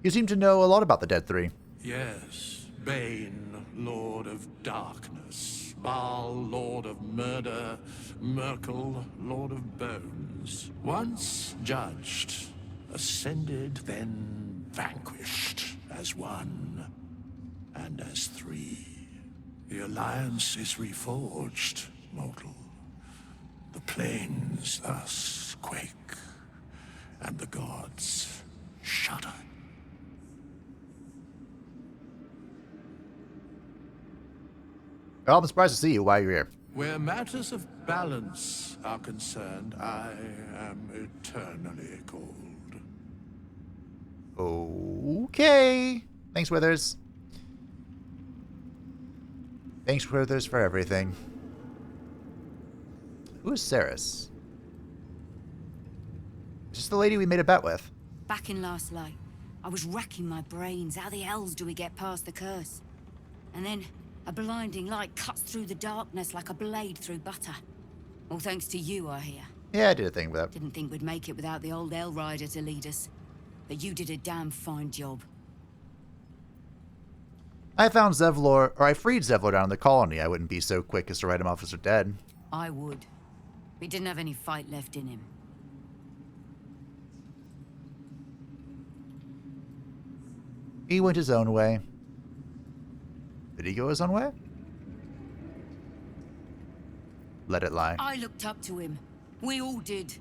You seem to know a lot about the Dead Three. Yes, Bane, Lord of Darkness, Baal, Lord of Murder, Myrkul, Lord of Bones. Once judged, ascended, then vanquished as one, and as three. The alliance is reforged, mortal. The plains thus quake, and the gods shudder. Well, I'm surprised to see you while you're here. Where matters of balance are concerned, I am eternally cold. Okay. Thanks, Withers. Thanks, Withers, for everything. Who is Saris? Is this the lady we made a bet with? Back in last light, I was racking my brains. How the hells do we get past the curse? And then a blinding light cuts through the darkness like a blade through butter. All thanks to you, I hear. Yeah, I did a thing with that. Didn't think we'd make it without the old El Rider to lead us. But you did a damn fine job. I found Zevlor, or I freed Zevlor down in the colony. I wouldn't be so quick as to write him off as dead. I would. We didn't have any fight left in him. He went his own way. Did he go his own way? Let it lie. I looked up to him. We all did.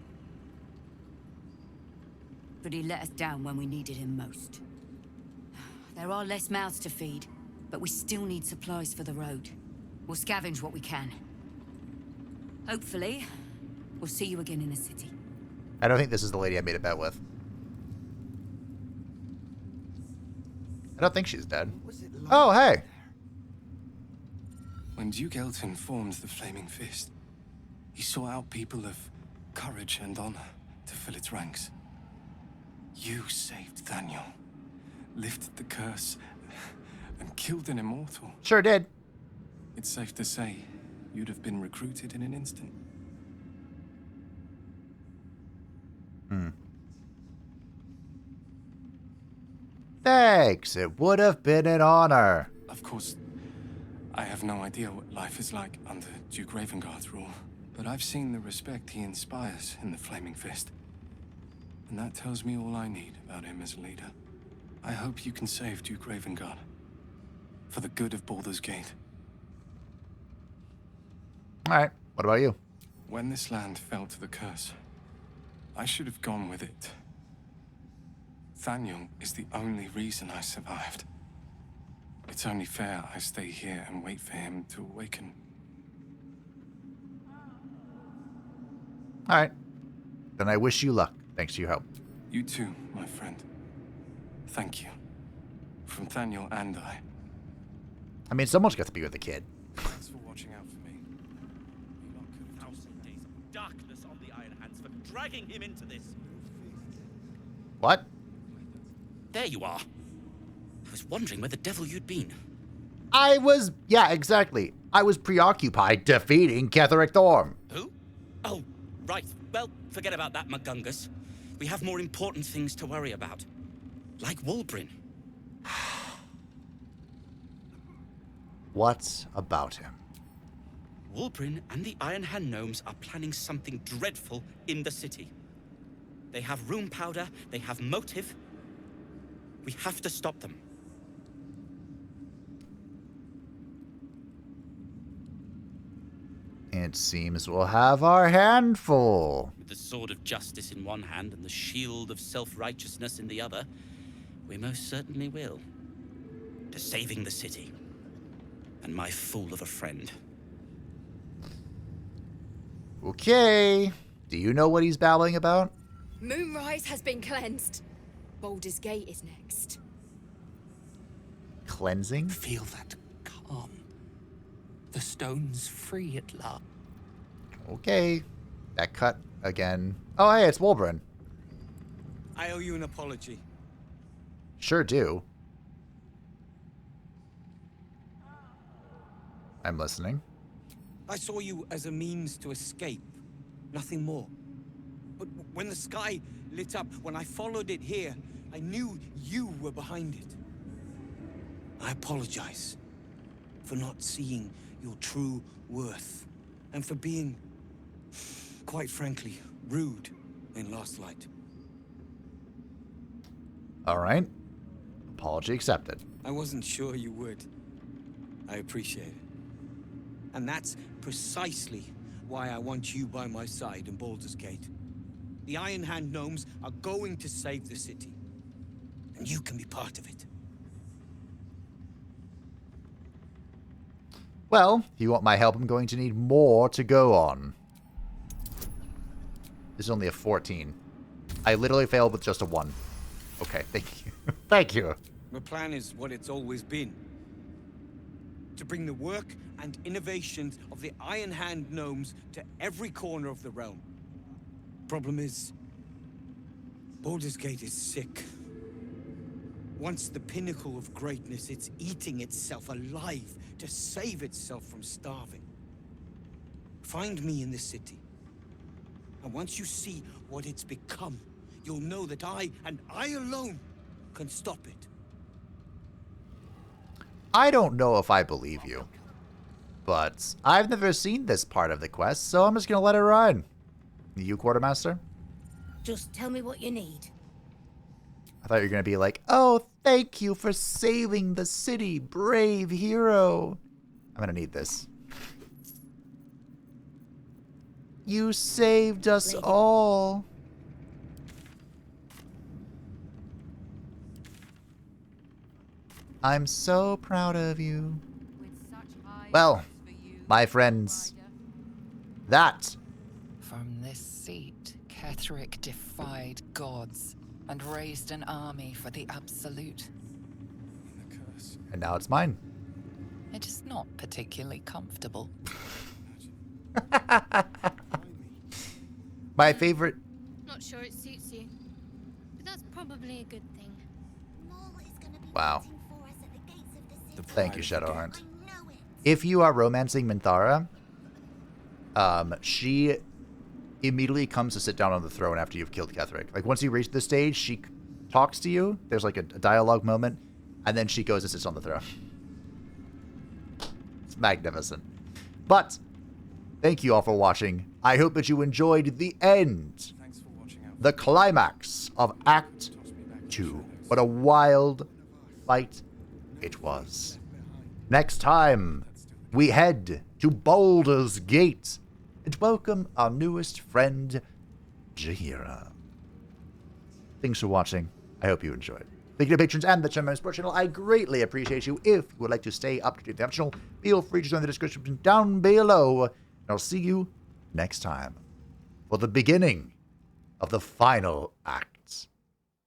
But he let us down when we needed him most. There are less mouths to feed, but we still need supplies for the road. We'll scavenge what we can. Hopefully, we'll see you again in the city. I don't think this is the lady I made a bet with. I don't think she's dead. Oh, hey! When Duke Elton formed the Flaming Fist, he sought out people of courage and honor to fill its ranks. You saved Daniel, lifted the curse, and killed an immortal. Sure did. It's safe to say you'd have been recruited in an instant. Thanks. It would have been an honor. Of course, I have no idea what life is like under Duke Ravengard's rule, but I've seen the respect he inspires in the Flaming Fist. And that tells me all I need about him as a leader. I hope you can save Duke Ravengard. For the good of Baldur's Gate. Alright, what about you? When this land fell to the curse, I should have gone with it. Thaniel is the only reason I survived. It's only fair I stay here and wait for him to awaken. Alright. Then I wish you luck. Thanks for your help. You too, my friend. Thank you. From Thaniel and I. I mean, someone's got to be with the kid. Thanks for watching out for me. Days of darkness on the Iron Hands for dragging him into this. What? There you are. I was wondering where the devil you'd been. Yeah, exactly. I was preoccupied defeating Ketheric Thorm. Who? Oh, right. Well, forget about that, McGungus. We have more important things to worry about. Like Wulbrin. What about him? Wulbrin and the Iron Hand gnomes are planning something dreadful in the city. They have rune powder, they have motive. We have to stop them. It seems we'll have our handful. With the sword of justice in one hand and the shield of self-righteousness in the other, we most certainly will. To saving the city. And my fool of a friend. Okay. Do you know what he's babbling about? Moonrise has been cleansed. Baldur's Gate is next. Cleansing? Feel that calm. The stone's free at last. Okay. That cut again. Oh, hey, it's Wolverine. I owe you an apology. Sure do. I'm listening. I saw you as a means to escape. Nothing more. But when the sky lit up, when I followed it here, I knew you were behind it. I apologize for not seeing your true worth, and for being, quite frankly, rude in Last Light. All right. Apology accepted. I wasn't sure you would. I appreciate it. And that's precisely why I want you by my side in Baldur's Gate. The Iron Hand gnomes are going to save the city, and you can be part of it. Well, if you want my help, I'm going to need more to go on. This is only a 14. I literally failed with just a 1. Okay, thank you. Thank you. The plan is what it's always been. To bring the work and innovations of the Iron Hand gnomes to every corner of the realm. Problem is, Baldur's Gate is sick. Once the pinnacle of greatness, it's eating itself alive to save itself from starving. Find me in this city. And once you see what it's become, you'll know that I, and I alone, can stop it. I don't know if I believe you. But I've never seen this part of the quest, so I'm just going to let it run. You, Quartermaster? Just tell me what you need. I thought you were going to be like, oh, thank you for saving the city, brave hero. I'm going to need this. You saved us all. I'm so proud of you. Well, my friends, that... From this seat, Ketheric defied gods and raised an army for the Absolute. And now it's mine. It is not particularly comfortable. My favorite... Not sure it suits you, but that's probably a good thing. Wow. Thank you, Shadowheart. If you are romancing Minthara, she immediately comes to sit down on the throne after you've killed Ketheric. Like, once you reach this stage, she talks to you. There's like a dialogue moment, and then she goes and sits on the throne. It's magnificent. But thank you all for watching. I hope that you enjoyed the end, the climax of Act 2. What a wild fight it was. Next time, we head to Baldur's Gate and welcome our newest friend, Jaheira. Thanks for watching. I hope you enjoyed. Thank you to patrons and the Channel Sports Channel. I greatly appreciate you. If you would like to stay up to date with the channel, feel free to join the description down below. And I'll see you next time for the beginning of the final act.